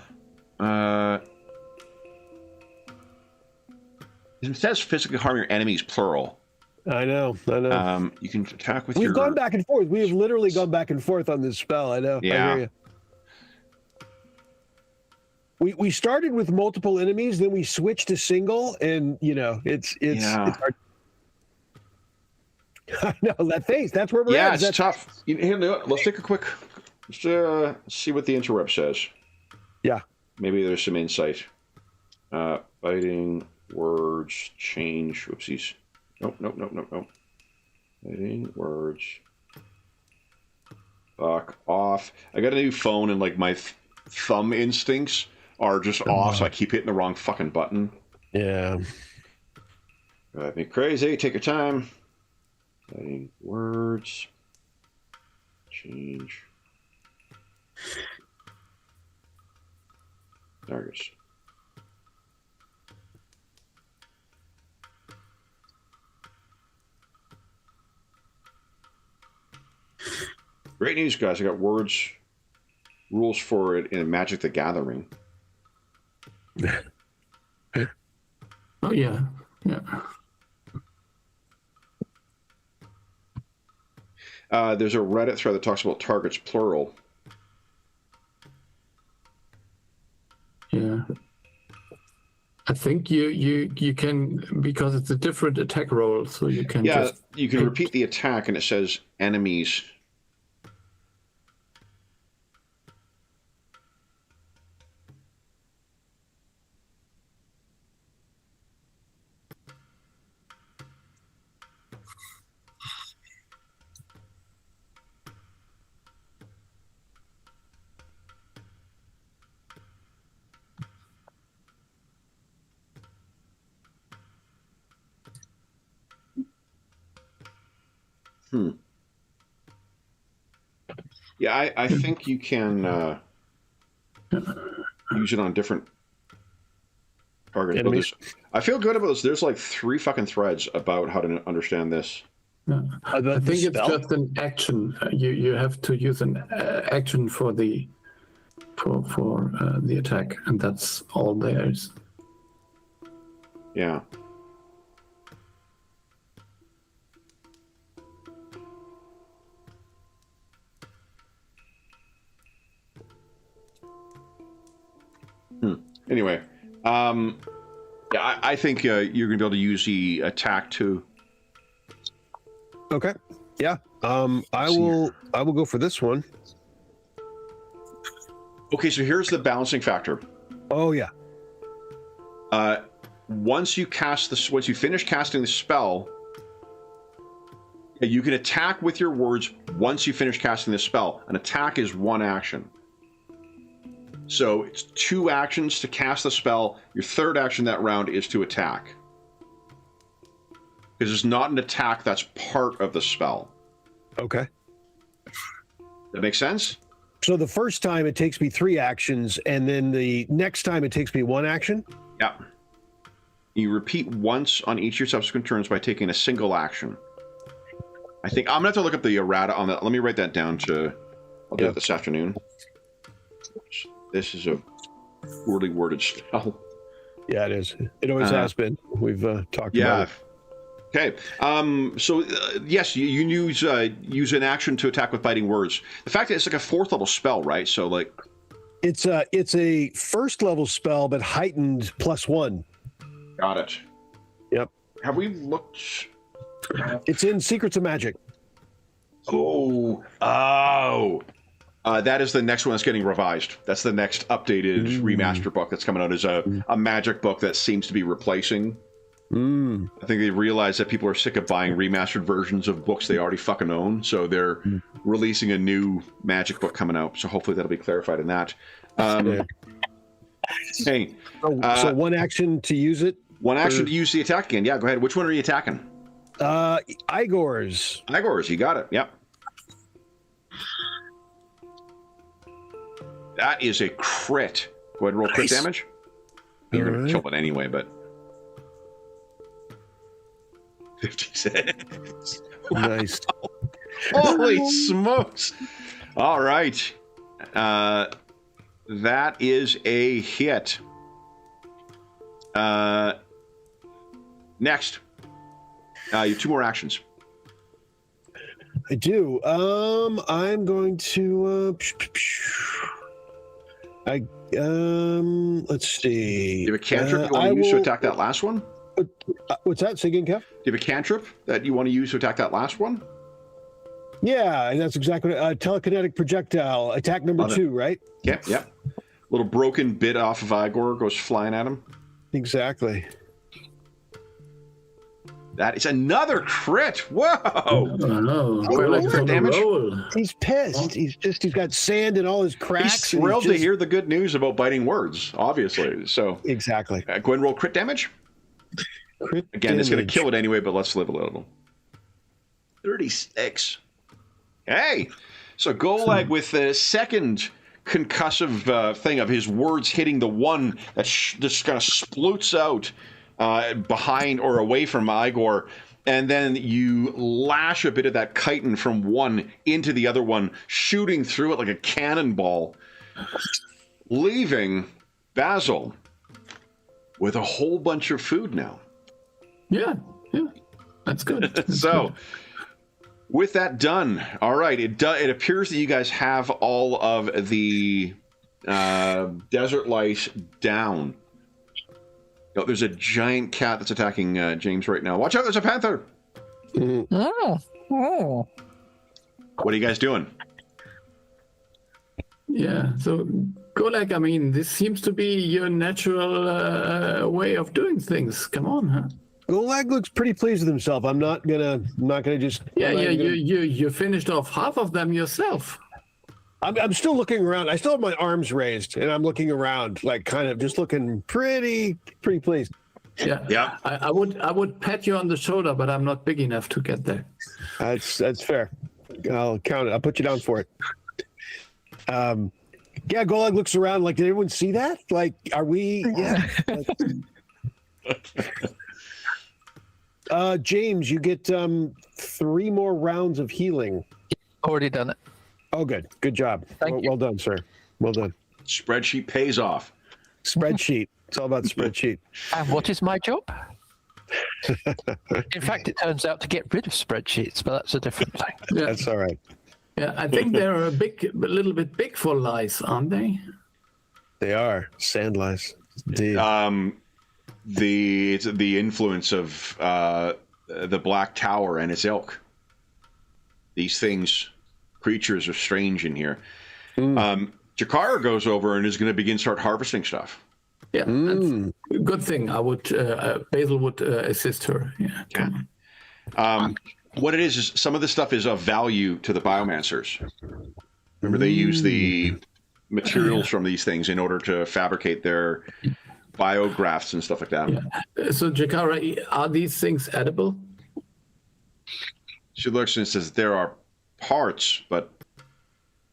It says physically harm your enemies, plural. I know. You can attack with We've your... gone back and forth. We have literally gone back and forth on this spell. I know. Yeah. I hear you. We started with multiple enemies, then we switched to single, and it's hard. I know that face. That's where we're at. Yeah, it's tough. Here, let's take a quick... Let's see what the interrupt says. Yeah. Maybe there's some insight. Fighting words change. Whoopsies. Nope. Fighting words. Fuck off. I got a new phone and like my thumb instincts are just off, so I keep hitting the wrong fucking button. Yeah. Drive me crazy. Take your time. Fighting words. Change. Targets. Great news, guys. I got rules for it in Magic the Gathering. Oh, yeah. There's a Reddit thread that talks about targets plural. Yeah. I think you can, because it's a different attack roll, so you can you can repeat the attack and it says enemies. Yeah, I think you can use it on different targets. Enemies. I feel good about this. There's like 3 fucking threads about how to understand this. I think it's just an action. You have to use an action for the attack, and that's all there is. Yeah. Anyway, yeah, I think you're gonna be able to use the attack too. Okay. Yeah. I will go for this one. Okay, so here's the balancing factor. Oh yeah. Once you finish casting the spell, you can attack with your words once you finish casting the spell. An attack is 1 action. So it's 2 actions to cast the spell. Your 3rd action that round is to attack. Because it's not an attack that's part of the spell. Okay. That makes sense? So the first time it takes me 3 actions, and then the next time it takes me 1 action? Yeah. You repeat once on each of your subsequent turns by taking a single action. I think I'm gonna have to look up the errata on that. Let me write that down I'll do it this afternoon. This is a poorly worded spell. Yeah, it is. It always has been. We've talked about it. Okay. So yes, you use an action to attack with biting words. The fact that it's like a 4th level spell, right? So like, it's a 1st level spell, but heightened +1. Got it. Yep. Have we looked? It's in Secrets of Magic. Oh. That is the next one that's getting revised. That's the next updated remaster book that's coming out as a magic book that seems to be replacing. I think they realize that people are sick of buying remastered versions of books they already fucking own, so they're releasing a new magic book coming out. So hopefully that'll be clarified in that. Hey, so 1 action to use it. 1 action to use the attack again. Yeah, go ahead. Which one are you attacking? Igor's. Igor's. You got it. Yep. That is a crit. Go ahead and roll crit damage. You're going to kill it anyway, but 56. Wow. Nice. Holy smokes. All right. That is a hit. Next. You have 2 more actions. I do. I'm going to let's see. Do you have a cantrip you want to use to attack that last one? What's that? Say again, Kev? Do you have a cantrip that you want to use to attack that last one? Yeah, and that's exactly what telekinetic projectile attack number 2, right? Yep. Little broken bit off of Igor goes flying at him. Exactly. That is another crit. Whoa! Oh, crit damage. He's pissed. He's got sand in all his cracks. He's thrilled to hear the good news about biting words, obviously. So exactly. Go ahead and roll crit damage. Again, it's going to kill it anyway, but let's live a little. 36. Hey! So Golag with the second concussive thing of his words hitting the one that just kind of sploots out behind or away from Igor, and then you lash a bit of that chitin from one into the other one, shooting through it like a cannonball, leaving Basil with a whole bunch of food now. Yeah, that's good. So, with that done, all right, it appears that you guys have all of the desert lice down. Oh, there's a giant cat that's attacking James right now. Watch out, there's a panther! Oh. What are you guys doing? Yeah, so Golag, I mean, this seems to be your natural way of doing things. Come on, huh? Golag looks pretty pleased with himself. I'm not gonna just. You finished off half of them yourself. I'm still looking around. I still have my arms raised, and I'm looking around, like kind of just looking pretty pleased. Yeah. I would pat you on the shoulder, but I'm not big enough to get there. That's fair. I'll count it. I'll put you down for it. Yeah, Golag looks around like, did everyone see that? Like, are we? Yeah. James, you get 3 more rounds of healing. Already done it. Oh, good. Good job. Well done, sir. Well done. Spreadsheet pays off. Spreadsheet. It's all about the spreadsheet. And what is my job? In fact, it turns out to get rid of spreadsheets, but that's a different thing. Yeah. That's all right. Yeah, I think they're a little bit big for lice, aren't they? They are. Sand lice. Indeed. It's the influence of the Black Tower and its ilk. These creatures are strange in here. Jakar goes over and is going to start harvesting stuff. Yeah, that's a good thing. I would Basil would assist her. Yeah. What it is some of this stuff is of value to the biomancers. Remember, they use the materials from these things in order to fabricate their biografts and stuff like that. Yeah. So, Jakara, are these things edible? She looks and says, there are parts, but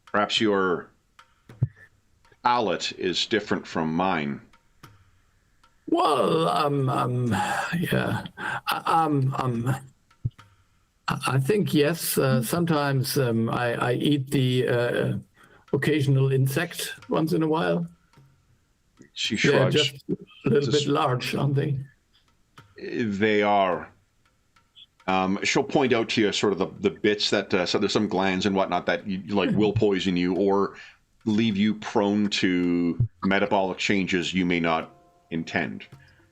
perhaps your palate is different from mine. Well, I think yes. Sometimes I eat the occasional insect once in a while. She shrugs. They're just a little bit large, aren't they? They are. She'll point out to you sort of the bits that so there's some glands and whatnot that will poison you or leave you prone to metabolic changes you may not intend.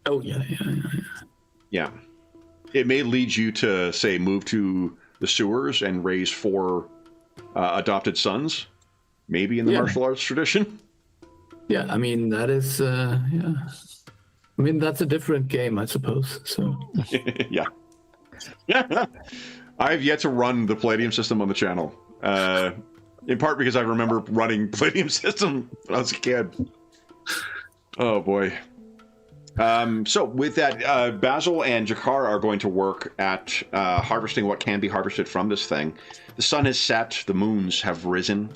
Oh yeah. It may lead you to say move to the sewers and raise 4 adopted sons, maybe in the martial arts tradition. Yeah, I mean that is I mean that's a different game, I suppose. So yeah. I've yet to run the Palladium system on the channel. In part because I remember running Palladium system when I was a kid. Oh boy. So with that, Basil and Jakar are going to work at harvesting what can be harvested from this thing. The sun has set, the moons have risen.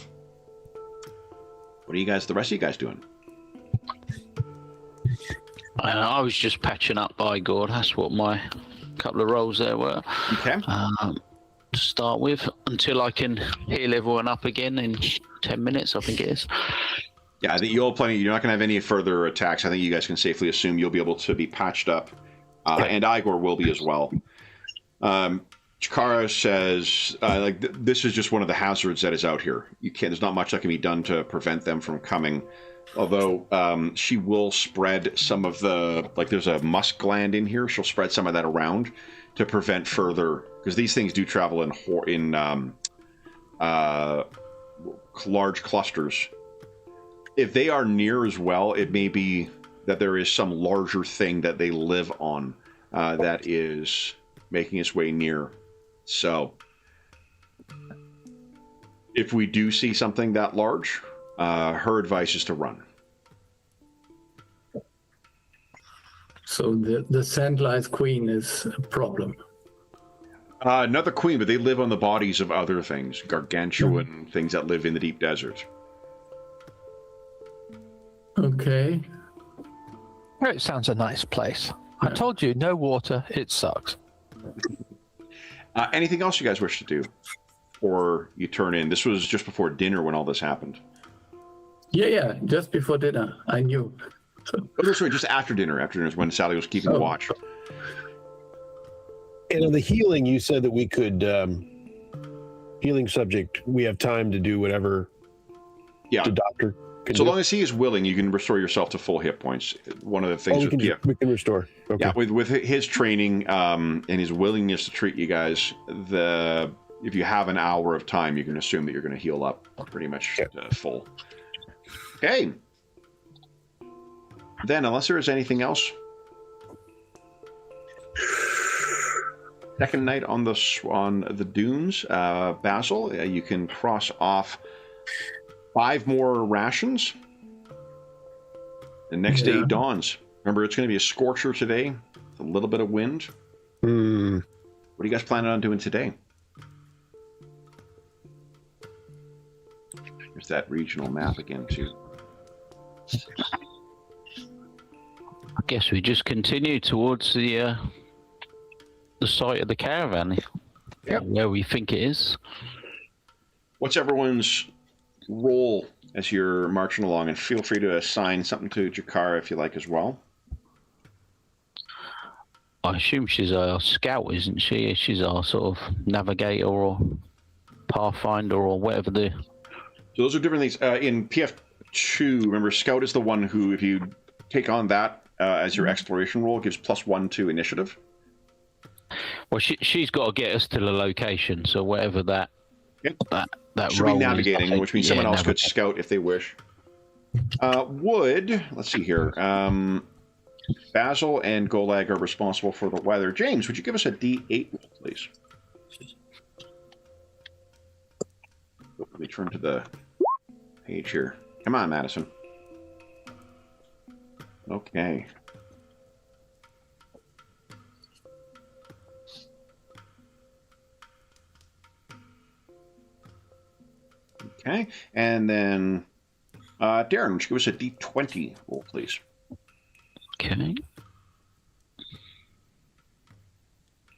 What are the rest of you guys doing? I was just patching up Igor. That's what my couple of rolls there were. Okay. To start with, until I can heal everyone up again in 10 minutes, I think it is. Yeah, I think you're not going to have any further attacks. I think you guys can safely assume you'll be able to be patched up, and Igor will be as well. Chikara says, this is just one of the hazards that is out here. There's not much that can be done to prevent them from coming. Although she will spread some of there's a musk gland in here. She'll spread some of that around to prevent further, because these things do travel in large clusters. if they are near as well, it may be that there is some larger thing that they live on that is making its way near. So, if we do see something that large, her advice is to run. So the Sandlice Queen is a problem. Not the queen, but they live on the bodies of other things, gargantuan things that live in the deep desert. Okay. It sounds a nice place. I told you, no water, it sucks. Anything else you guys wish to do? Or you turn in? This was just before dinner when all this happened. Yeah, just before dinner. I knew. Oh, no, sorry, just after dinner. After dinner is when Sally was keeping watch. And on the healing, you said that we could, healing subject, we have time to do whatever the doctor can so do. long as he is willing, you can restore yourself to full hit points. One of the things we can restore. Okay. Yeah, with his training and his willingness to treat you guys, if you have an hour of time, you can assume that you're going to heal up pretty much full. Okay. Then, unless there is anything else, second night on the dunes, Basil, you can cross off 5 more rations. The next day dawns. Remember, it's going to be a scorcher today, with a little bit of wind. What are you guys planning on doing today? There's that regional map again, too. I guess we just continue towards the site of the caravan, where we think it is. What's everyone's role as you're marching along? And feel free to assign something to Jakara if you like as well. I assume she's a scout, isn't she? She's our sort of navigator or pathfinder or whatever the... So those are different things. In PF2, remember, scout is the one who, if you take on that as your exploration role, gives +1 to initiative. Well, she's got to get us to the location, so whatever that that should role be navigating, is, which means someone else could scout if they wish. Let's see here. Basil and Golag are responsible for the weather. James, would you give us a D8 roll, please? Let me turn to the page here. Come on, Madison. Okay. Okay, and then Darren, would you give us a D20 roll, please? Okay.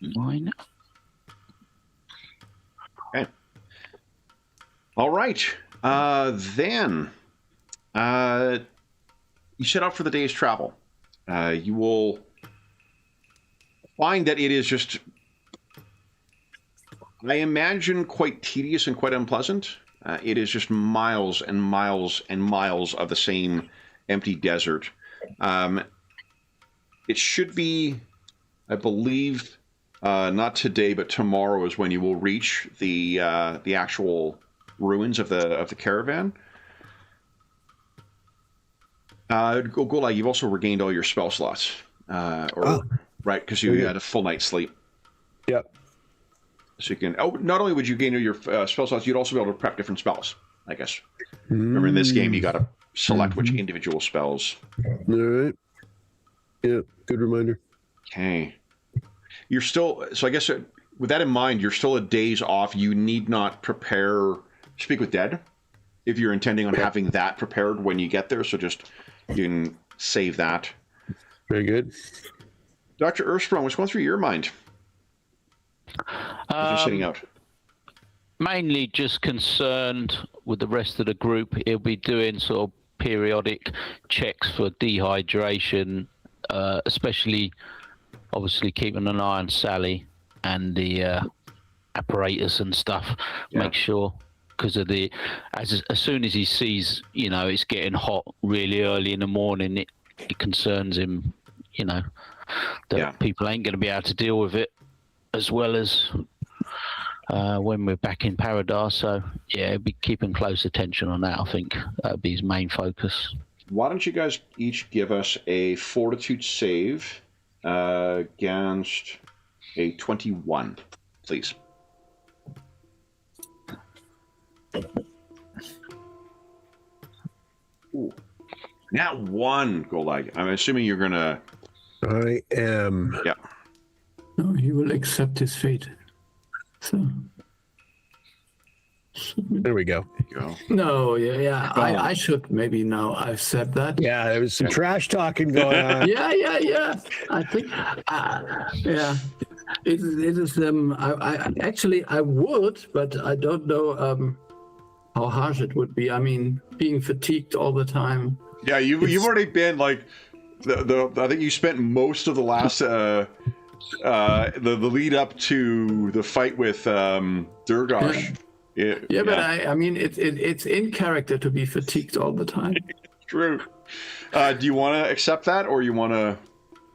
9. Okay. All right. Then you set out for the day's travel. You will find that it is just, I imagine, quite tedious and quite unpleasant. It is just miles and miles and miles of the same empty desert. It should be, I believe, not today, but tomorrow is when you will reach the actual ruins of the caravan. Gola, you've also regained all your spell slots, right? Because you had a full night's sleep. Yep. So you can. Oh, not only would you gain all your spell slots, you'd also be able to prep different spells. I guess. Remember, in this game, you got to select which individual spells. All right. Yeah. Good reminder. Okay. You're still. So I guess with that in mind, you're still a days off. You need not prepare. Speak with Dead if you're intending on having that prepared when you get there. So just you can save that. Very good. Dr. Ersprung, what's going through your mind as you're sitting out? Mainly just concerned with the rest of the group. He'll be doing sort of periodic checks for dehydration, especially obviously keeping an eye on Sally and the apparatus and stuff. Make sure, because of the as soon as he sees, it's getting hot really early in the morning, it concerns him, that people ain't going to be able to deal with it as well as when we're back in Paridar. So yeah, be keeping close attention on that. I think that'd be his main focus. Why don't you guys each give us a fortitude save against a 21, please? Ooh. Not one, Golag. I'm assuming you're gonna. I am. Yeah. No, he will accept his fate. So. There we go. There you go. No, yeah. I should maybe now. I've said that. Yeah, there was some trash talking going on. Yeah. I think, yeah. It is. I actually I would, but I don't know how harsh it would be. I mean, being fatigued all the time. Yeah, you've already been like the I think you spent most of the last the lead up to the fight with Durgosh. Yeah, but I mean it's in character to be fatigued all the time. True. Do you want to accept that, or you want to?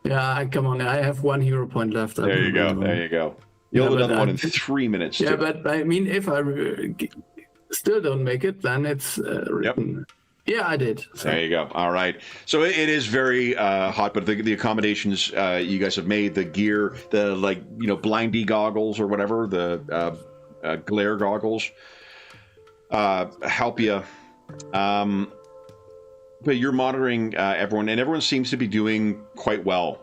Yeah, come on. I have one hero point left. There you go. You'll have another one in 3 minutes. Yeah, too. but I mean, if I still don't make it, then it's written. Yeah, I did. So. There you go. All right. So it is very hot, but the accommodations you guys have made, the gear, the blindy goggles or whatever, the glare goggles, help you. But you're monitoring everyone, and everyone seems to be doing quite well,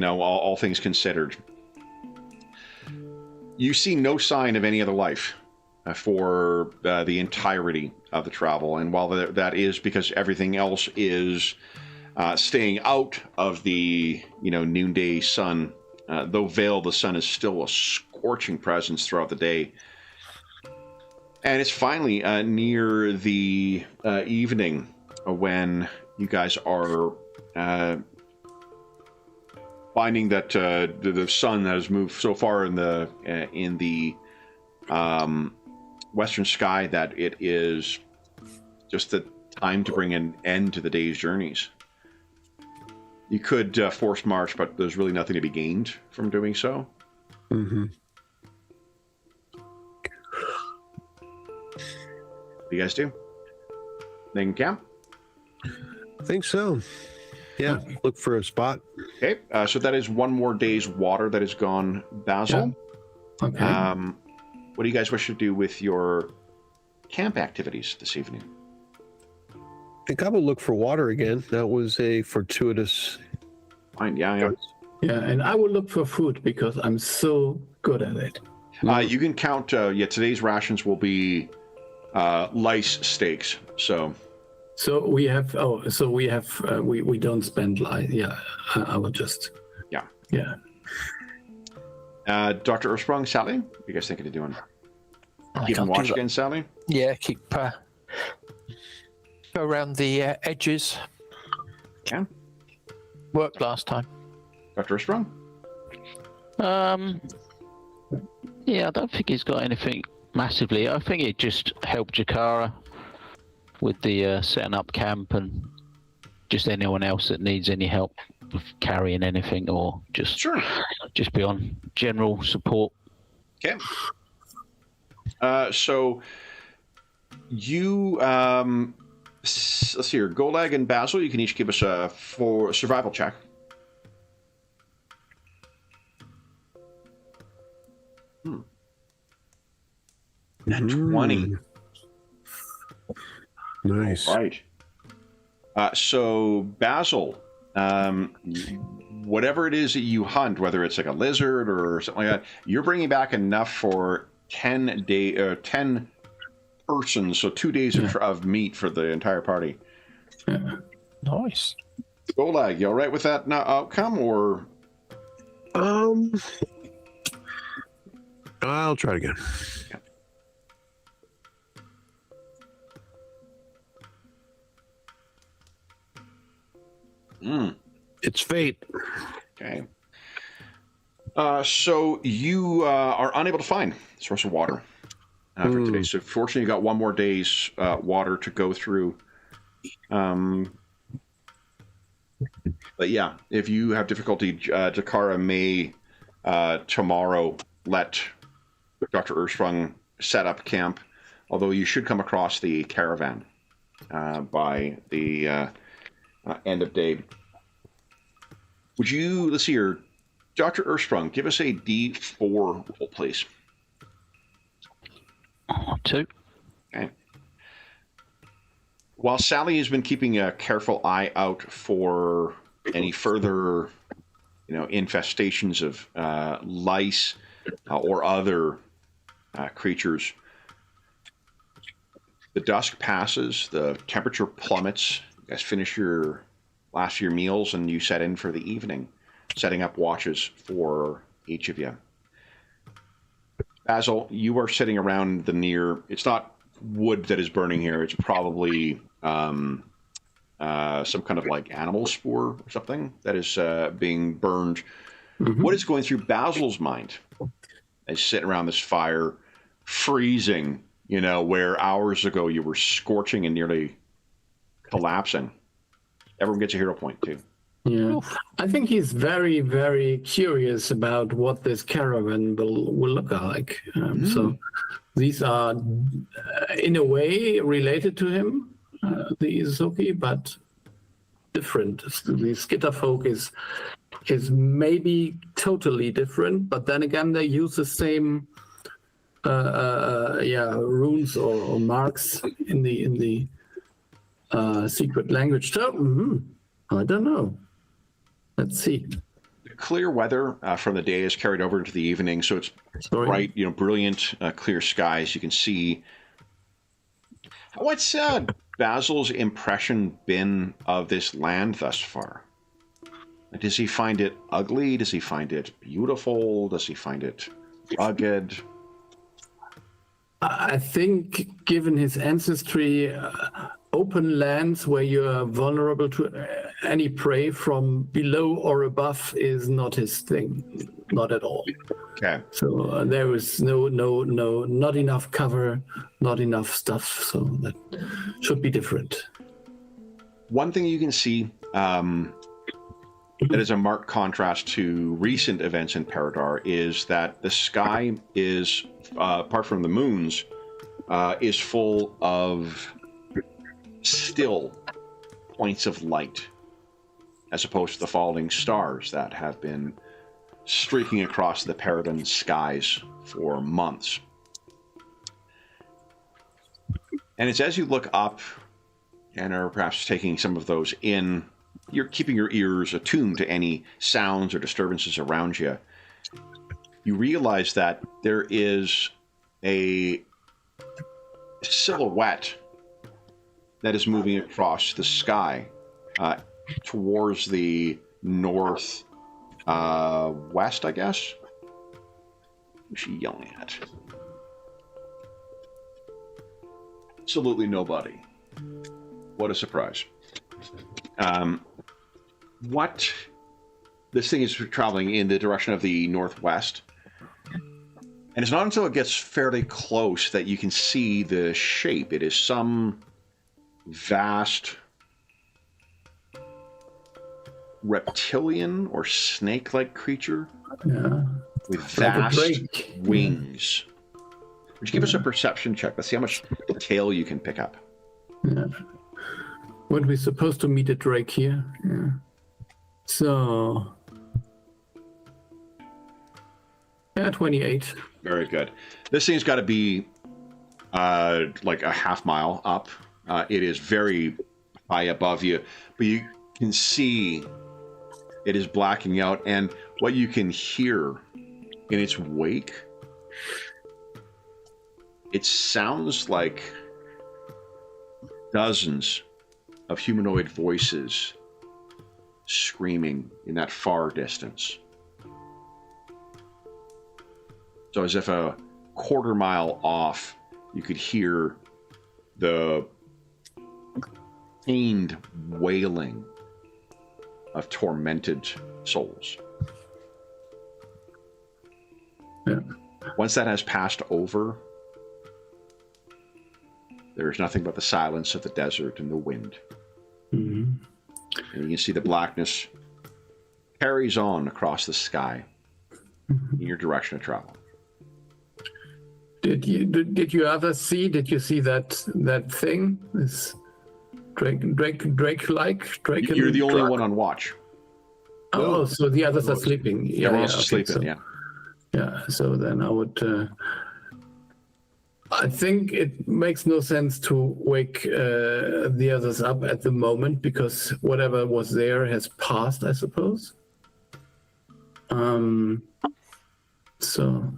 all things considered. You see no sign of any other life for the entirety of the travel, and while that is because everything else is staying out of the noonday sun, though veiled, the sun is still a scorching presence throughout the day. And it's finally near the evening when you guys are finding that the sun has moved so far in the western sky that it is just the time to bring an end to the day's journeys. You could force march, but there's really nothing to be gained from doing so. Mm-hmm. What do you guys do? They can camp? I think so. Yeah, look for a spot. Okay, so that is one more day's water that is gone, Basil. Yeah. Okay. What do you guys wish to do with your camp activities this evening? I think I will look for water again. That was a fortuitous. Fine, yeah. Yeah, and I will look for food because I'm so good at it. You can count. Today's rations will be lice steaks. So we have. We don't spend lice. Yeah, I will just. Yeah. Dr. Earthsprung, Sally, what are you guys thinking of doing? Keep and watch again, Sally? Yeah, keep go around the edges. Yeah. Worked last time. Dr. Earthsprung? Yeah, I don't think he's got anything massively. I think it just helped Jakara with the setting up camp, and just anyone else that needs any help with carrying anything, or just be on general support. Okay. So you let's see here. Golag and Basil, you can each give us a survival check. Nat 20. Nice. Right. So Basil, whatever it is that you hunt, whether it's like a lizard or something like that, you're bringing back enough for 10 persons, so 2 days of meat for the entire party. Yeah. Nice. Golag, you all right with that outcome, or? I'll try it again. It's fate. Okay. So you are unable to find a source of water for today. So fortunately, you got one more day's water to go through. But yeah, if you have difficulty, Jakara may tomorrow let Dr. Ursprung set up camp, although you should come across the caravan by the end of day. Would you, let's see here, Dr. Ursprung, give us a D4 roll, please. 2. Okay. While Sally has been keeping a careful eye out for any further, infestations of lice or other creatures, the dusk passes, the temperature plummets. You guys finish your last of your meals, and you set in for the evening, setting up watches for each of you. Basil, you are sitting around it's not wood that is burning here. It's probably some kind of like animal spoor or something that is being burned. Mm-hmm. What is going through Basil's mind as sitting around this fire, freezing, where hours ago you were scorching and nearly collapsing? Everyone gets a hero point, too. Yeah, I think he's very, very curious about what this caravan will look like. So these are, in a way, related to him, the Izuki, but different. The Skitterfolk is maybe totally different, but then again, they use the same runes or marks in the secret language. So, I don't know. Let's see. The clear weather from the day is carried over into the evening, so it's bright, brilliant, clear skies. You can see. What's Basil's impression been of this land thus far? Does he find it ugly? Does he find it beautiful? Does he find it rugged? I think, given his ancestry, open lands where you are vulnerable to any prey from below or above is not his thing, not at all. Okay. So there is not enough cover, not enough stuff. So that should be different. One thing you can see that is a marked contrast to recent events in Paridar is that the sky is, apart from the moons, is full of still points of light, as opposed to the falling stars that have been streaking across the Paridar skies for months. And it's as you look up and are perhaps taking some of those in, you're keeping your ears attuned to any sounds or disturbances around you. You realize that there is a silhouette that is moving across the sky towards the north west, I guess. Who's she yelling at? Absolutely nobody. What a surprise. This thing is traveling in the direction of the northwest. And it's not until it gets fairly close that you can see the shape. It is some vast reptilian or snake-like creature with vast wings. Would you give us a perception check? Let's see how much detail you can pick up. Yeah. Weren't we supposed to meet a drake here? Yeah. So, 28. Very good. This thing's got to be like a half mile up. It is very high above you, but you can see it is blacking out, and what you can hear in its wake, it sounds like dozens of humanoid voices screaming in that far distance. So as if a quarter mile off, you could hear the pained wailing of tormented souls. Yeah. Once that has passed over, there is nothing but the silence of the desert and the wind. Mm-hmm. And you can see the blackness carries on across the sky in your direction of travel. Did you ever see? Did you see that thing? This Drake-like? You're the only one on watch. Oh, so the others are sleeping. Yeah, Everyone else is okay, sleeping. so, Yeah. Yeah. So then I would. I think it makes no sense to wake the others up at the moment because whatever was there has passed, I suppose. So.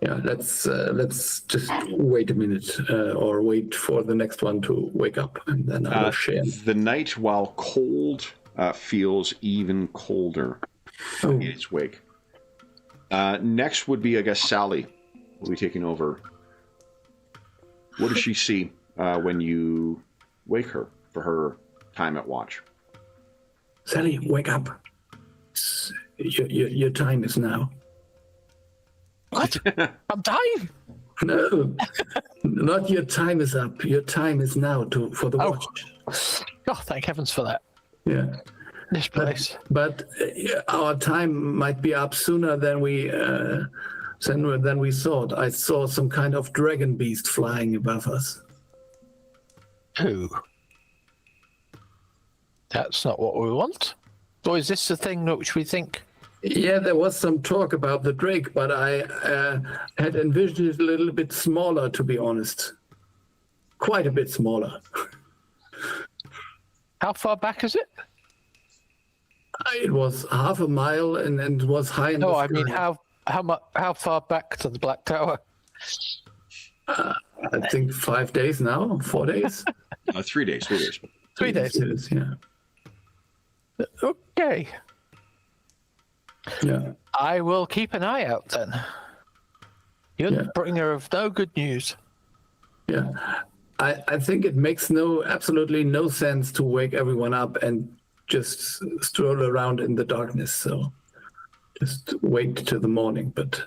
Yeah, let's just wait a minute or wait for the next one to wake up, and then I will share. The night, while cold, feels even colder in its wake. Next would be, I guess, Sally will be taking over. What does she see when you wake her for her time at watch? Sally, wake up. Your time is now. What? I'm dying. No, not your time is up. Your time is now for the watch. Oh, thank heavens for that. Yeah. This place. But our time might be up sooner than we thought. I saw some kind of dragon beast flying above us. Who? That's not what we want. Or is this the thing which we think? Yeah, there was some talk about the drake, but I had envisioned it a little bit smaller, to be honest. Quite a bit smaller. How far back is it? It was half a mile and it was high in the sky. I mean, how far back to the Black Tower? I think 5 days now, 4 days. 3 days. 3 days. 3 days. It is, yeah. Okay. Yeah. I will keep an eye out then. You're the bringer of no good news. Yeah. I think it makes absolutely no sense to wake everyone up and just stroll around in the darkness. So just wait till the morning, but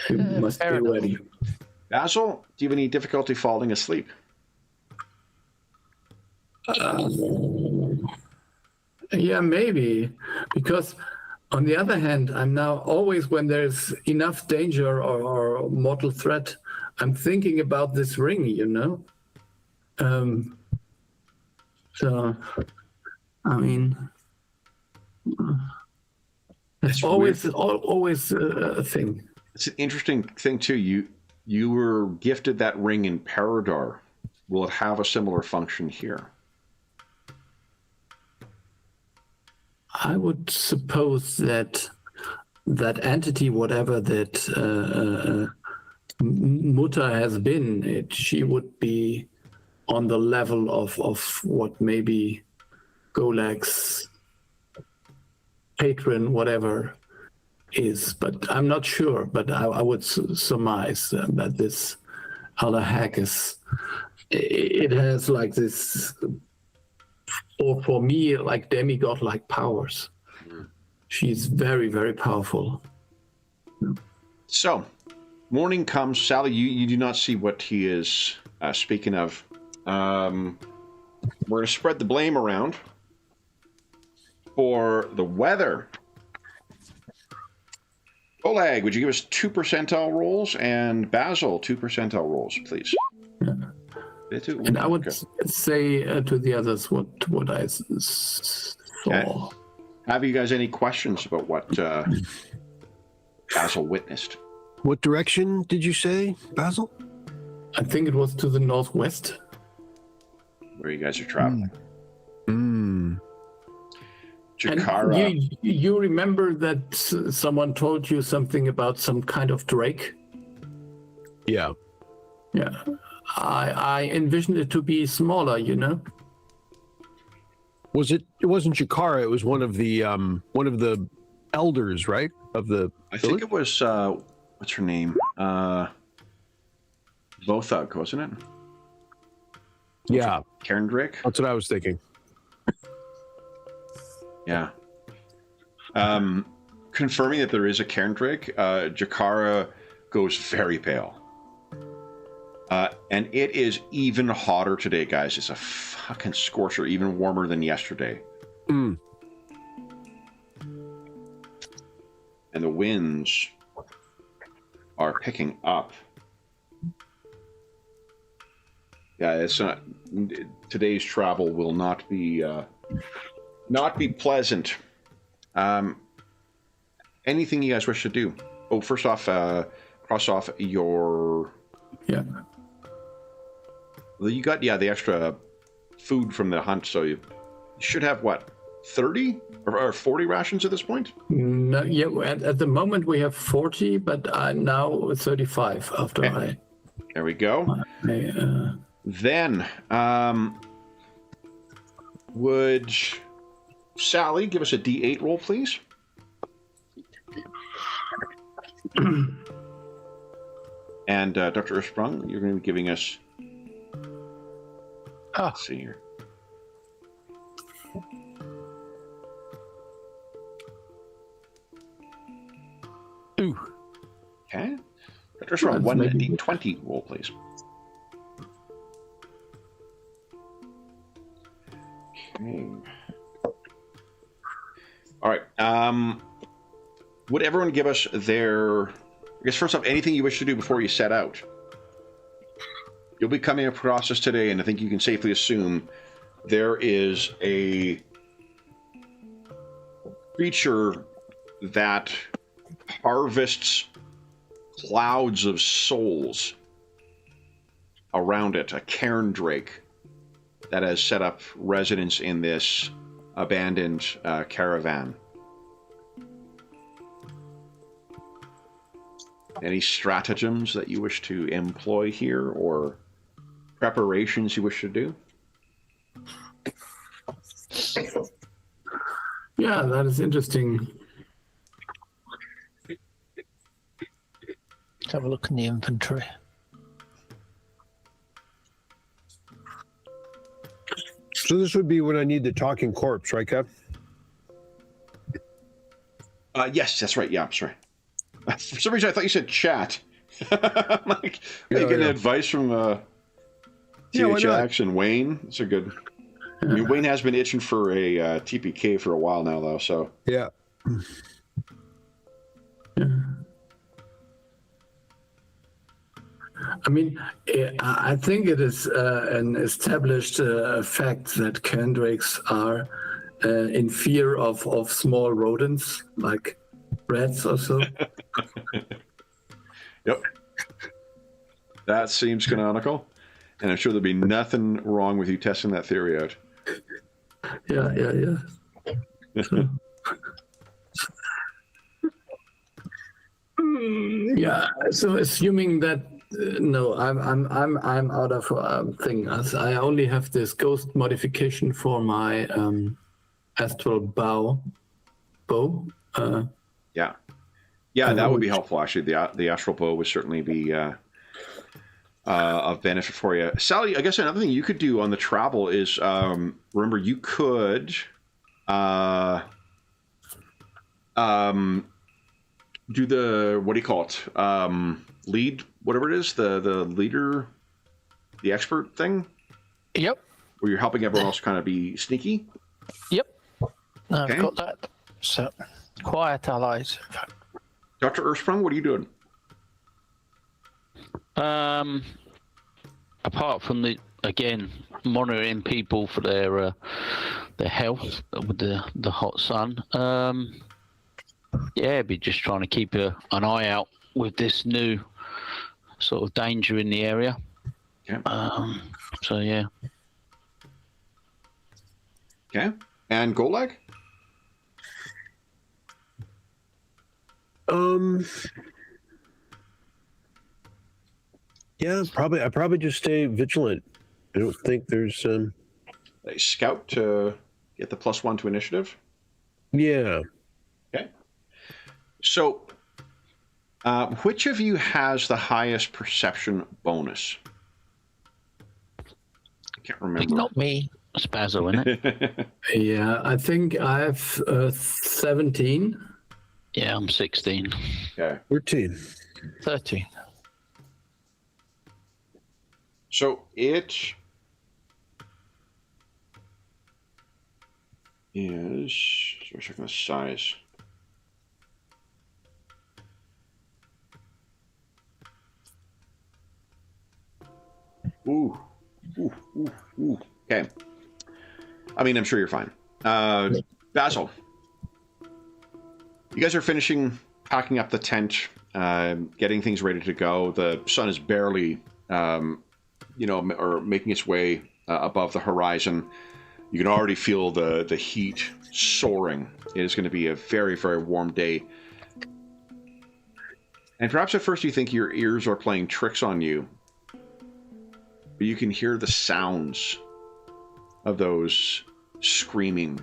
you must be ready. Basil, do you have any difficulty falling asleep? Yeah, maybe. Because on the other hand, I'm now always, when there's enough danger or mortal threat, I'm thinking about this ring, you know? So, I mean, it's always a thing. It's an interesting thing, too. You were gifted that ring in Paridar. Will it have a similar function here? I would suppose that entity, whatever that Mutter has been, she would be on the level of what maybe Golag's patron, whatever, is. But I'm not sure. But I would surmise that this Alahak it has like this, or for me, like demigod-like powers. She's very, very powerful. So, morning comes. Sally, you do not see what he is speaking of. We're going to spread the blame around for the weather. Oleg, would you give us 2 percentile rolls? And Basil, 2 percentile rolls, please. Yeah. And I would say to the others what I saw. Okay. Have you guys any questions about what Basil witnessed? What direction did you say, Basil? I think it was to the northwest. Where you guys are traveling. Jakara. And you remember that someone told you something about some kind of drake? Yeah. Yeah. I envisioned it to be smaller, you know. It wasn't Jakara, it was one of the elders, right? Of the I think it was what's her name? Vothug, wasn't it? Yeah. Cairn Drake? That's what I was thinking. Yeah. Confirming that there is a Cairn Drake, Jakara goes very pale. And it is even hotter today, guys. It's a fucking scorcher, even warmer than yesterday. And the winds are picking up. Yeah, it's not. Today's travel will not be pleasant. Anything you guys wish to do? Oh, first off, cross off your. Yeah. Well, you got the extra food from the hunt, so you should have what, 30 or 40 rations at this point? No, yeah. At the moment we have 40, but I'm now 35 after Okay. There we go. Then, would Sally give us a D8 roll, please? And Dr. Ersprung, you're going to be giving us. Let's see here. Ooh. Okay. Dr. Ersprung, one D20 roll, please. Okay. All right. Would everyone give us their? I guess first off, anything you wish to do before you set out. You'll be coming across this today, and I think you can safely assume there is a creature that harvests clouds of souls around it, a cairn drake that has set up residence in this abandoned caravan. Any stratagems that you wish to employ here, or preparations you wish to do? Yeah, that is interesting. Let's have a look in the inventory. So this would be when I need the talking corpse, right, Kev? Yes, that's right. Yeah, I'm sorry. For some reason, I thought you said chat. I'm like, getting advice from THX and Wayne. It's a good. I mean, Wayne has been itching for a TPK for a while now, though. So yeah. I mean, I think it is an established fact that cairn drakes are in fear of small rodents like rats or so. Yep. That seems canonical, and I'm sure there'd be nothing wrong with you testing that theory out. Yeah. Yeah. So assuming that no, I'm out of thing. As I only have this ghost modification for my astral bow. Yeah, that would be helpful. Actually, the astral bow would certainly be of benefit for you. Sally, I guess another thing you could do on the travel is remember you could do the, what do you call it? Lead, whatever it is, the leader, the expert thing. Yep. Where you're helping everyone else kind of be sneaky. Yep. I've Okay. got that. So, quiet allies. Dr. Ersprung, what are you doing? Apart from monitoring people for their health with the hot sun. Be just trying to keep an eye out with this new sort of danger in the area. Yeah. So yeah. Okay. And Golag? Yeah, I probably just stay vigilant. I don't think there's A scout to get the +1 to initiative. Yeah. Okay. So, which of you has the highest perception bonus? I can't remember. Not me. Spazzo, innit? Yeah, I think I have 17. Yeah, I'm 16. Okay. 13. 13. So it is. So we're checking the size. Ooh. Ooh. Ooh. Ooh. Okay. I mean, I'm sure you're fine. Basil, you guys are finishing packing up the tent, getting things ready to go. The sun is barely, or making its way above the horizon. You can already feel the heat soaring. It is going to be a very, very warm day. And perhaps at first you think your ears are playing tricks on you, but you can hear the sounds of those screaming,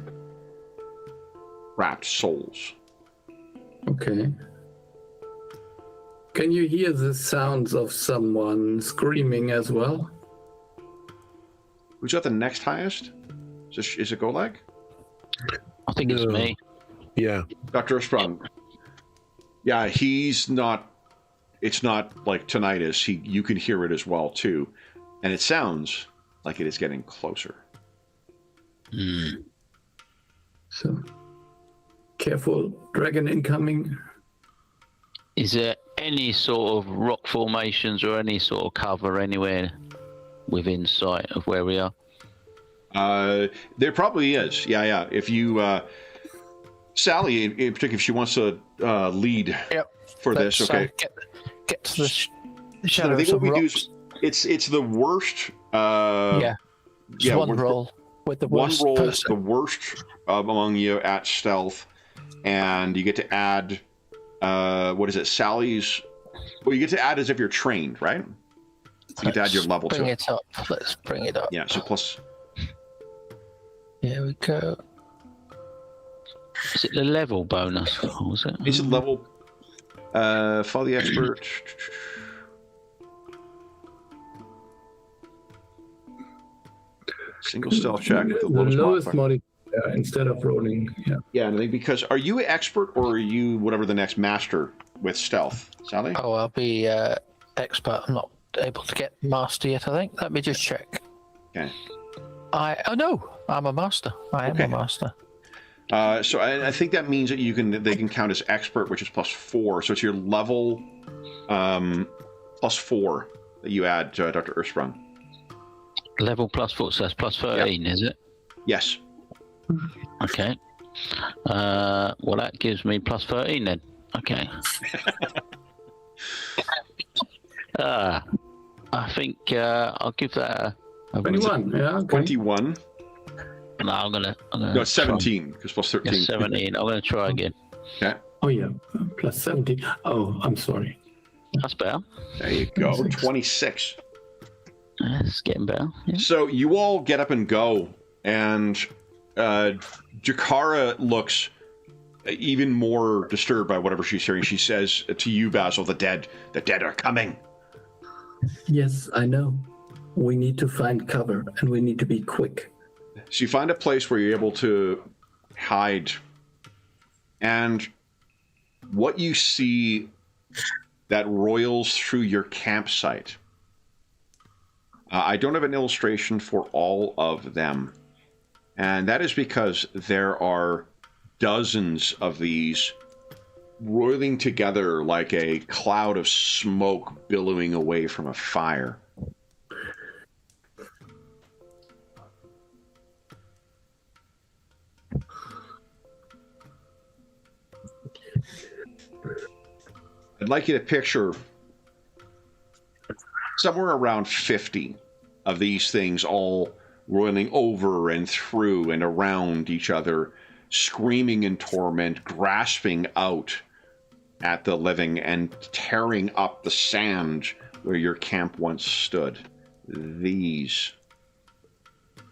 trapped souls. Okay. Can you hear the sounds of someone screaming as well? Who's got the next highest? Is it Golag? I think it's me. Yeah. Dr. Sprung. Yeah, he's not. It's not like tinnitus. You can hear it as well too, and it sounds like it is getting closer. So, careful, dragon incoming. Is there any sort of rock formations or any sort of cover anywhere within sight of where we are? There probably is. Yeah. If you, Sally, in particular, if she wants to lead for this, okay. Get to the So shadow. I think of what we rocks. do is it's the worst. Just one roll with the worst one roll, person. the worst among you at stealth, and you get to add. What is it? Sally's. Well, you get to add as if you're trained, right? You get to add your level to Bring it. it up. Let's bring it up. Yeah. So plus. Here we go. Is it the level bonus? Or was it? It's a level. Follow the expert. Single stealth check with the lowest modifier. Instead of rolling. Yeah. Yeah, and I think because are you an expert or are you whatever the next master with stealth, Sally? Oh, I'll be expert. I'm not able to get master yet, I think. Let me just check. Okay. No, I'm a master. I am a master. So I think that means that they can count as expert, which is +4. So it's your level +4 that you add, Dr. Ursprung. Level +4, so that's +13, is it? Yes. Okay. Well, that gives me +13 then. Okay. I think I'll give that a 21. Yeah. Okay. 21. No, I'm gonna No, 17 because +13. Yeah, 17. I'm gonna try again. Okay. Oh yeah, +17. Oh, I'm sorry. That's better. There you go. 26. It's getting better. Yeah. So you all get up and go, and Jakara looks even more disturbed by whatever she's hearing. She says to you, Basil, the dead are coming. Yes, I know. We need to find cover, and we need to be quick. So you find a place where you're able to hide, and what you see that roils through your campsite. I don't have an illustration for all of them, and that is because there are dozens of these roiling together like a cloud of smoke billowing away from a fire. I'd like you to picture somewhere around 50 of these things all roiling over and through and around each other, screaming in torment, grasping out at the living and tearing up the sand where your camp once stood. These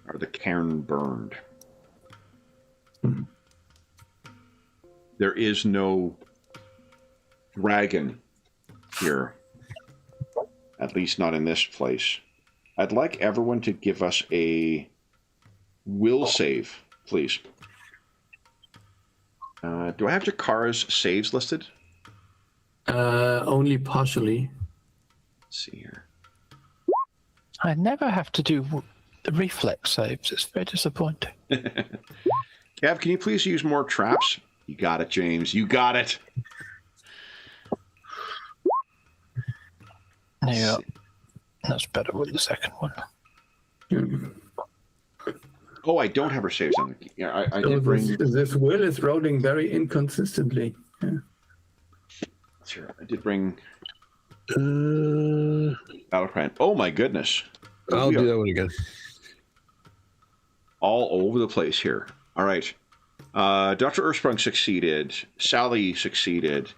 are the cairn burned. There is no dragon here, at least not in this place. I'd like everyone to give us a will save, please. Do I have Jakara's saves listed? Only partially. Let's see here. I never have to do the reflex saves. It's very disappointing. Kev, can you please use more traps? You got it, James. You got it. Yeah. That's better with the second one. Oh, I don't have her saves on. Yeah, I So did bring. this will is rolling very inconsistently. Yeah. Sure, I did bring. Battlecry. Oh my goodness! I'll do that one again. All over the place here. All right. Dr. Ursprung succeeded. Sally succeeded.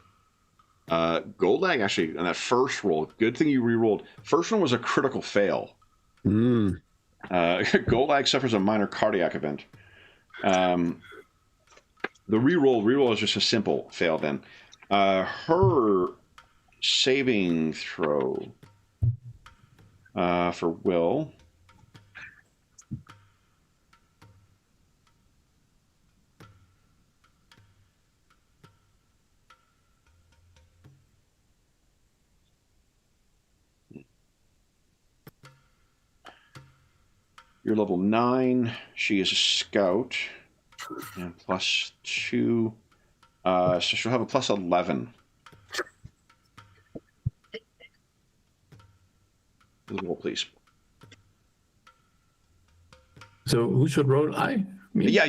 Goldlag actually on that first roll. Good thing you re-rolled. First one was a critical fail. Goldlag suffers a minor cardiac event. The re-roll is just a simple fail then. Her saving throw for Will. You're level 9. She is a scout. And +2. So she'll have a +11. Roll, please. So who should roll? I? Me? Yeah,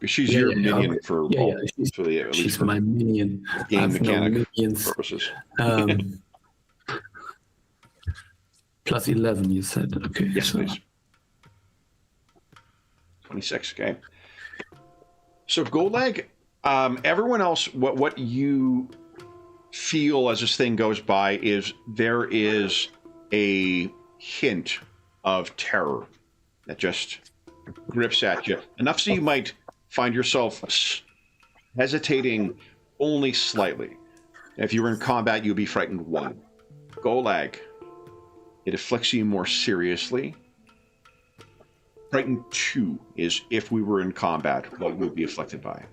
she's your minion okay. for roll. She's my minion. Game mechanic purposes. purposes. +11, you said. Okay. Yes, please. 26. Okay. So Goldlag, everyone else, what you feel as this thing goes by is there is a hint of terror that just grips at you enough so you might find yourself hesitating only slightly. If you were in combat, you'd be frightened 1. Goldlag, it afflicts you more seriously. Frightened 2 is if we were in combat, what we would be afflicted by.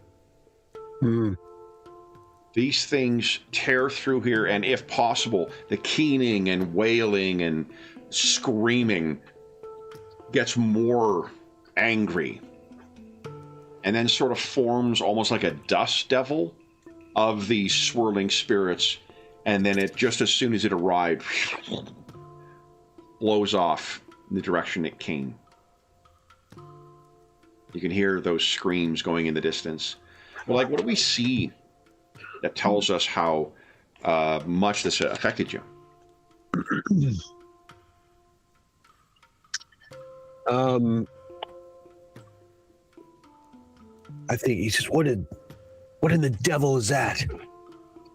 These things tear through here, and if possible, the keening and wailing and screaming gets more angry, and then sort of forms almost like a dust devil of these swirling spirits, and then it, just as soon as it arrived, blows off in the direction it came. You can hear those screams going in the distance. Well, like, what do we see that tells us how much this affected you? I think he says, what in the devil is that?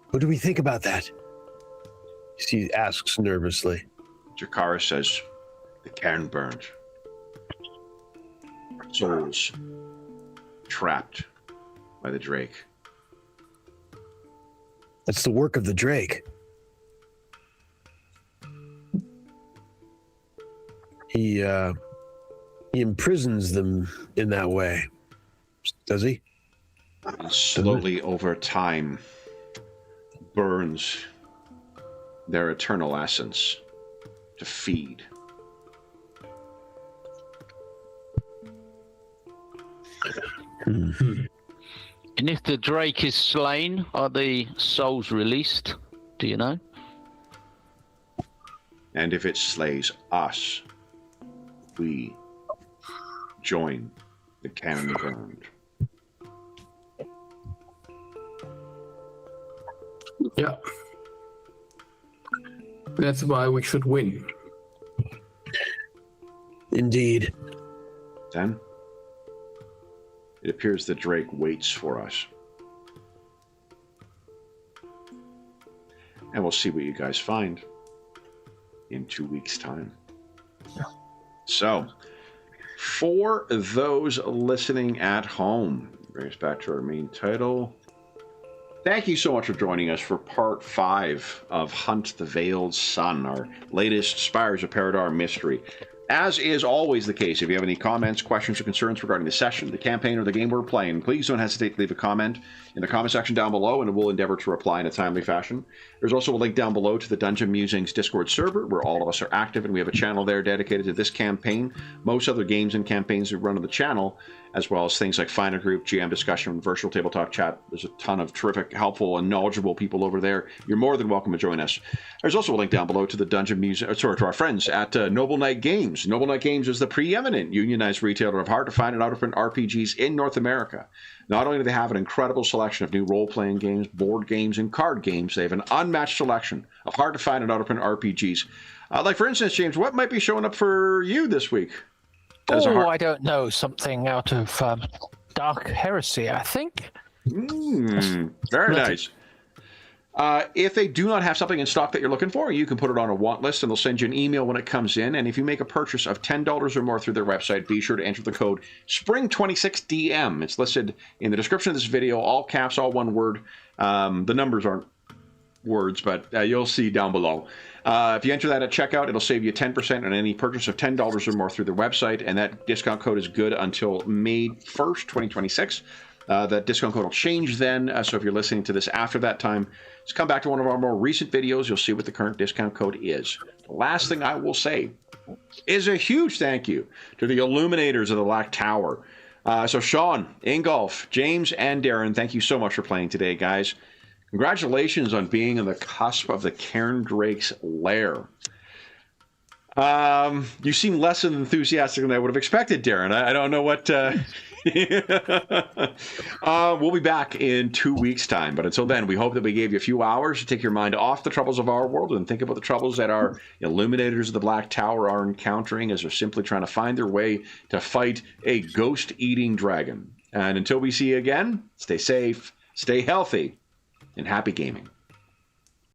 What do we think about that? He asks nervously. Jakara says, the cairn burned. Souls trapped by the Drake. That's the work of the Drake. He imprisons them in that way, does he? And slowly over time burns their eternal essence to feed. And if the Drake is slain, are the souls released? Do you know? And if it slays us, we join the cairn burned. Yeah. That's why we should win. Indeed. Then it appears the Drake waits for us. And we'll see what you guys find in 2 weeks' time. Yeah. So, for those listening at home, bring us back to our main title. Thank you so much for joining us for part 5 of Hunt the Veiled Sun, our latest Spires of Paridar mystery. As is always the case, if you have any comments, questions, or concerns regarding the session, the campaign, or the game we're playing, please don't hesitate to leave a comment in the comment section down below, and we'll endeavor to reply in a timely fashion. There's also a link down below to the Dungeon Musings Discord server, where all of us are active, and we have a channel there dedicated to this campaign, most other games and campaigns we run on the channel, as well as things like Finder Group, GM discussion, virtual tabletop chat. There's a ton of terrific, helpful, and knowledgeable people over there. You're more than welcome to join us. There's also a link down below to the Dungeon Music, to our friends at Noble Knight Games. Noble Knight Games is the preeminent unionized retailer of hard-to-find and out-of-print RPGs in North America. Not only do they have an incredible selection of new role-playing games, board games, and card games, they have an unmatched selection of hard-to-find and out-of-print RPGs. Like, for instance, James, what might be showing up for you this week? I don't know. Something out of Dark Heresy, I think. Very nice. If they do not have something in stock that you're looking for, you can put it on a want list, and they'll send you an email when it comes in. And if you make a purchase of $10 or more through their website, be sure to enter the code SPRING26DM. It's listed in the description of this video, all caps, all one word. The numbers aren't words, but you'll see down below. If you enter that at checkout, it'll save you 10% on any purchase of $10 or more through their website, and that discount code is good until May 1st, 2026. That discount code will change then, so if you're listening to this after that time, just come back to one of our more recent videos. You'll see what the current discount code is. The last thing I will say is a huge thank you to the Illuminators of the Black Tower. So Sean, Ingolf, James, and Darren, thank you so much for playing today, guys. Congratulations on being on the cusp of the Cairn Drake's lair. You seem less enthusiastic than I would have expected, Darren. I don't know what... we'll be back in 2 weeks' time, but until then, we hope that we gave you a few hours to take your mind off the troubles of our world and think about the troubles that our Illuminators of the Black Tower are encountering as they're simply trying to find their way to fight a ghost-eating dragon. And until we see you again, stay safe, stay healthy, and happy gaming.